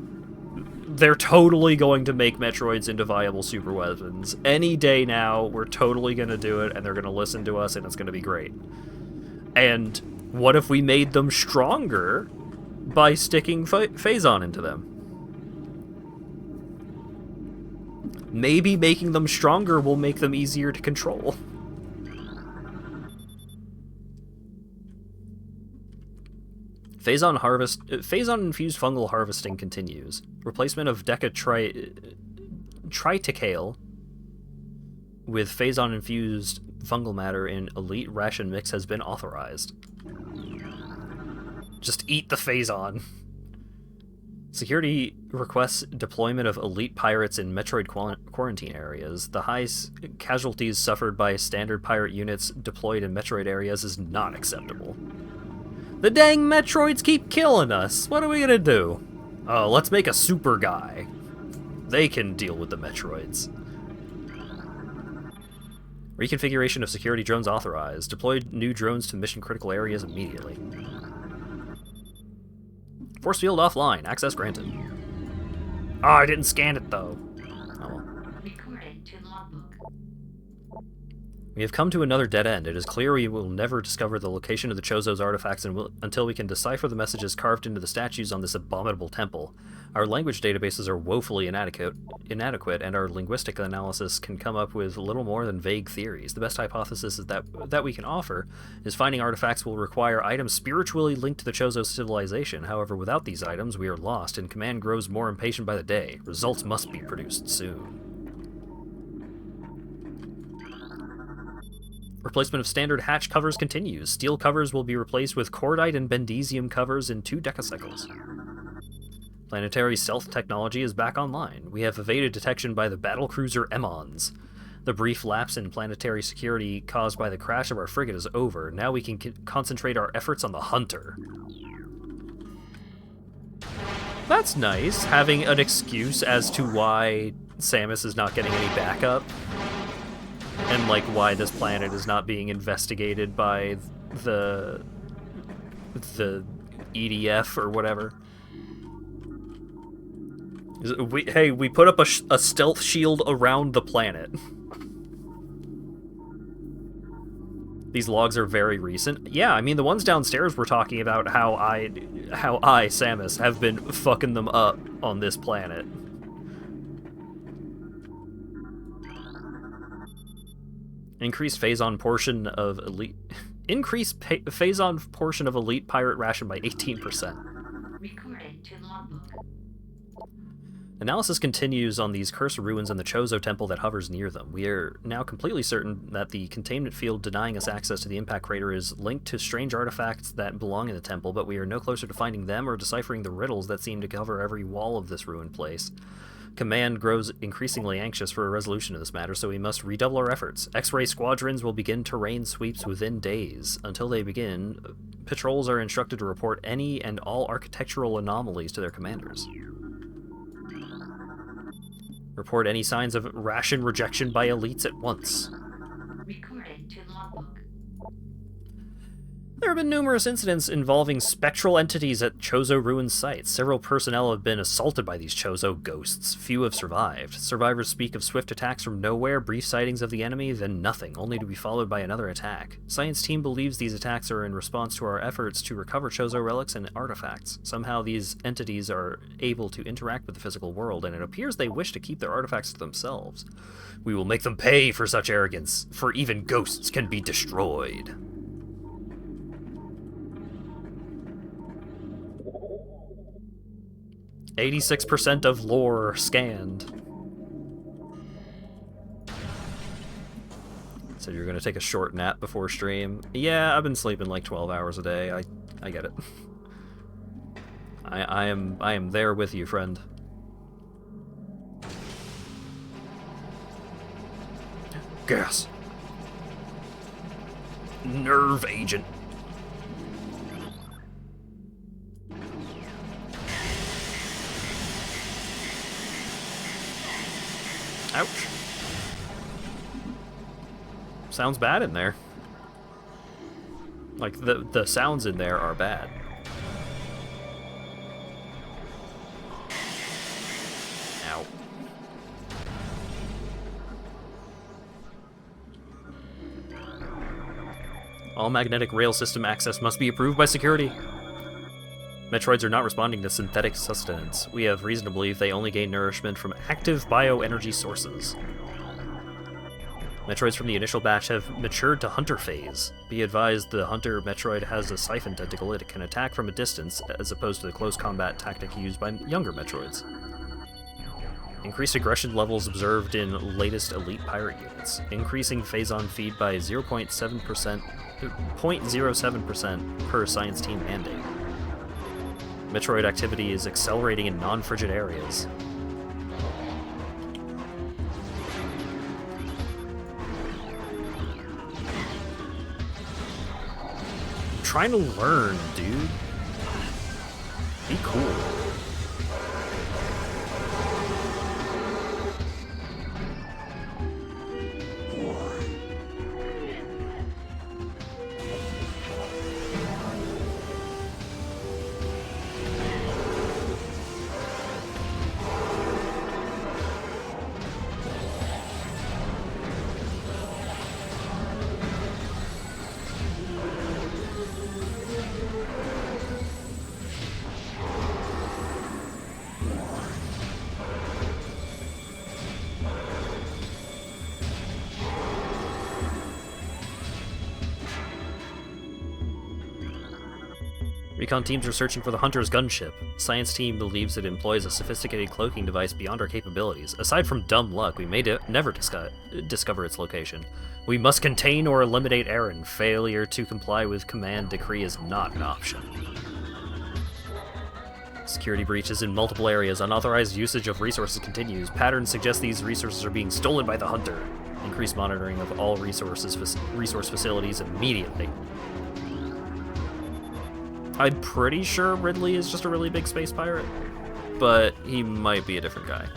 They're totally going to make Metroids into viable super weapons. Any day now, we're totally going to do it, and they're going to listen to us, and it's going to be great. And what if we made them stronger by sticking Phazon into them? Maybe making them stronger will make them easier to control. Phazon-infused fungal harvesting continues. Replacement of Triticale with Phazon-infused fungal matter in elite ration mix has been authorized. Just eat the Phazon. Security requests deployment of elite pirates in Metroid quarantine areas. The high casualties suffered by standard pirate units deployed in Metroid areas is not acceptable. The dang Metroids keep killing us. What are we gonna do? Oh, let's make a super guy. They can deal with the Metroids. Reconfiguration of security drones authorized. Deploy new drones to mission critical areas immediately. Force field offline. Access granted. Oh, I didn't scan it though. Oh well. Recording to logbook. We have come to another dead end. It is clear we will never discover the location of the Chozo's artifacts until we can decipher the messages carved into the statues on this abominable temple. Our language databases are woefully inadequate, and our linguistic analysis can come up with little more than vague theories. The best hypothesis is that we can offer is finding artifacts will require items spiritually linked to the Chozo civilization. However, without these items, we are lost, and Command grows more impatient by the day. Results must be produced soon. Replacement of standard hatch covers continues. Steel covers will be replaced with cordite and bendesium covers in 2 decacycles. Planetary stealth technology is back online. We have evaded detection by the battlecruiser Emmons. The brief lapse in planetary security caused by the crash of our frigate is over. Now we can concentrate our efforts on the Hunter. That's nice, having an excuse as to why Samus is not getting any backup. And, like, why this planet is not being investigated by the EDF or whatever. We put up a stealth shield around the planet. These logs are very recent. Yeah, I mean, the ones downstairs were talking about how I, Samus, have been fucking them up on this planet. Increased phase-on portion of elite... Increased phase-on portion of elite pirate ration by 18%. Recording to logbook. Analysis continues on these cursed ruins and the Chozo temple that hovers near them. We are now completely certain that the containment field denying us access to the impact crater is linked to strange artifacts that belong in the temple, but we are no closer to finding them or deciphering the riddles that seem to cover every wall of this ruined place. Command grows increasingly anxious for a resolution of this matter, so we must redouble our efforts. X-ray squadrons will begin terrain sweeps within days. Until they begin, patrols are instructed to report any and all architectural anomalies to their commanders. Report any signs of ration rejection by elites at once. Recording to logbook. There have been numerous incidents involving spectral entities at Chozo ruined sites. Several personnel have been assaulted by these Chozo ghosts. Few have survived. Survivors speak of swift attacks from nowhere, brief sightings of the enemy, then nothing, only to be followed by another attack. Science team believes these attacks are in response to our efforts to recover Chozo relics and artifacts. Somehow these entities are able to interact with the physical world, and it appears they wish to keep their artifacts to themselves. We will make them pay for such arrogance, for even ghosts can be destroyed. 86% of lore scanned. So you're gonna take a short nap before stream? Yeah, I've been sleeping like 12 hours a day. I get it. I am there with you, friend. Gas. Nerve agent. Ouch. Sounds bad in there. Like, the sounds in there are bad. Ow. All magnetic rail system access must be approved by security. Metroids are not responding to synthetic sustenance. We have reason to believe they only gain nourishment from active bioenergy sources. Metroids from the initial batch have matured to Hunter phase. Be advised the Hunter Metroid has a siphon tentacle. It can attack from a distance, as opposed to the close combat tactic used by younger Metroids. Increased aggression levels observed in latest elite pirate units. Increasing phase-on feed by 0.07% per science team mandate. Metroid activity is accelerating in non-frigid areas. I'm trying to learn, dude. Be cool. Recon teams are searching for the Hunter's gunship. Science team believes it employs a sophisticated cloaking device beyond our capabilities. Aside from dumb luck, we may never discover its location. We must contain or eliminate Aaron. Failure to comply with command decree is not an option. Security breaches in multiple areas. Unauthorized usage of resources continues. Patterns suggest these resources are being stolen by the Hunter. Increase monitoring of all resource facilities immediately. I'm pretty sure Ridley is just a really big space pirate, but he might be a different guy.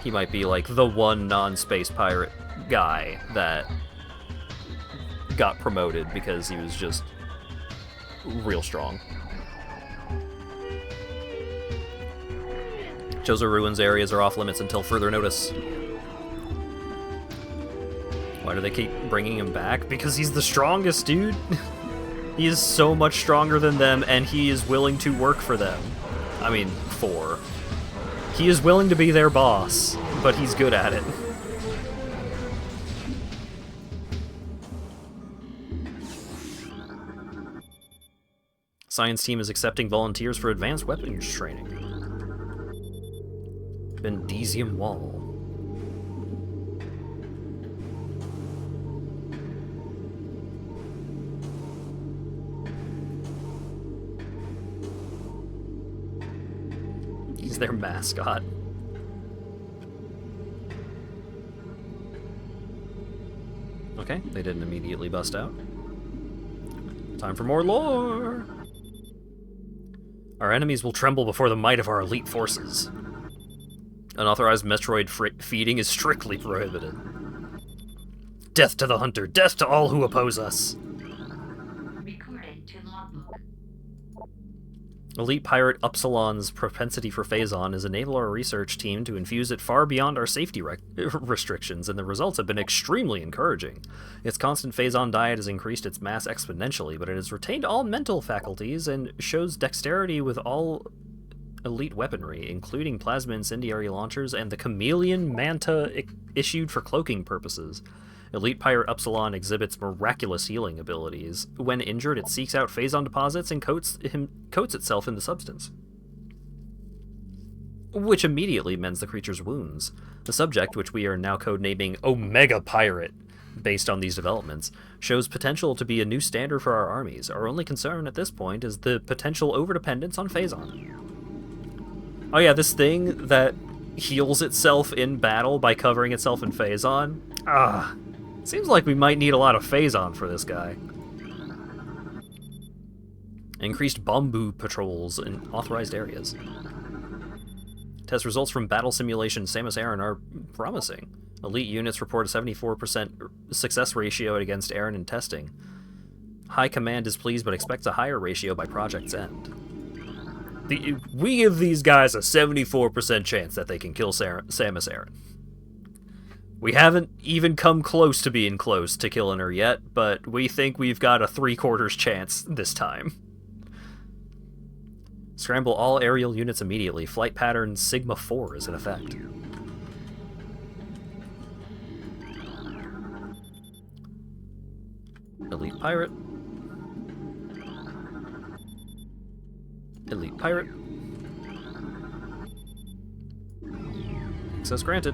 He might be like the one non-space pirate guy that got promoted because he was just real strong. Chozo Ruins areas are off limits until further notice. Why do they keep bringing him back? Because he's the strongest, dude. He is so much stronger than them, and he is willing to work for them. I mean, He is willing to be their boss, but he's good at it. Science team is accepting volunteers for advanced weapons training. Bendesium Wall. He's their mascot. Okay, they didn't immediately bust out. Time for more lore! Our enemies will tremble before the might of our elite forces. Unauthorized Metroid feeding is strictly prohibited. Death to the Hunter! Death to all who oppose us! Recording to logbook. Elite Pirate Upsilon's propensity for Phazon has enabled our research team to infuse it far beyond our safety restrictions, and the results have been extremely encouraging. Its constant Phazon diet has increased its mass exponentially, but it has retained all mental faculties and shows dexterity with all elite weaponry, including plasma incendiary launchers and the chameleon manta issued for cloaking purposes. Elite Pirate Upsilon exhibits miraculous healing abilities. When injured, it seeks out Phazon deposits and coats itself in the substance, which immediately mends the creature's wounds. The subject, which we are now codenaming Omega Pirate, based on these developments, shows potential to be a new standard for our armies. Our only concern at this point is the potential overdependence on Phazon. Oh yeah, this thing that heals itself in battle by covering itself in Phazon. Seems like we might need a lot of Phazon for this guy. Increased Bamboo patrols in authorized areas. Test results from battle simulation Samus Aran are promising. Elite units report a 74% success ratio against Aran in testing. High Command is pleased but expects a higher ratio by project's end. We give these guys a 74% chance that they can kill Samus Aran. We haven't even come close to being close to killing her yet, but we think we've got a 3/4 chance this time. Scramble all aerial units immediately. Flight pattern Sigma 4 is in effect. Elite Pirate. Elite Pirate. Access granted.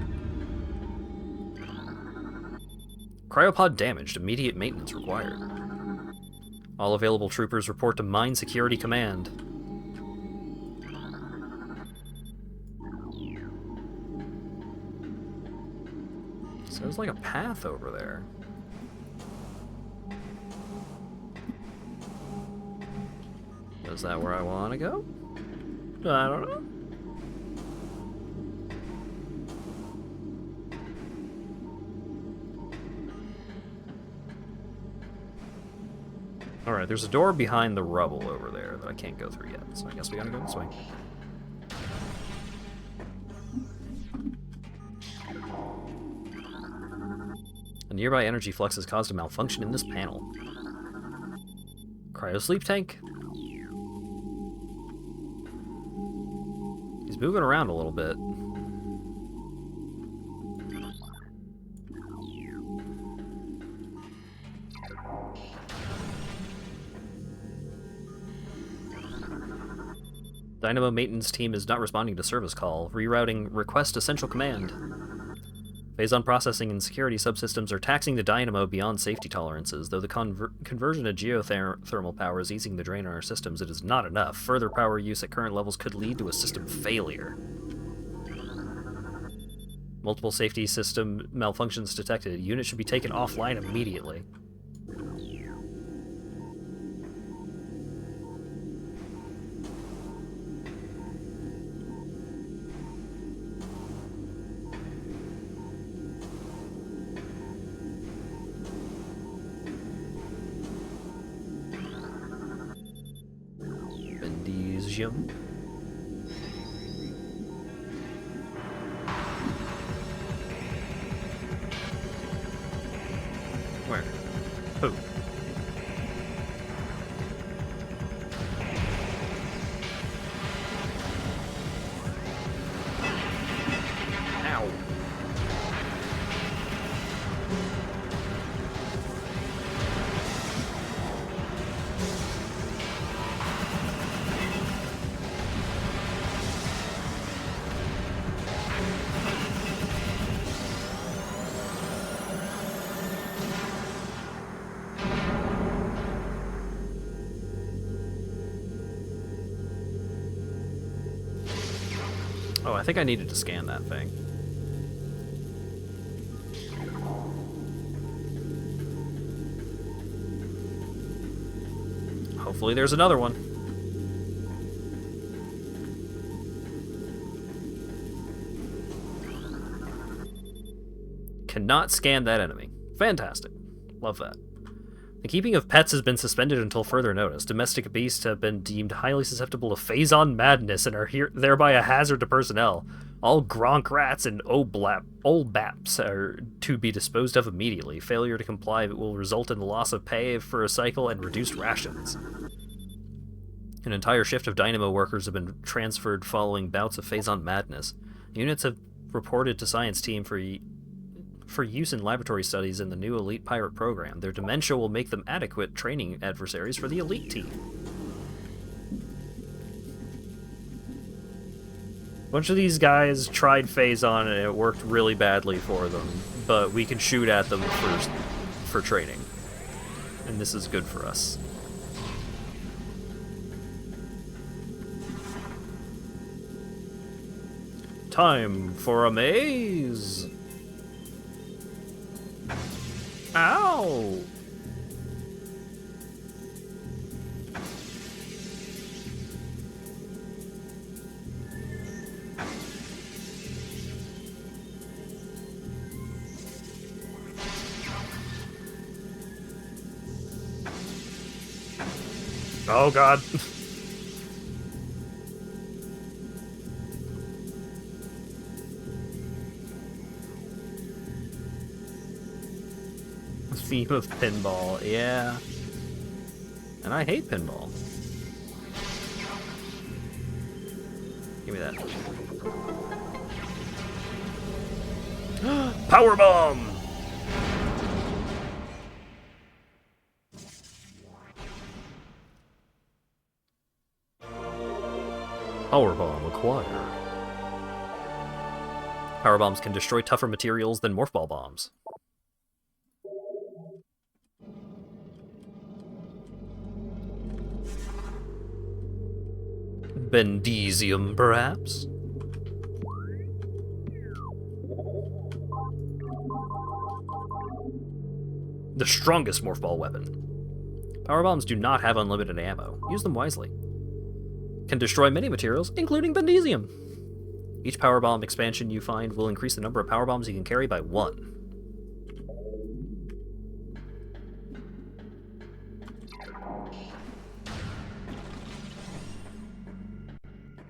Cryopod damaged. Immediate maintenance required. All available troopers report to Mine Security Command. There's like a path over there. Is that where I want to go? I don't know. Alright, there's a door behind the rubble over there that I can't go through yet, so I guess we gotta go this way. A nearby energy flux has caused a malfunction in this panel. Cryo sleep tank? He's moving around a little bit. Dynamo maintenance team is not responding to service call. Rerouting request essential command. Phase-on processing and security subsystems are taxing the dynamo beyond safety tolerances. Though the conversion to geothermal power is easing the drain on our systems, it is not enough. Further power use at current levels could lead to a system failure. Multiple safety system malfunctions detected. Unit should be taken offline immediately. Bendesium. Where? Who? Ow. Oh, I think I needed to scan that thing. Hopefully there's another one. Cannot scan that enemy. Fantastic. Love that. The keeping of pets has been suspended until further notice. Domestic beasts have been deemed highly susceptible to phase-on madness and are thereby a hazard to personnel. All Gronk rats and Olbaps are to be disposed of immediately. Failure to comply will result in the loss of pay for a cycle and reduced rations. An entire shift of Dynamo workers have been transferred following bouts of phase-on madness. Units have reported to Science Team for use in laboratory studies in the new Elite Pirate program. Their dementia will make them adequate training adversaries for the Elite team. A bunch of these guys tried phase-on and it worked really badly for them, but we can shoot at them for training. And this is good for us. Time for a maze! Ow! Oh god. Theme of pinball, yeah. And I hate pinball. Give me that. Power bomb! Power bomb acquired. Power bombs can destroy tougher materials than morph ball bombs. Bendesium, perhaps? The strongest morph ball weapon. Power bombs do not have unlimited ammo. Use them wisely. Can destroy many materials, including magnesium. Each power bomb expansion you find will increase the number of power bombs you can carry by 1.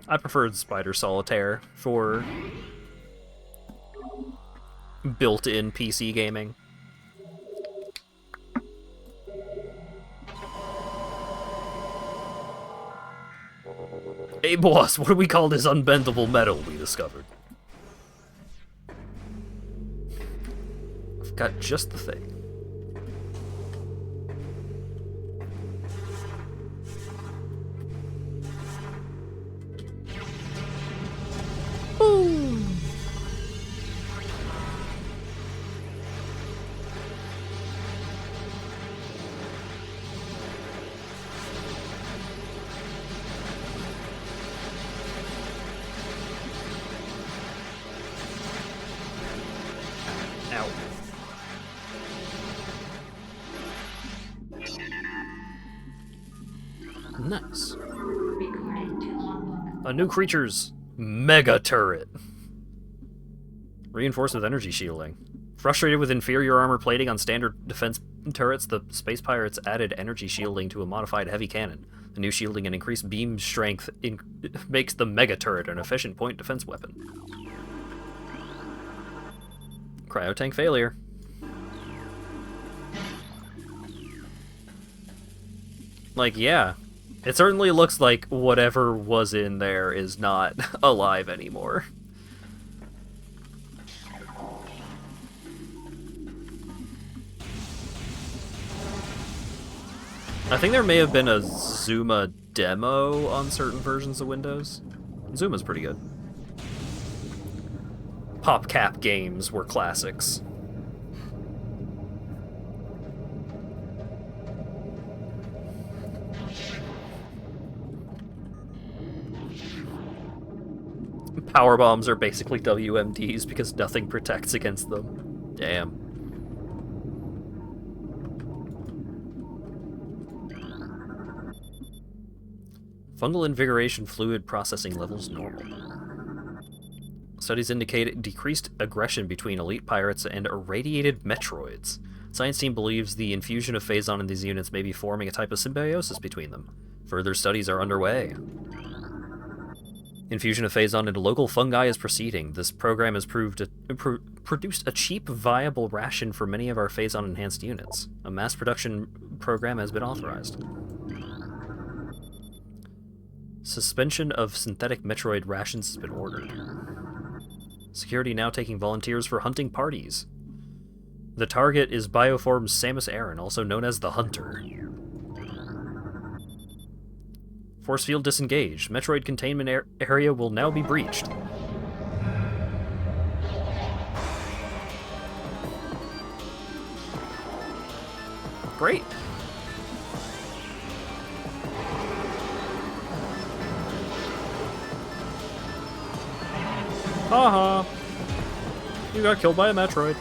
I preferred Spider Solitaire for built-in PC gaming. Hey boss, what do we call this unbendable metal we discovered? I've got just the thing. Boom! Ow. Nice. Recorded to logbook. A new creature's mega turret. Reinforced with energy shielding. Frustrated with inferior armor plating on standard defense turrets, the Space Pirates added energy shielding to a modified heavy cannon. The new shielding and increased beam strength makes the mega turret an efficient point defense weapon. Cryotank failure. Like, yeah. It certainly looks like whatever was in there is not alive anymore. I think there may have been a Zuma demo on certain versions of Windows. Zuma's pretty good. PopCap games were classics. Power bombs are basically WMDs because nothing protects against them. Damn. Fungal invigoration fluid processing levels normal. Studies indicate decreased aggression between elite pirates and irradiated Metroids. Science team believes the infusion of phazon in these units may be forming a type of symbiosis between them. Further studies are underway. Infusion of phazon into local fungi is proceeding. This program has produced a cheap, viable ration for many of our phazon-enhanced units. A mass production program has been authorized. Suspension of synthetic Metroid rations has been ordered. Security now taking volunteers for hunting parties. The target is Bioform's Samus Aran, also known as the Hunter. Force field disengaged. Metroid containment area will now be breached. Great. Haha. You got killed by a Metroid.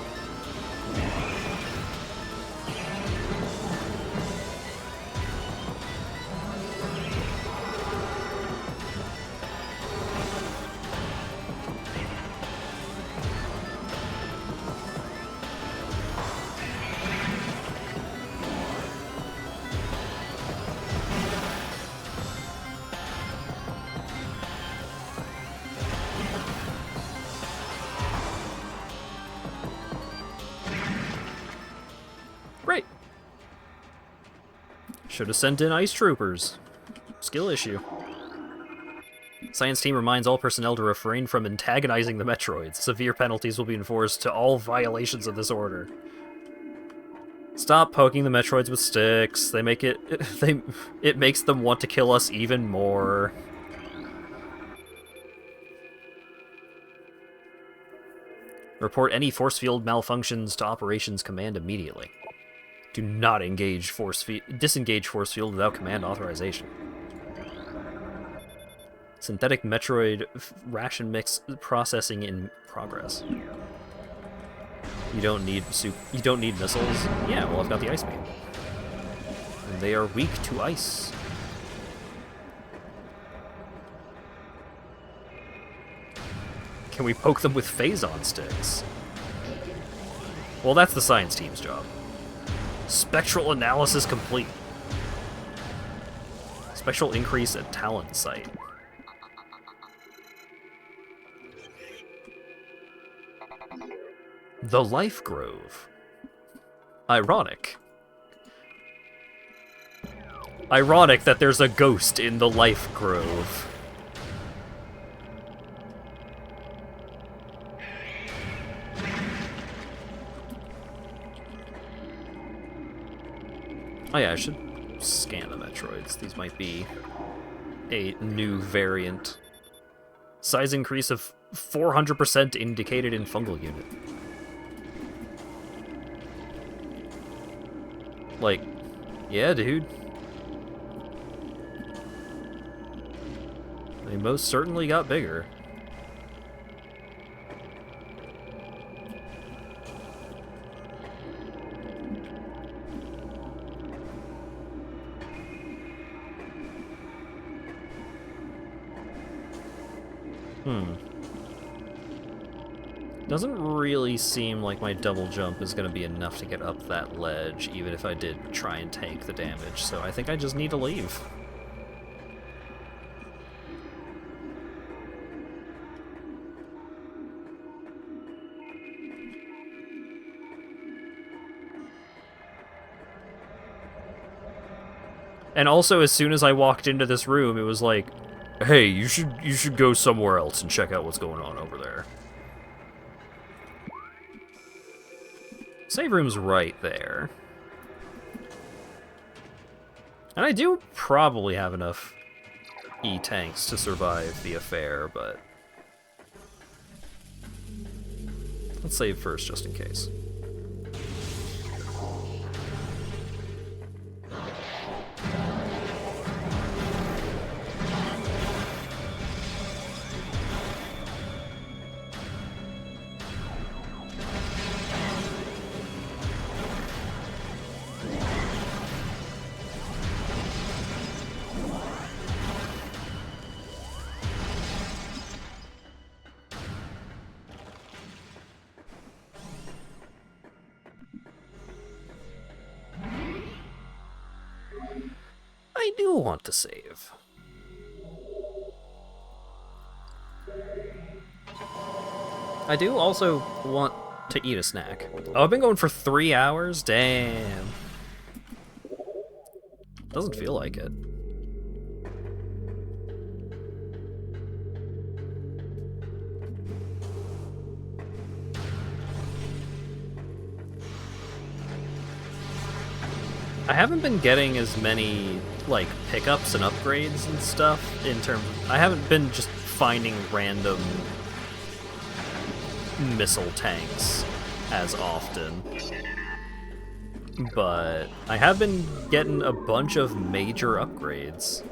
Great. Should have sent in ice troopers. Skill issue. Science team reminds all personnel to refrain from antagonizing the Metroids. Severe penalties will be enforced to all violations of this order. Stop poking the Metroids with sticks. They make it it makes them want to kill us even more. Report any force field malfunctions to Operations Command immediately. Do not engage disengage force field without command authorization. Synthetic Metroid ration mix processing in progress. You don't need You don't need missiles. Yeah, well, I've got the ice beam, and they are weak to ice. Can we poke them with phazon sticks? Well, that's the science team's job. Spectral analysis complete. Spectral increase at Talon site. The Life Grove. Ironic. Ironic that there's a ghost in the Life Grove. Oh yeah, I should scan the Metroids. These might be a new variant. Size increase of 400% indicated in fungal unit. Like, yeah, dude. They most certainly got bigger. Doesn't really seem like my double jump is going to be enough to get up that ledge, even if I did try and tank the damage, so I think I just need to leave. And also, as soon as I walked into this room, it was like, hey, you should go somewhere else and check out what's going on over there. Save room's right there. And I do probably have enough E-tanks to survive the affair, but let's save first just in case. I do want to save. I do also want to eat a snack. Oh, I've been going for 3 hours? Damn. Doesn't feel like it. I haven't been getting as many, like, pickups and upgrades and stuff in terms of... I haven't been just finding random missile tanks as often. But I have been getting a bunch of major upgrades.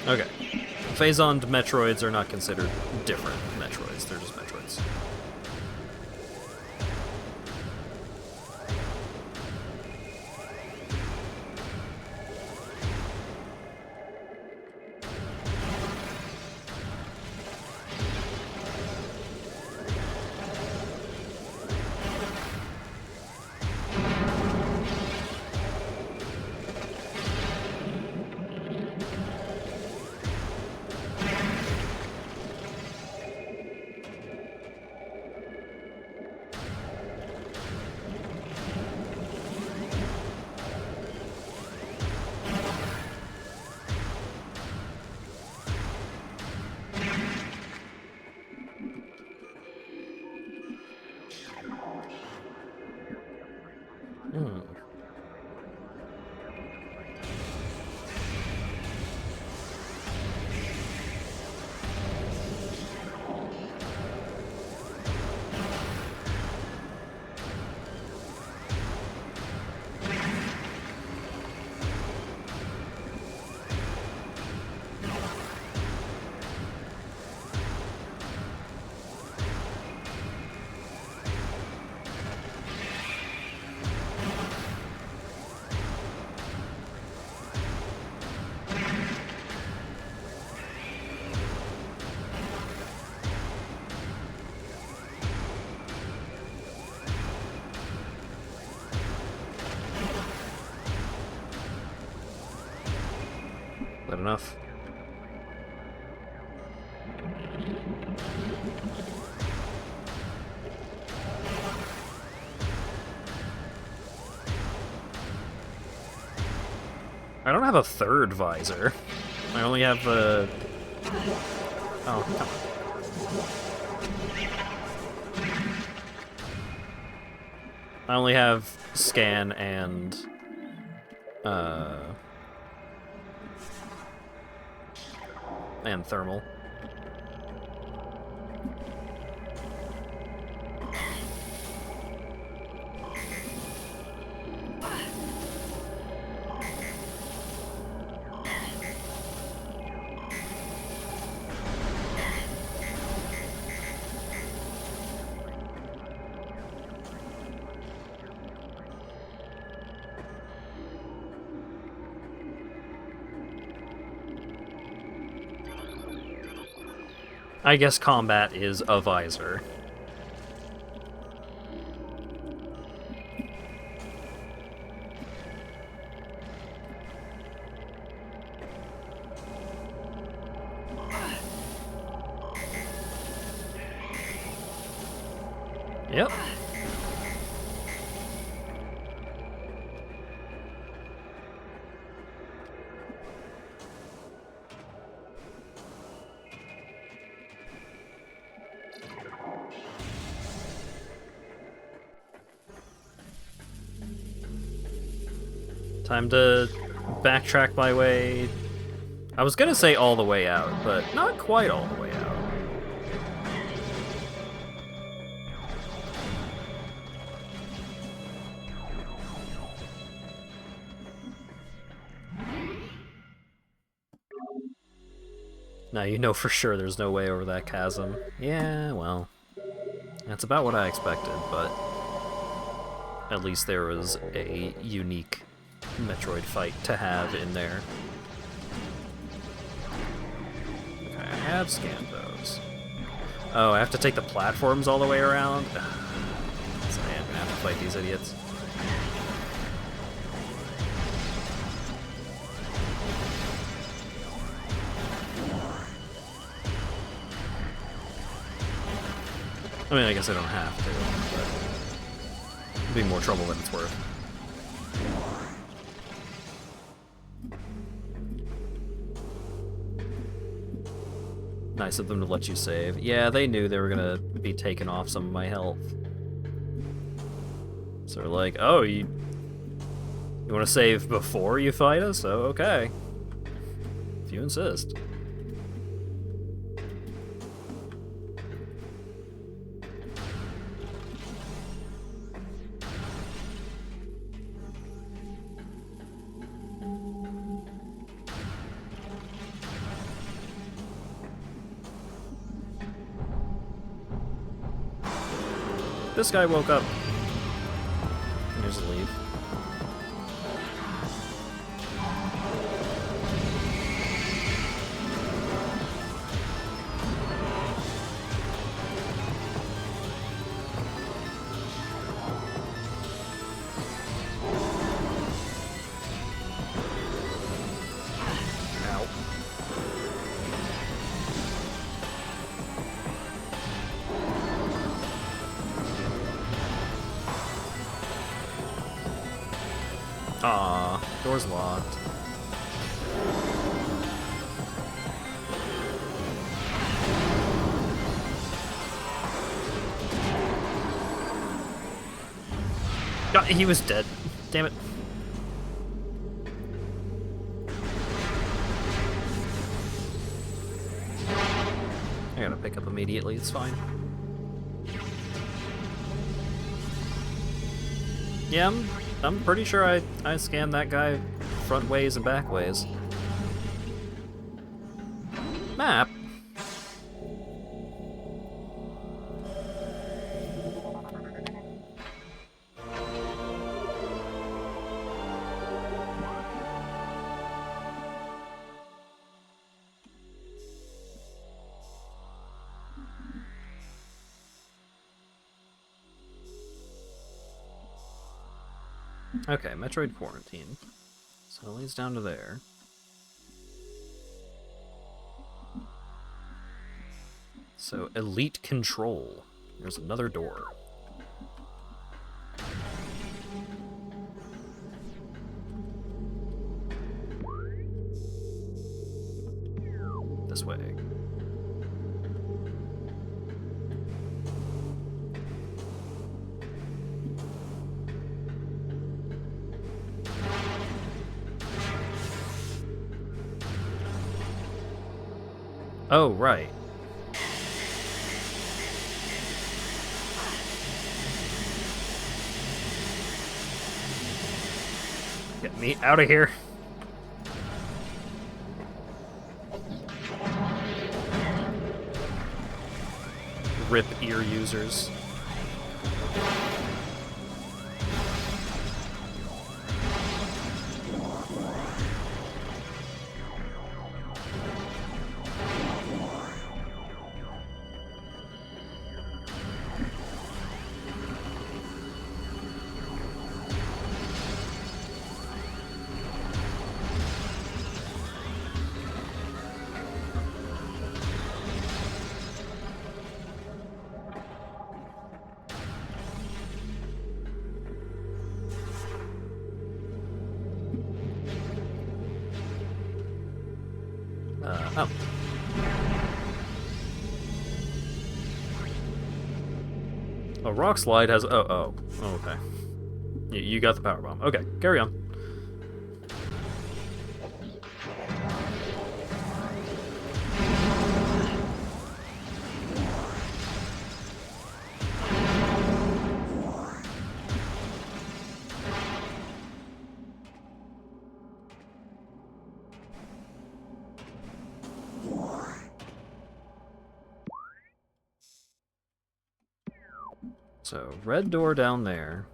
Okay. Phasoned Metroids are not considered different Metroids, they're just Metroids. that enough? I don't have a third visor. I only have the... Oh, come on. I only have scan and thermal. I guess combat is a visor. Yep. Time to backtrack my way. I was gonna say all the way out, but not quite all the way out. Now you know for sure there's no way over that chasm. Yeah, well, that's about what I expected, but at least there was a unique Metroid fight to have in there. Okay, I have scanned those. Oh, I have to take the platforms all the way around? So I'm gonna have to fight these idiots. I mean, I guess I don't have to, but it'd be more trouble than it's worth. Nice of them to let you save. Yeah, they knew they were gonna be taking off some of my health. So they're like, oh, you want to save before you fight us? Oh, okay. If you insist. This guy woke up. Here's a leave. Ow. Aw, door's locked. God, he was dead. Damn it. I gotta pick up immediately, it's fine. Yeah, I'm pretty sure I scanned that guy front ways and back ways. Map? Okay, Metroid Quarantine. So it leads down to there. So, Elite Control. There's another door. This way. Oh, right. Get me out of here. Rip ear users. Oh. A rock slide has... Oh, okay. You got the power bomb. Okay, carry on. So, red door down there.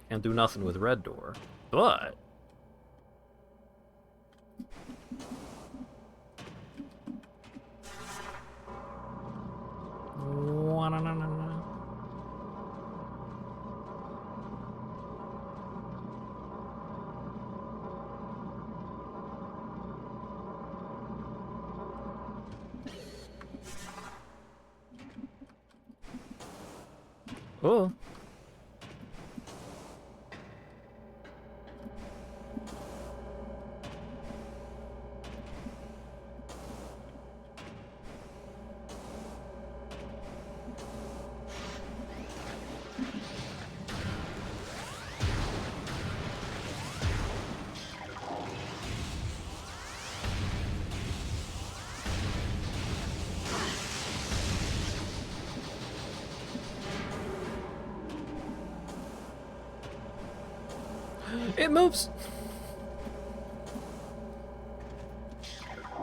Can't do nothing with red door. But... Oh. It moves!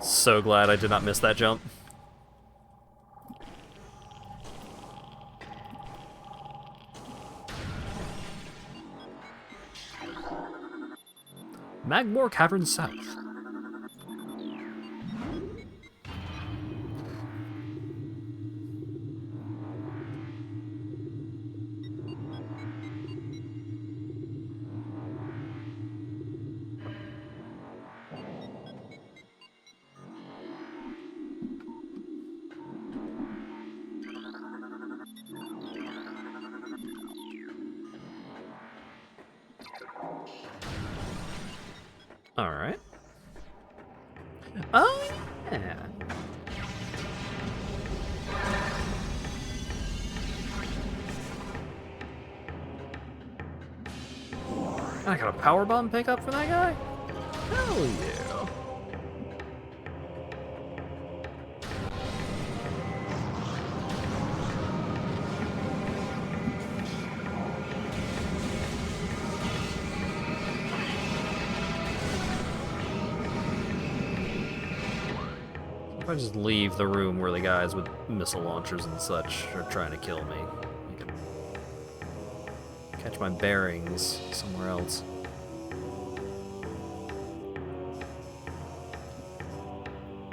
So glad I did not miss that jump. Magmore Cavern South. Alright. Oh, yeah. I got a power bomb pickup for that guy? Hell yeah. If I just leave the room where the guys with missile launchers and such are trying to kill me, I can catch my bearings somewhere else.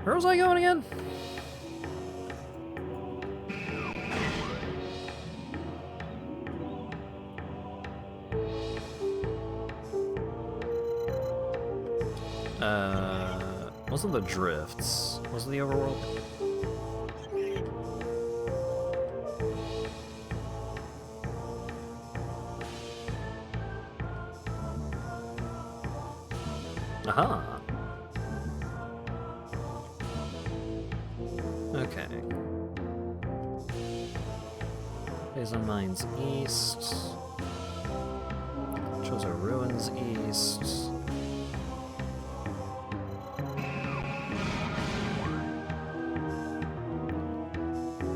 Where was I going again? Wasn't the drifts? Was it the overworld? Aha. Okay. Phazon Mines east. Chozo Ruins east.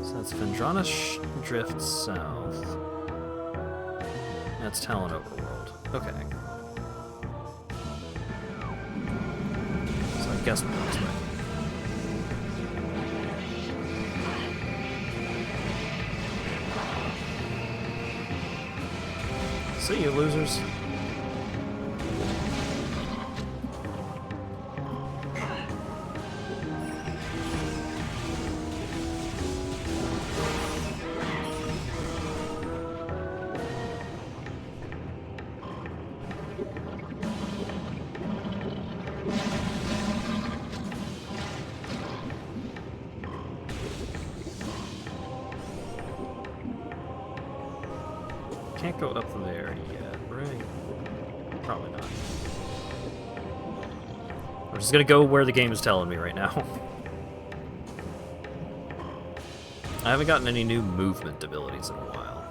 So that's Vendrana Drift south. That's Talon Overworld. Okay. So I guess we're going this way. See you, losers. Can't go up there yet, right? Probably not. I'm just gonna go where the game is telling me right now. I haven't gotten any new movement abilities in a while.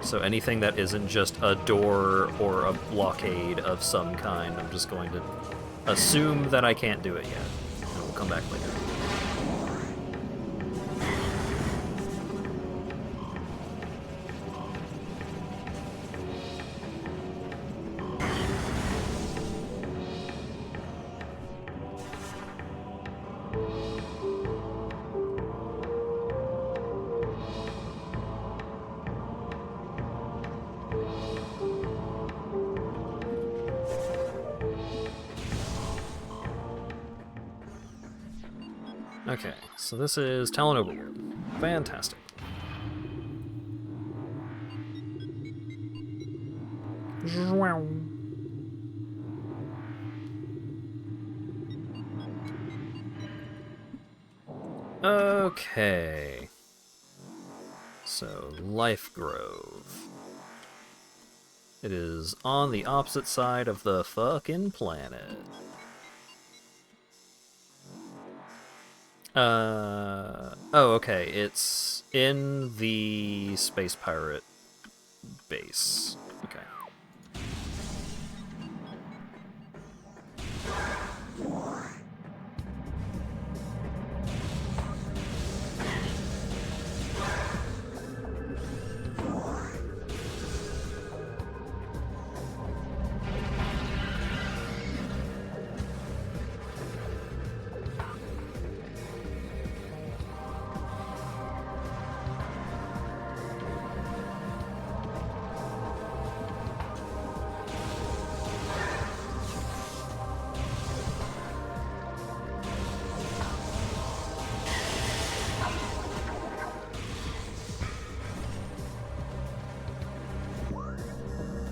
So anything that isn't just a door or a blockade of some kind, I'm just going to assume that I can't do it yet. And we'll come back later. Okay, so this is Talon Overworld. Fantastic. Okay. So, Life Grove. It is on the opposite side of the fucking planet. Oh, okay. It's in the Space Pirate base. Okay.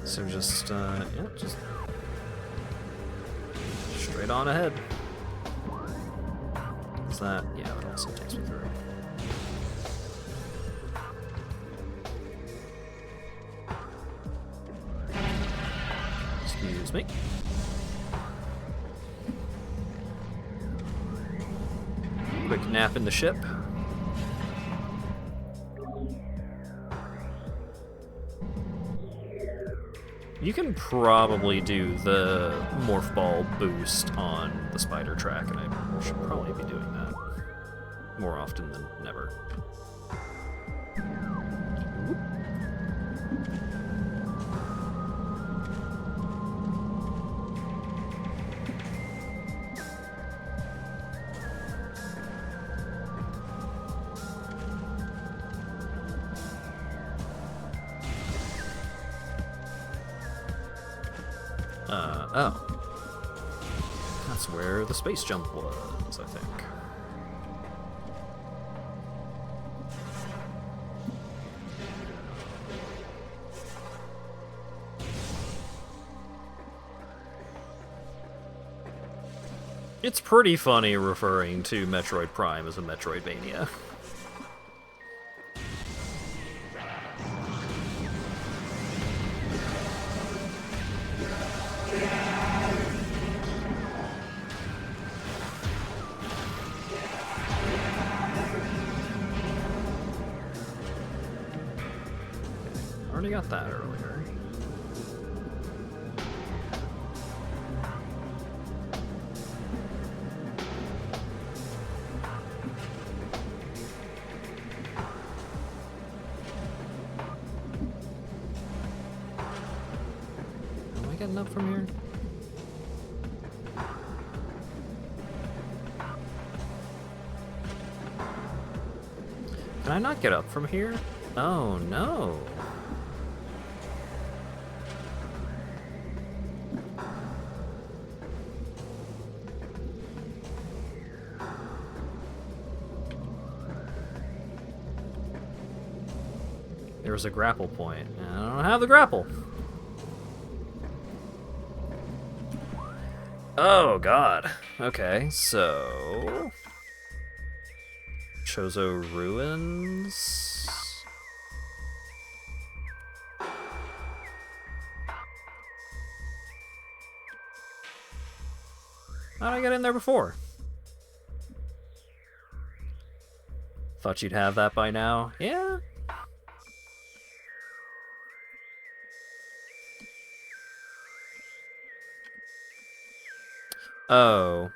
So just, yeah, just straight on ahead. Is that? Yeah, it also takes me through. Excuse me. Quick nap in the ship. You can probably do the Morph Ball boost on the spider track, and I should probably be doing that more often than never. Oh. That's where the space jump was, I think. It's pretty funny referring to Metroid Prime as a Metroidvania. Already got that earlier. Am I getting up from here? Can I not get up from here? Oh no. There was a grapple point. I don't have the grapple. Oh god. Okay, so Chozo Ruins. How did I get in there before? Thought you'd have that by now. Yeah. Oh,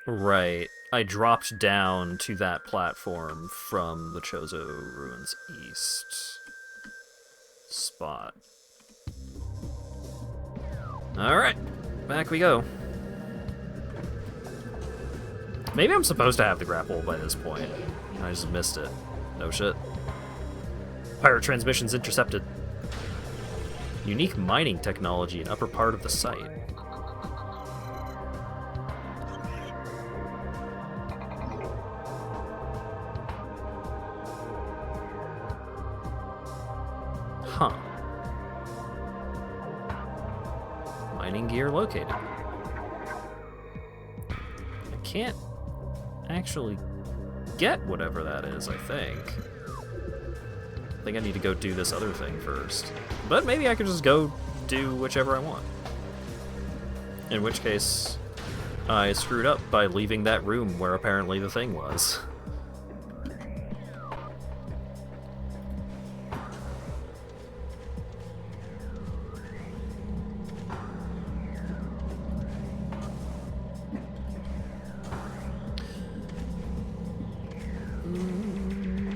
right. I dropped down to that platform from the Chozo Ruins East spot. Alright, back we go. Maybe I'm supposed to have the grapple by this point. I just missed it. No shit. Pirate transmissions intercepted. Unique mining technology in upper part of the site. Huh. Mining gear located. I can't actually get whatever that is, I think. I think I need to go do this other thing first. But maybe I could just go do whichever I want. In which case, I screwed up by leaving that room where apparently the thing was.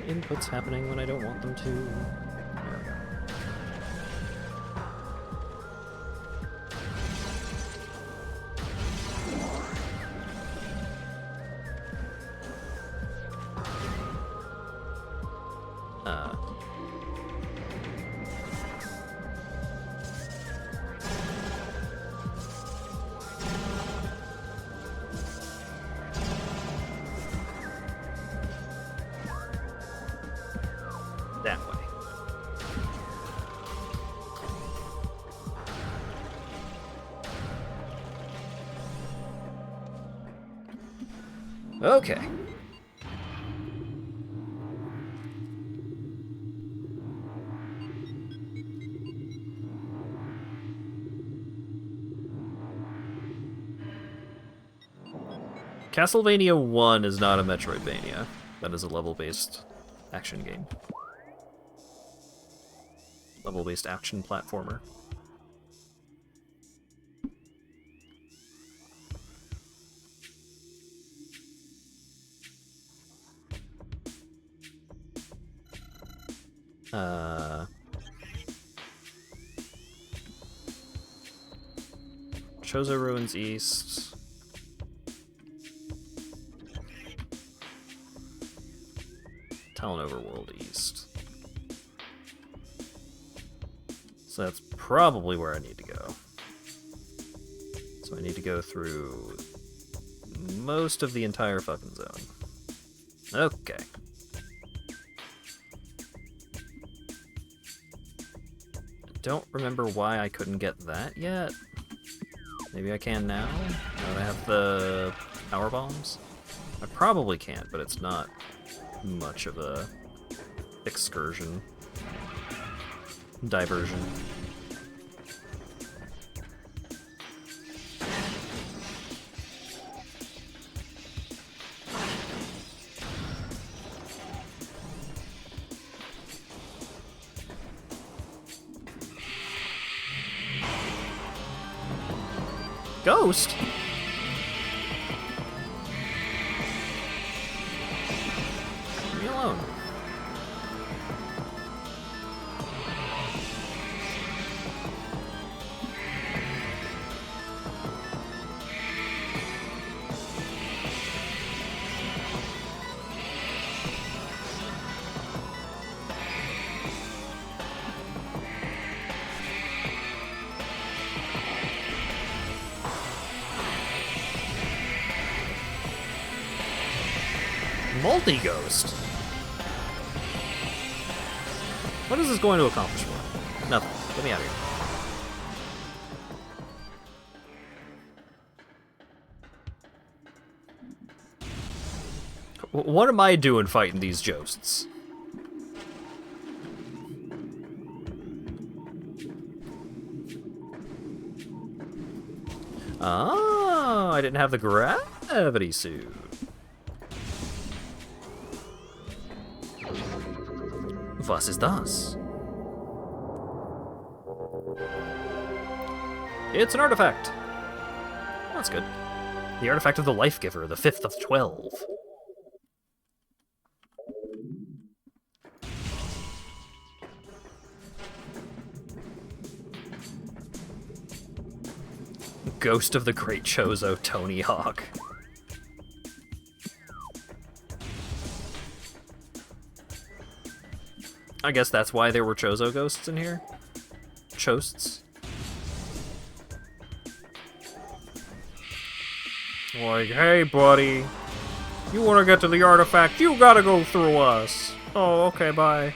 Inputs happening when I don't want them to. There we go. That way. Okay. Castlevania 1 is not a Metroidvania. That is a level-based action game. Level-based action platformer. Chozo Ruins East. Talon Overworld East. So that's probably where I need to go. So I need to go through most of the entire fucking zone. Okay. Don't remember why I couldn't get that yet. Maybe I can now? Now that I have the power bombs? I probably can't, but it's not much of a excursion. Diversion. Ghost? Leave me alone. Multi-ghost? What is this going to accomplish for? Nothing. Get me out of here. What am I doing fighting these ghosts? Oh, I didn't have the gravity suit. Was ist das? It's an artifact. That's good. The artifact of the Life Giver, the 5th of 12. Ghost of the Great Chozo, Tony Hawk. I guess that's why there were Chozo ghosts in here. Chosts. Like, hey buddy, you wanna get to the artifact, you gotta go through us. Oh, okay, bye.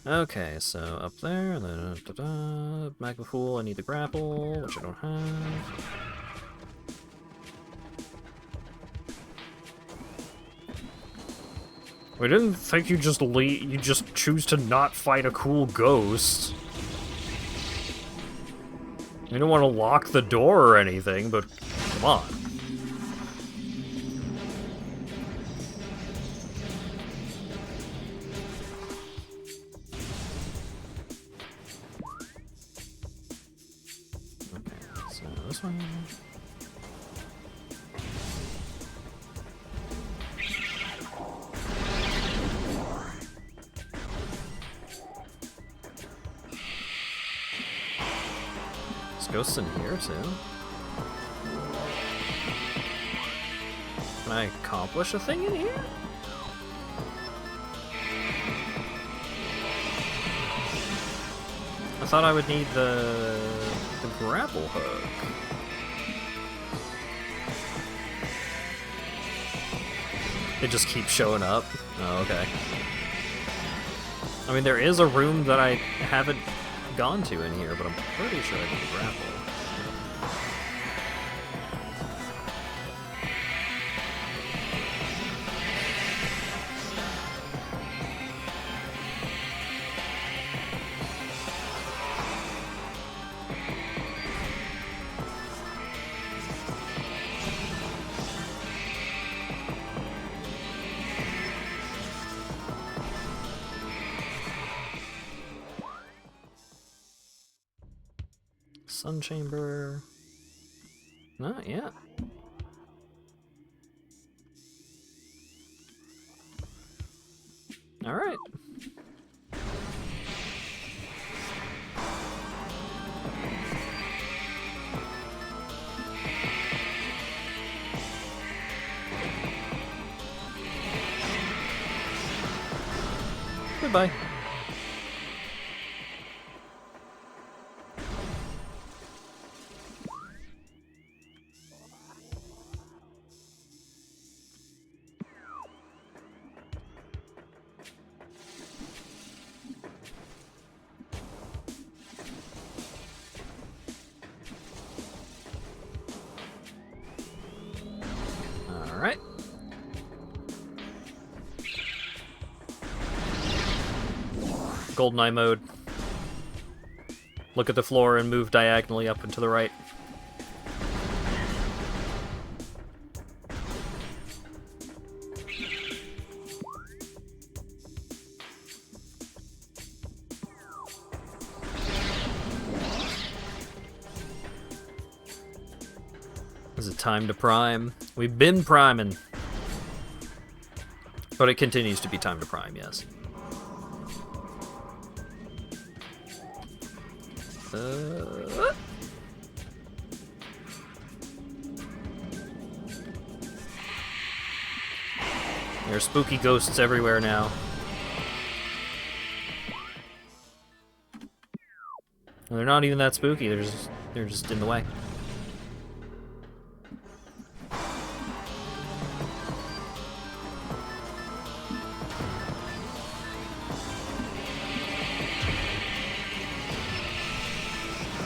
Okay, so up there, and then magma pool, I need the grapple, which I don't have. We didn't think you just choose to not fight a cool ghost. You don't want to lock the door or anything, but come on. This one. There's ghosts in here too. Can I accomplish a thing in here? I thought I would need the grapple hook. It just keeps showing up. Oh, okay. I mean, there is a room that I haven't gone to in here, but I'm pretty sure I need the grapple. Sun chamber. Not yet. All right. Goodbye. Alright. GoldenEye mode. Look at the floor and move diagonally up and to the right. Is it time to prime? We've been priming. But it continues to be time to prime, yes. There are spooky ghosts everywhere now. And they're not even that spooky, they're just in the way.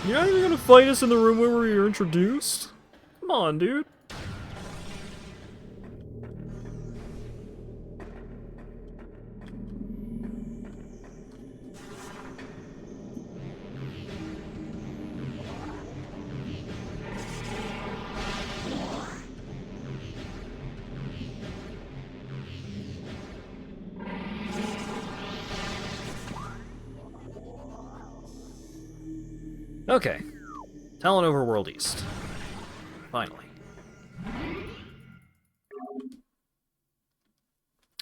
You're not even gonna fight us in the room where we were introduced? Come on, dude. Okay. Talon Overworld East. Finally.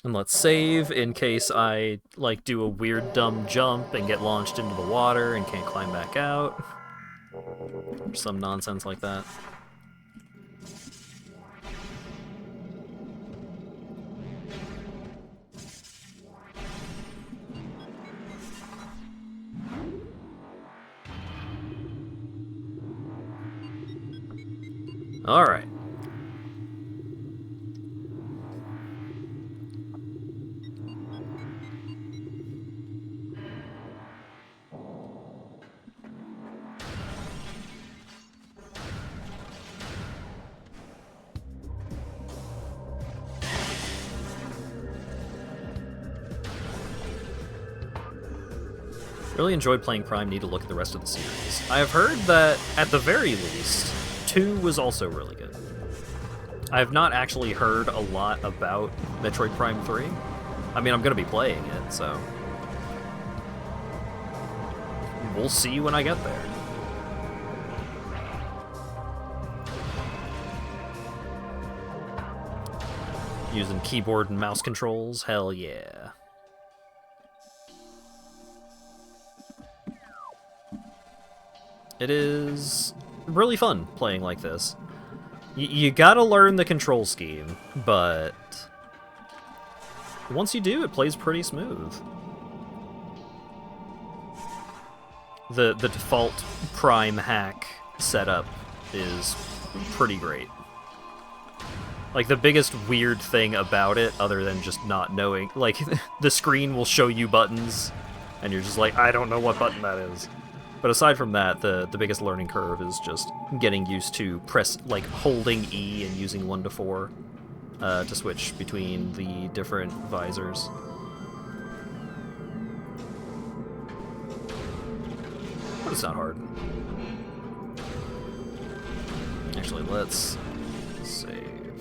And let's save in case I, like, do a weird dumb jump and get launched into the water and can't climb back out. Or some nonsense like that. All right. Really enjoyed playing Prime. Need to look at the rest of the series. I have heard that, at the very least, 2 was also really good. I have not actually heard a lot about Metroid Prime 3. I mean, I'm going to be playing it, so... we'll see when I get there. Using keyboard and mouse controls? Hell yeah. It is really fun playing like this. You gotta learn the control scheme, but once you do, it plays pretty smooth. The default PrimeHack setup is pretty great. Like, the biggest weird thing about it, other than just not knowing, like, the screen will show you buttons, and you're just like, I don't know what button that is. But aside from that, the biggest learning curve is just getting used to holding E and using 1 to 4 to switch between the different visors. But it's not hard. Actually, let's save.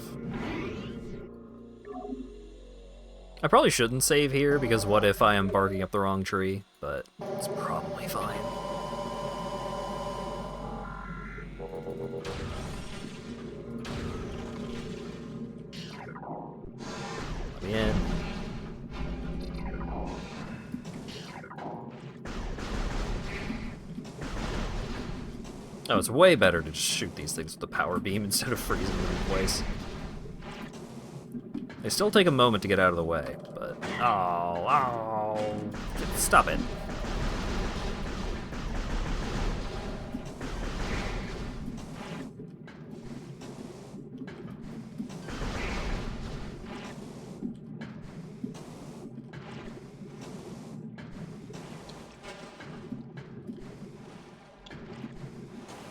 I probably shouldn't save here, because what if I am barking up the wrong tree? But it's probably fine. Let me in. Oh, it's way better to just shoot these things with the power beam instead of freezing them in place. They still take a moment to get out of the way, but... oh, stop it.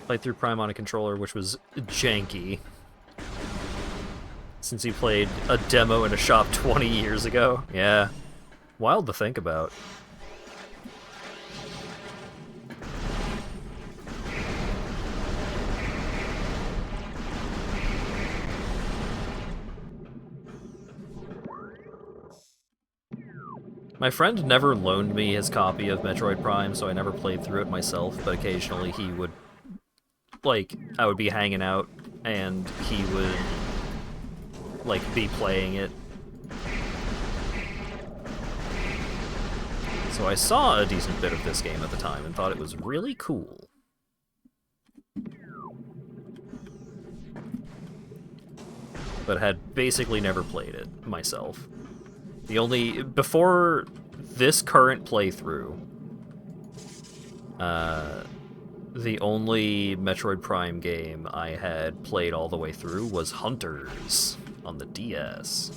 Played through Prime on a controller, which was janky. Since he played a demo in a shop 20 years ago. Yeah. Wild to think about. My friend never loaned me his copy of Metroid Prime, so I never played through it myself, but occasionally he would... like, I would be hanging out and he would like be playing it. So I saw a decent bit of this game at the time and thought it was really cool. But had basically never played it myself. Before this current playthrough, the only Metroid Prime game I had played all the way through was Hunters on the DS.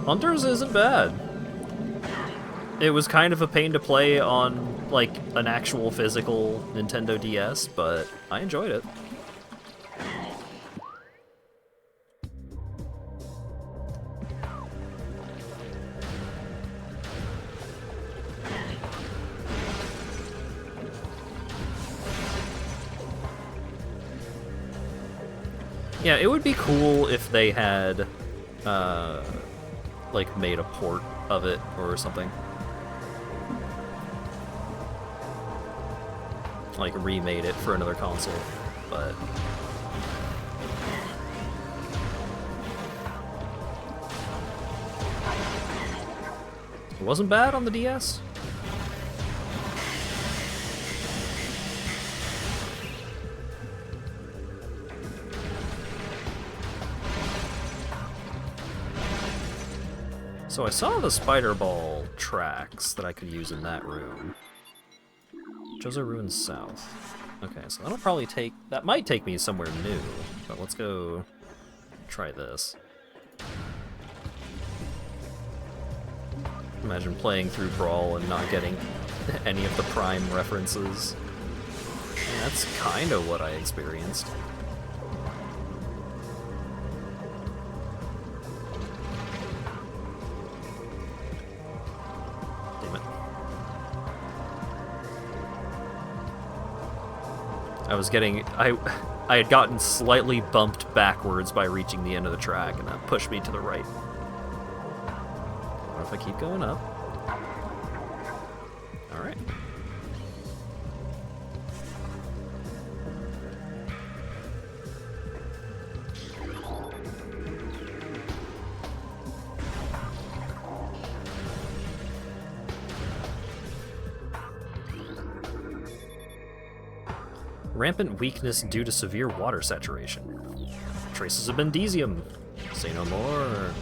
Hunters isn't bad. It was kind of a pain to play on, like, an actual physical Nintendo DS, but I enjoyed it. Yeah, it would be cool if they had, like, made a port of it or something. Like, remade it for another console, but... It wasn't bad on the DS. So I saw the spider ball tracks that I could use in that room. Jozo Ruins South. Okay, so that'll probably that might take me somewhere new, but let's go try this. Imagine playing through Brawl and not getting any of the Prime references. And that's kind of what I experienced. I had gotten slightly bumped backwards by reaching the end of the track, and that pushed me to the right. What if I keep going up? Alright. Rampant weakness due to severe water saturation. Traces of Bendesium. Say no more.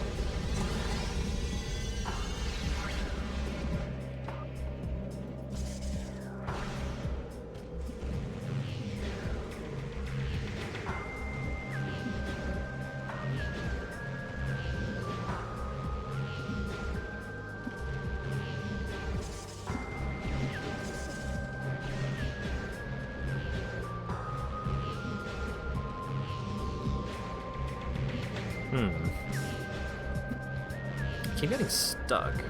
I keep getting stuck. Do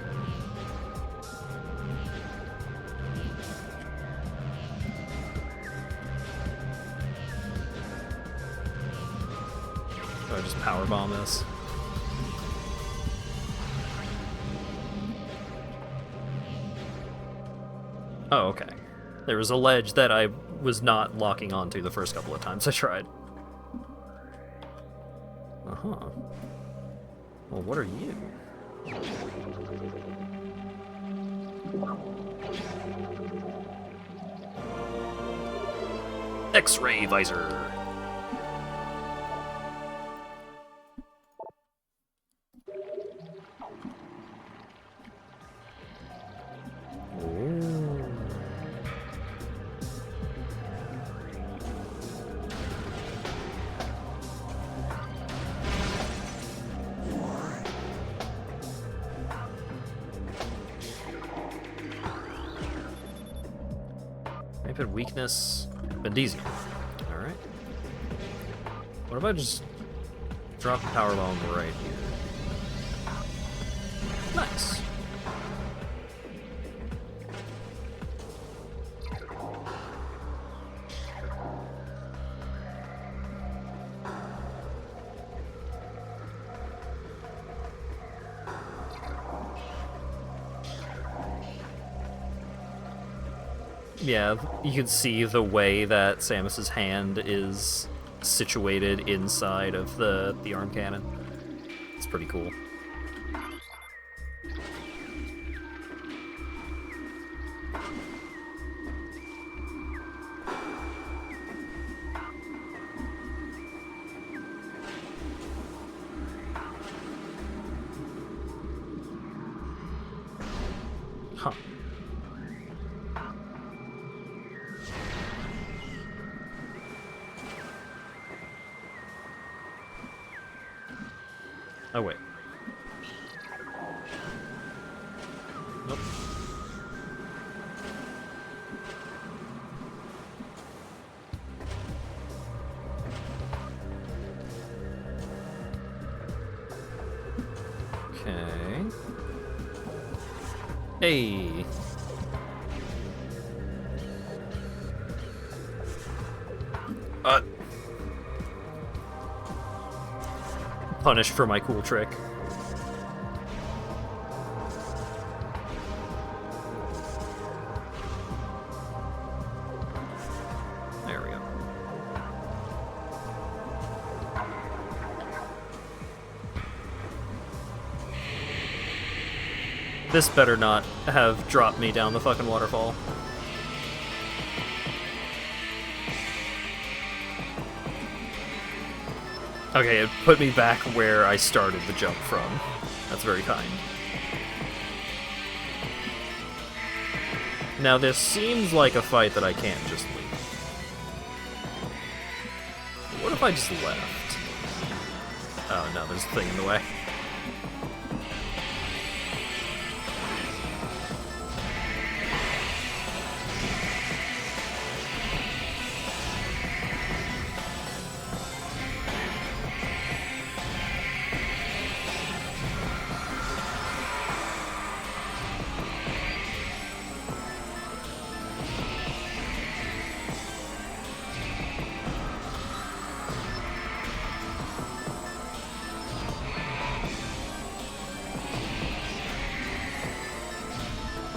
I just powerbomb this? Oh, okay. There was a ledge that I was not locking onto the first couple of times I tried. Uh-huh. Well, what are you? X-ray visor. Rapid weakness, Bendesium. Alright. What if I just drop the power bomb right here? Nice. Yeah, you can see the way that Samus's hand is situated inside of the arm cannon. It's pretty cool. Huh. Oh, wait. Nope. Okay. Hey! Punished for my cool trick. There we go. This better not have dropped me down the fucking waterfall. Okay, it put me back where I started the jump from. That's very kind. Now this seems like a fight that I can't just leave. What if I just left? Oh no, there's a thing in the way.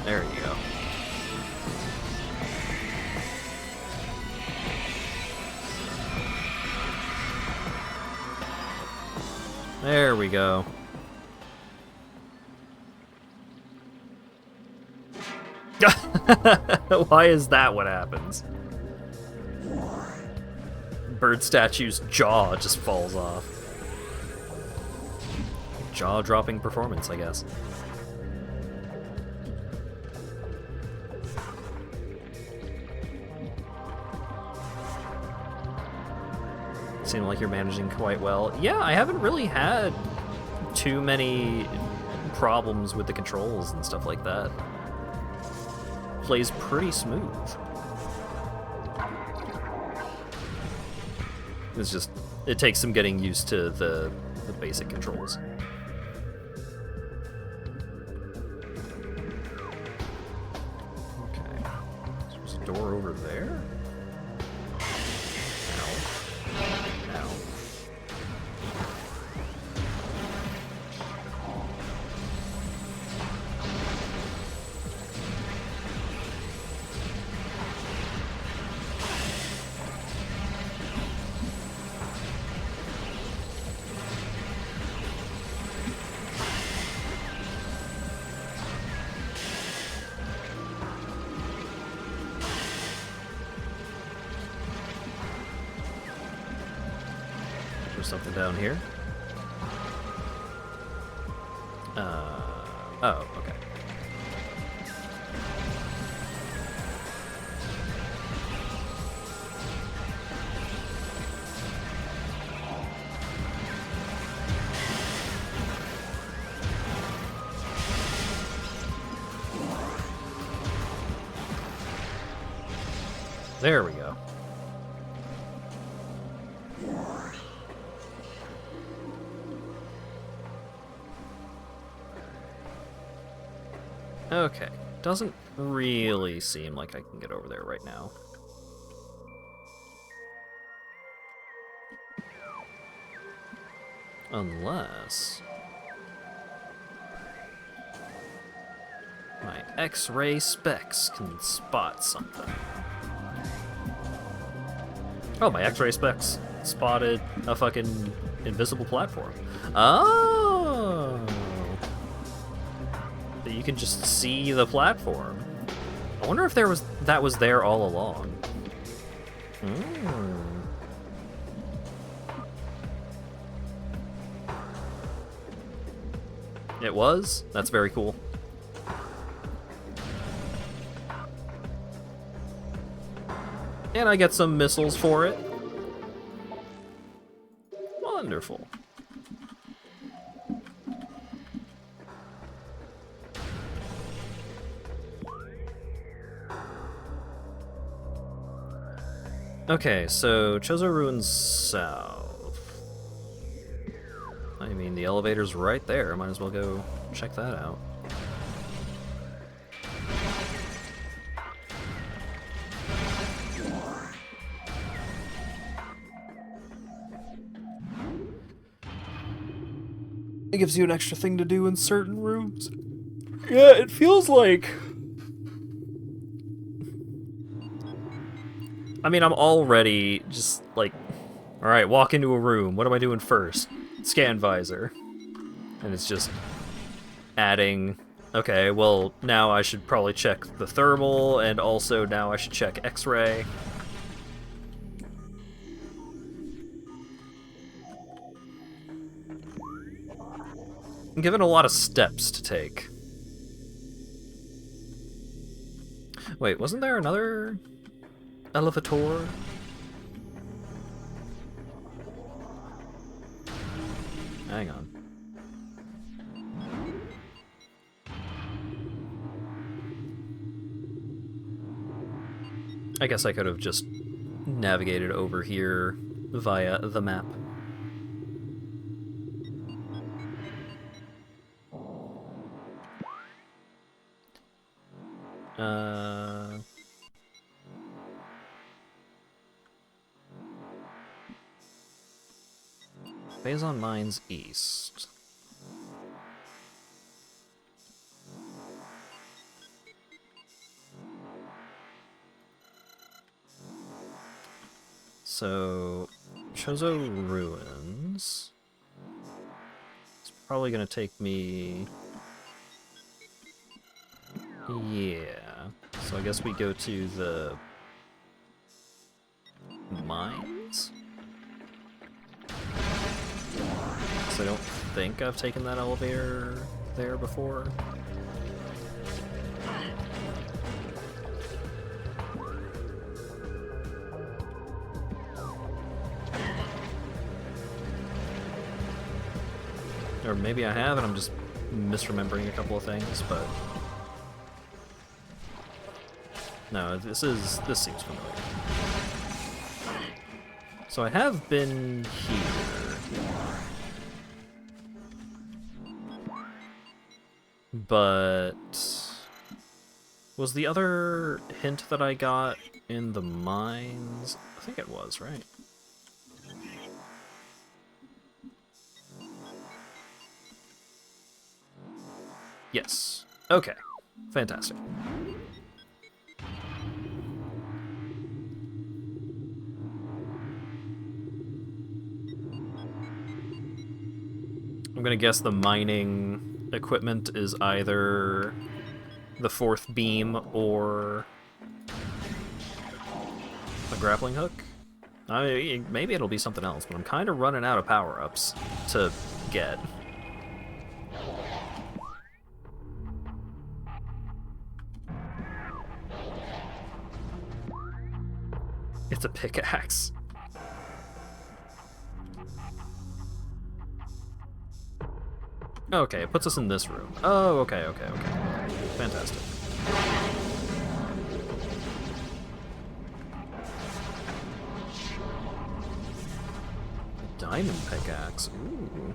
There you go. There we go. Why is that what happens? Bird statue's jaw just falls off. Jaw-dropping performance, I guess. Seem like you're managing quite well. Yeah, I haven't really had too many problems with the controls and stuff like that. Plays pretty smooth. It's just, it takes some getting used to the basic controls. Okay, so there's a door over there. There's something down here. Oh, okay. There we go. Okay, doesn't really seem like I can get over there right now. Unless... My X-ray specs can spot something. Oh, my X-ray specs spotted a fucking invisible platform. Oh! But you can just see the platform. I wonder if that was there all along. It was? That's very cool. And I get some missiles for it. Wonderful. Okay, so Chozo Ruins South. I mean, the elevator's right there. Might as well go check that out. It gives you an extra thing to do in certain rooms. Yeah, it feels like... I mean, I'm already just like, alright, walk into a room. What am I doing first? Scan visor. And it's just adding, okay, well, now I should probably check the thermal, and also now I should check X-ray. I'm given a lot of steps to take. Wait, wasn't there another elevator? Hang on. I guess I could have just navigated over here via the map. Phazon Mines East. So, Chozo Ruins. It's probably gonna take me... Yeah. So I guess we go to the... mines? So I don't think I've taken that elevator there before. Or maybe I have and I'm just misremembering a couple of things, but... No, this seems familiar. So I have been here. But... was the other hint that I got in the mines? I think it was, right? Yes. Okay. Fantastic. I'm gonna guess the mining equipment is either the fourth beam or a grappling hook. I mean, maybe it'll be something else, but I'm kind of running out of power-ups to get. It's a pickaxe. Okay, it puts us in this room. Oh, okay. Fantastic. Diamond pickaxe. Ooh.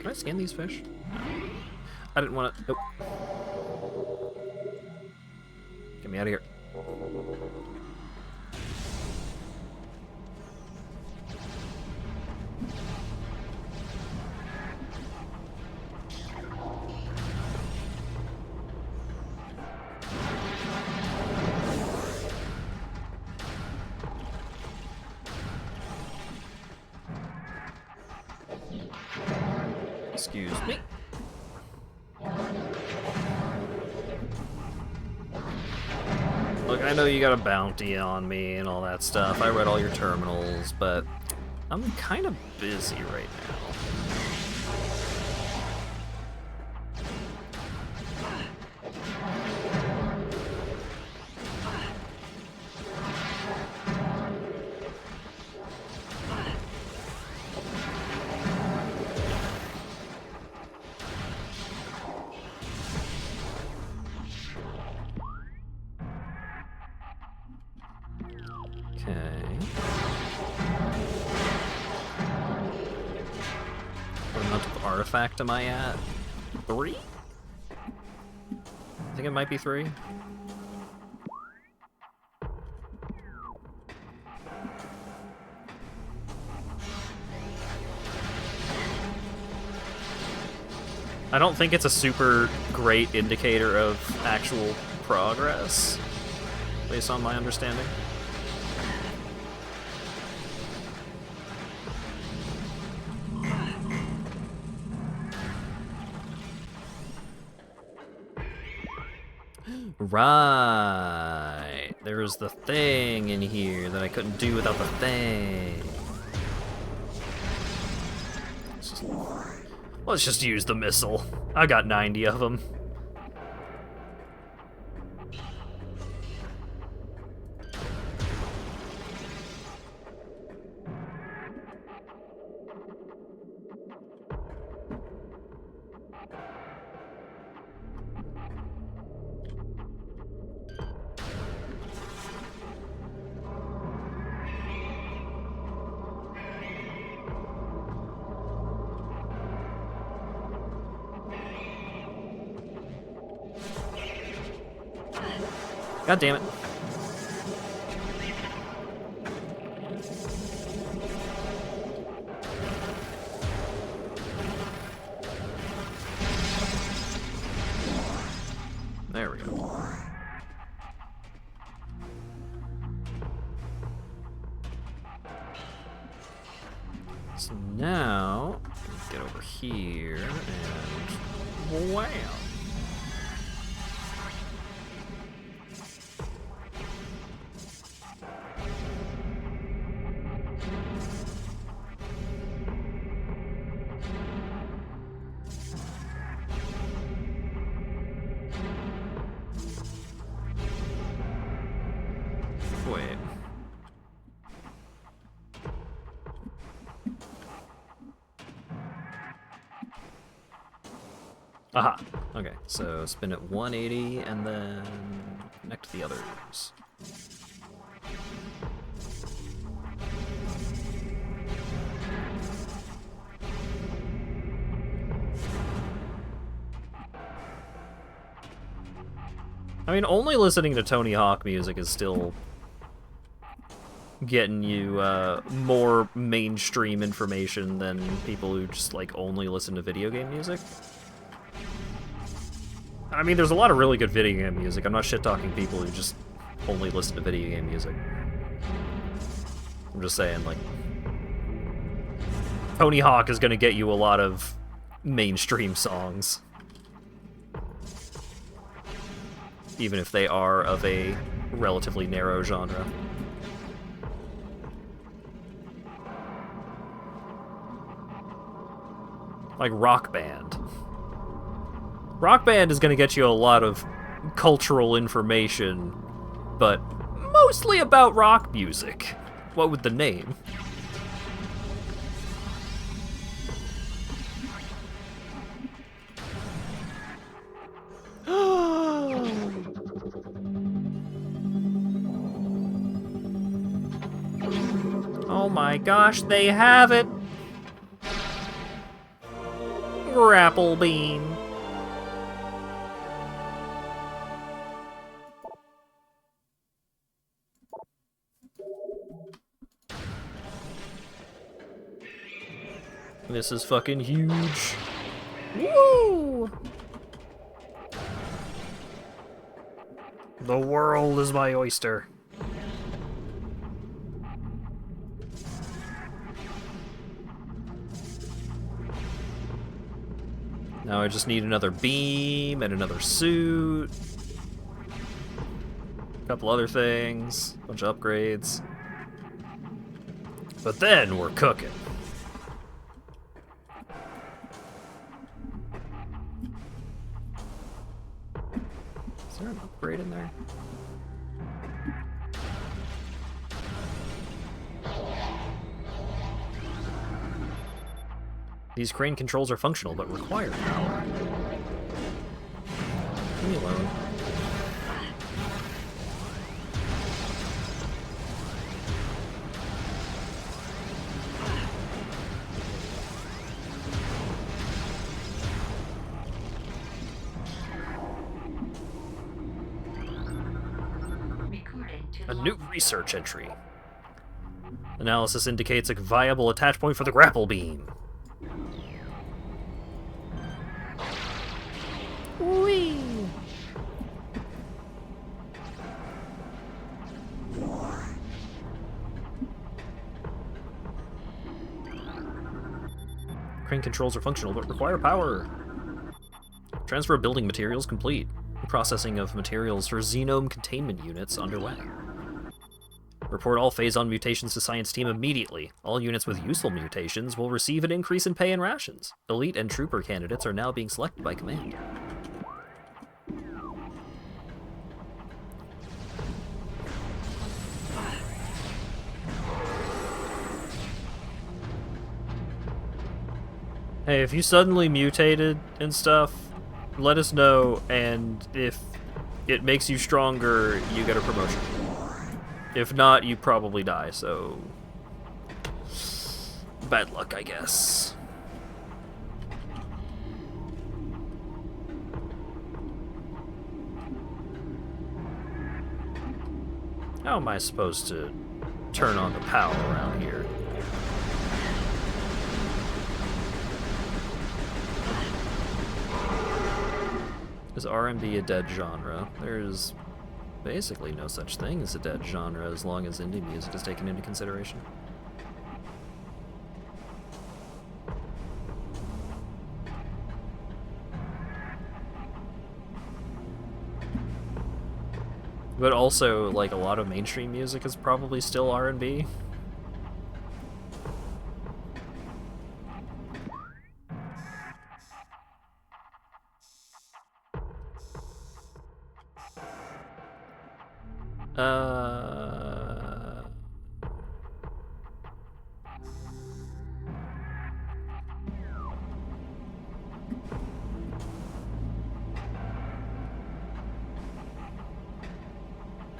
Can I scan these fish? I didn't want to... Nope. me out of here. Excuse me. Look, I know you got a bounty on me and all that stuff. I read all your terminals, but I'm kind of busy right now. Okay. What amount of artifact am I at? 3? I think it might be 3. I don't think it's a super great indicator of actual progress, based on my understanding. Right. There was the thing in here that I couldn't do without the thing. Let's just use the missile. I got 90 of them. God damn it. There we go. So now, get over here and wham! Wait. Aha. Okay, so spin it 180 and then connect the others. I mean, only listening to Tony Hawk music is still getting you more mainstream information than people who just like only listen to video game music. I mean, there's a lot of really good video game music. I'm not shit-talking people who just only listen to video game music. I'm just saying, like, Tony Hawk is gonna get you a lot of mainstream songs, even if they are of a relatively narrow genre. Like Rock Band. Rock Band is going to get you a lot of cultural information, but mostly about rock music. What with the name? Oh my gosh, they have it! Grapple Bean. This is fucking huge. Woo! The world is my oyster. Now I just need another beam and another suit. A couple other things. A bunch of upgrades. But then we're cooking. Is there an upgrade in there? These crane controls are functional, but require power. Leave me alone. Recording to A log. new research entry. Analysis indicates a viable attach point for the grapple beam. Whee! Crane controls are functional but require power. Transfer of building materials complete. Processing of materials for Xenome containment units underway. Report all phase-on mutations to science team immediately. All units with useful mutations will receive an increase in pay and rations. Elite and trooper candidates are now being selected by command. Hey, if you suddenly mutated and stuff, let us know, and if it makes you stronger, you get a promotion. If not, you probably die, so... bad luck, I guess. How am I supposed to turn on the power around here? Is R&B a dead genre? There's basically no such thing as a dead genre as long as indie music is taken into consideration. But also, like, a lot of mainstream music is probably still R&B.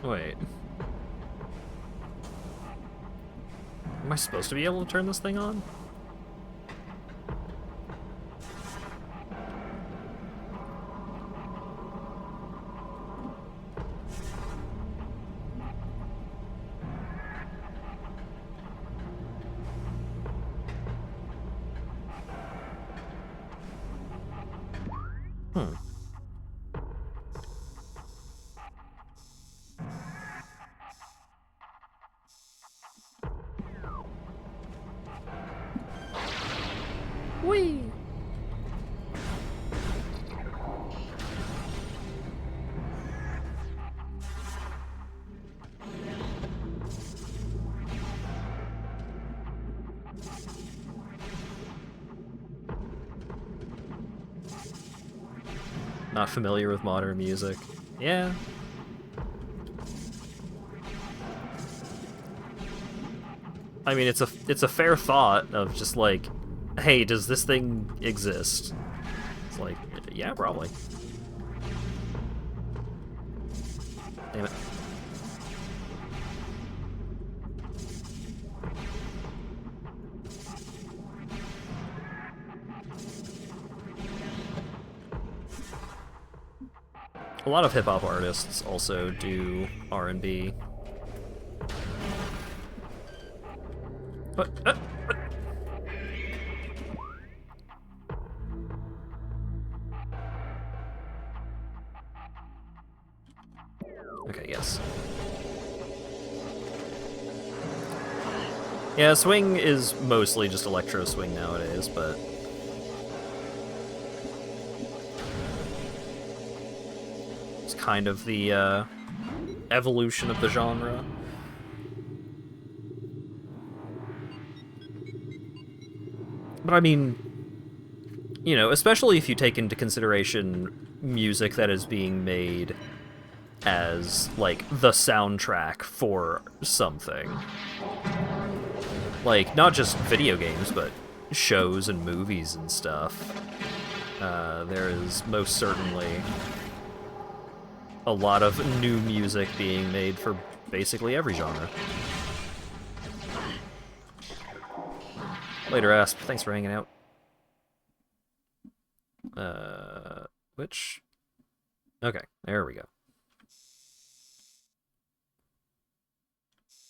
Wait. Am I supposed to be able to turn this thing on? Whee! Not familiar with modern music. Yeah. I mean, it's a fair thought of just like, hey, does this thing exist? It's like, yeah, probably. Damn it. A lot of hip-hop artists also do R&B. What? Okay, yes. Yeah, swing is mostly just electro swing nowadays, but... it's kind of the, evolution of the genre. But I mean, you know, especially if you take into consideration music that is being made as, like, the soundtrack for something. Like, not just video games, but shows and movies and stuff. There is most certainly a lot of new music being made for basically every genre. Later, Asp. Thanks for hanging out. Which? Okay, there we go.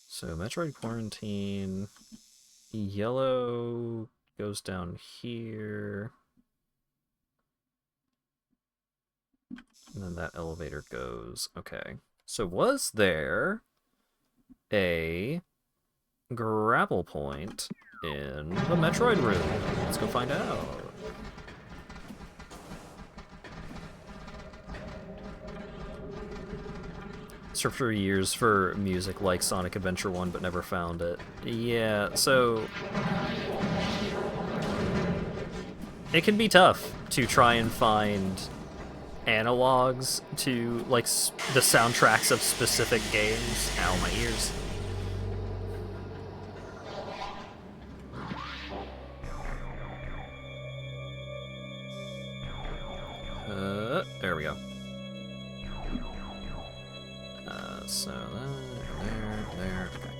So, Metroid Quarantine... Yellow goes down here. And then that elevator goes... Okay. So was there a grapple point in the Metroid room? Let's go find out. Searched for years for music like Sonic Adventure 1, but never found it. Yeah, so... it can be tough to try and find analogs to, like, the soundtracks of specific games. Ow, my ears. There we go. So there, okay.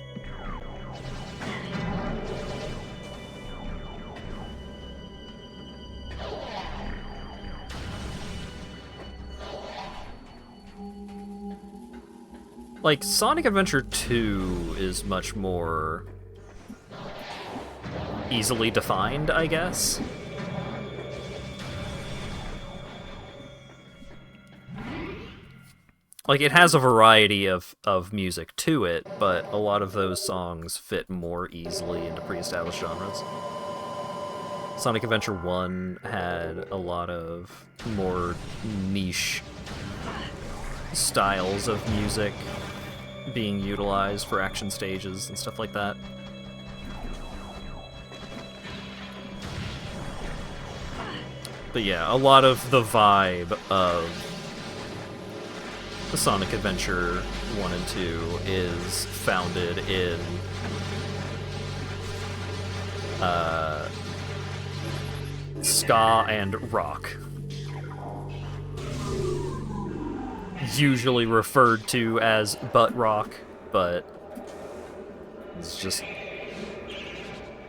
Like, Sonic Adventure 2 is much more easily defined, I guess. Like, it has a variety of music to it, but a lot of those songs fit more easily into pre-established genres. Sonic Adventure 1 had a lot of more niche styles of music being utilized for action stages and stuff like that. But yeah, a lot of the vibe of the Sonic Adventure 1 and 2 is founded in ska and rock. Usually referred to as butt rock, but it's just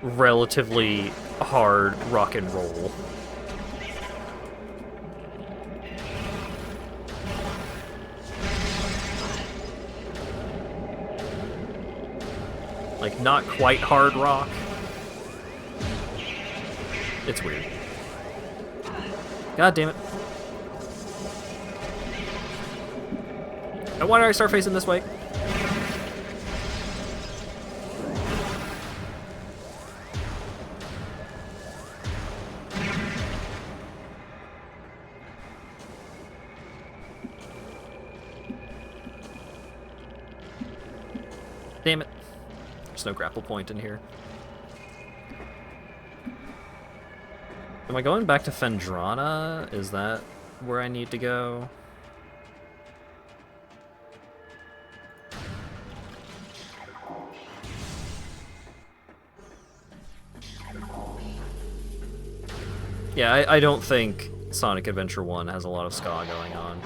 relatively hard rock and roll. Like, not quite hard rock. It's weird. God damn it. And why did I start facing this way? Damn it. There's no grapple point in here. Am I going back to Phendrana? Is that where I need to go? Yeah, I don't think Sonic Adventure 1 has a lot of ska going on.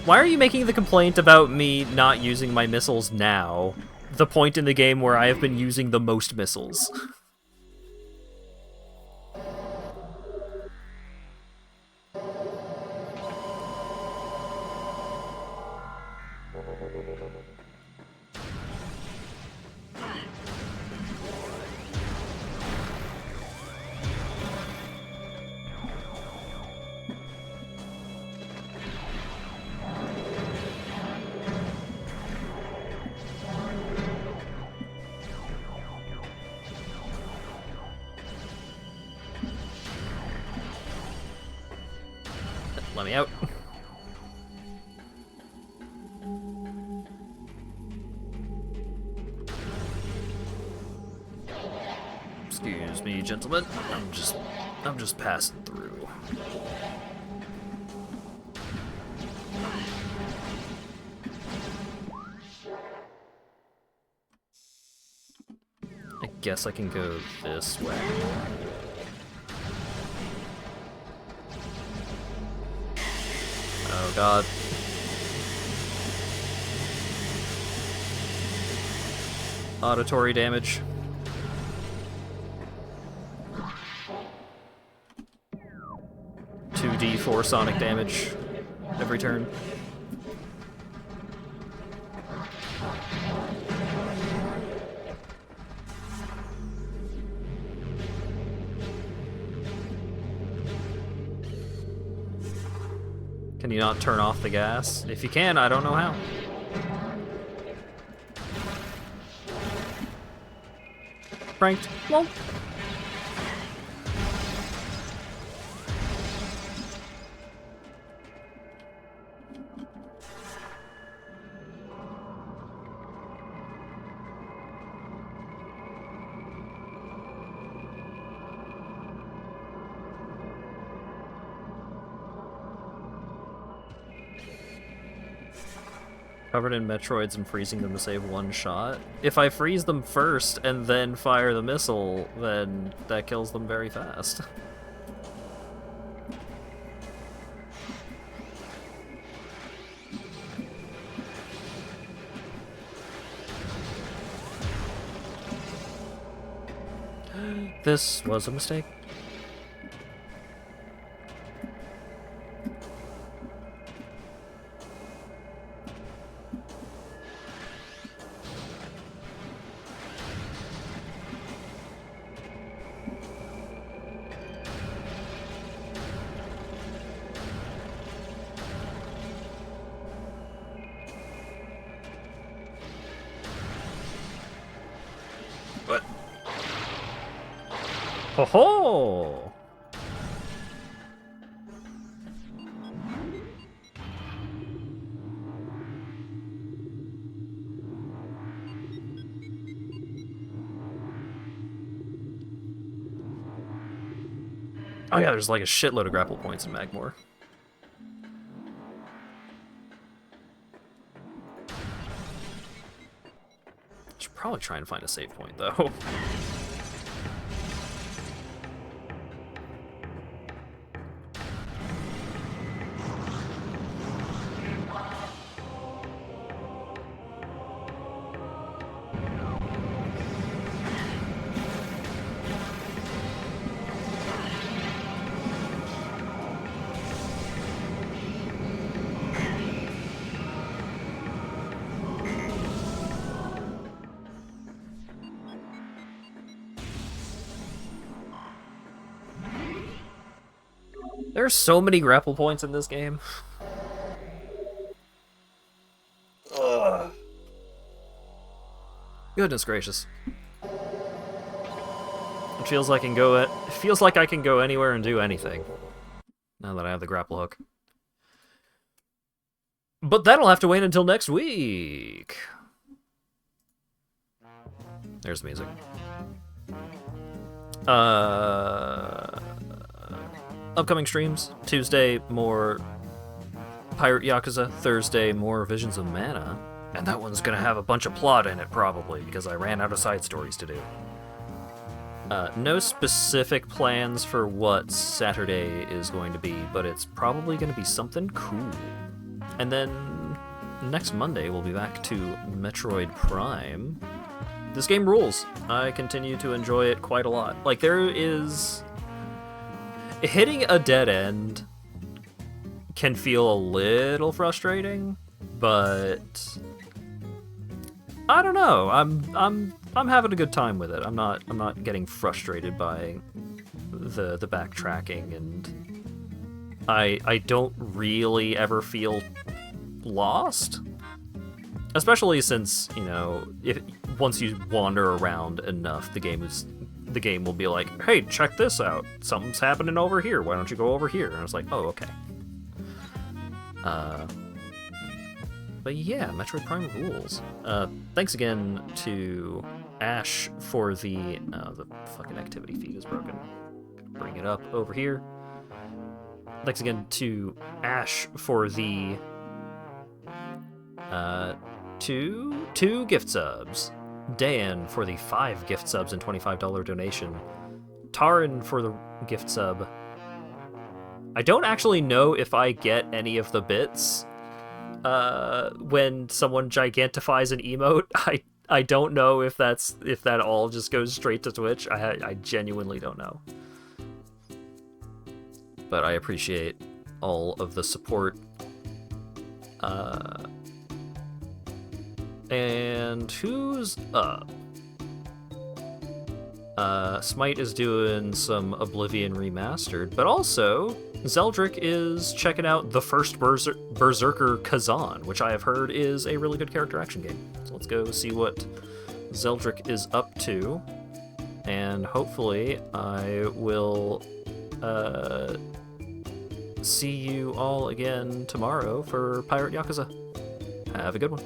Why are you making the complaint about me not using my missiles now? The point in the game where I have been using the most missiles. Let me out. Excuse me, gentlemen. I'm just passing through. I guess I can go this way. Oh god. Auditory damage. 2d4 sonic damage every turn. Can you not turn off the gas? If you can, I don't know how. Pranked. Well. Covered in Metroids and freezing them to save one shot. If I freeze them first and then fire the missile, then that kills them very fast. This was a mistake. What? Ho ho! Oh yeah, there's like a shitload of grapple points in Magmore. Should probably try and find a save point though. There's so many grapple points in this game. Ugh. Goodness gracious. It feels like I can go anywhere and do anything. Now that I have the grapple hook. But that'll have to wait until next week. There's the music. Upcoming streams. Tuesday, more Pirate Yakuza. Thursday, more Visions of Mana. And that one's gonna have a bunch of plot in it, probably, because I ran out of side stories to do. No specific plans for what Saturday is going to be, but it's probably going to be something cool. And then next Monday, we'll be back to Metroid Prime. This game rules. I continue to enjoy it quite a lot. Like, there is... Hitting a dead end can feel a little frustrating, but... I don't know. I'm having a good time with it. I'm not getting frustrated by the backtracking, and I don't really ever feel lost. Especially since, you know, once you wander around enough, the game will be like, hey, check this out. Something's happening over here. Why don't you go over here? And I was like, oh, okay. But yeah, Metroid Prime rules. Thanks again to Ash for the fucking activity feed is broken. Bring it up over here. Thanks again to Ash for the two gift subs. Dan for the 5 gift subs and $25 donation. Taran for the gift sub. I don't actually know if I get any of the bits when someone gigantifies an emote. I don't know if that all just goes straight to Twitch. I genuinely don't know. But I appreciate all of the support. And who's up? Smite is doing some Oblivion Remastered, but also Zeldric is checking out the first Berserker Kazan, which I have heard is a really good character action game. So let's go see what Zeldric is up to, and hopefully I will see you all again tomorrow for Pirate Yakuza. Have a good one.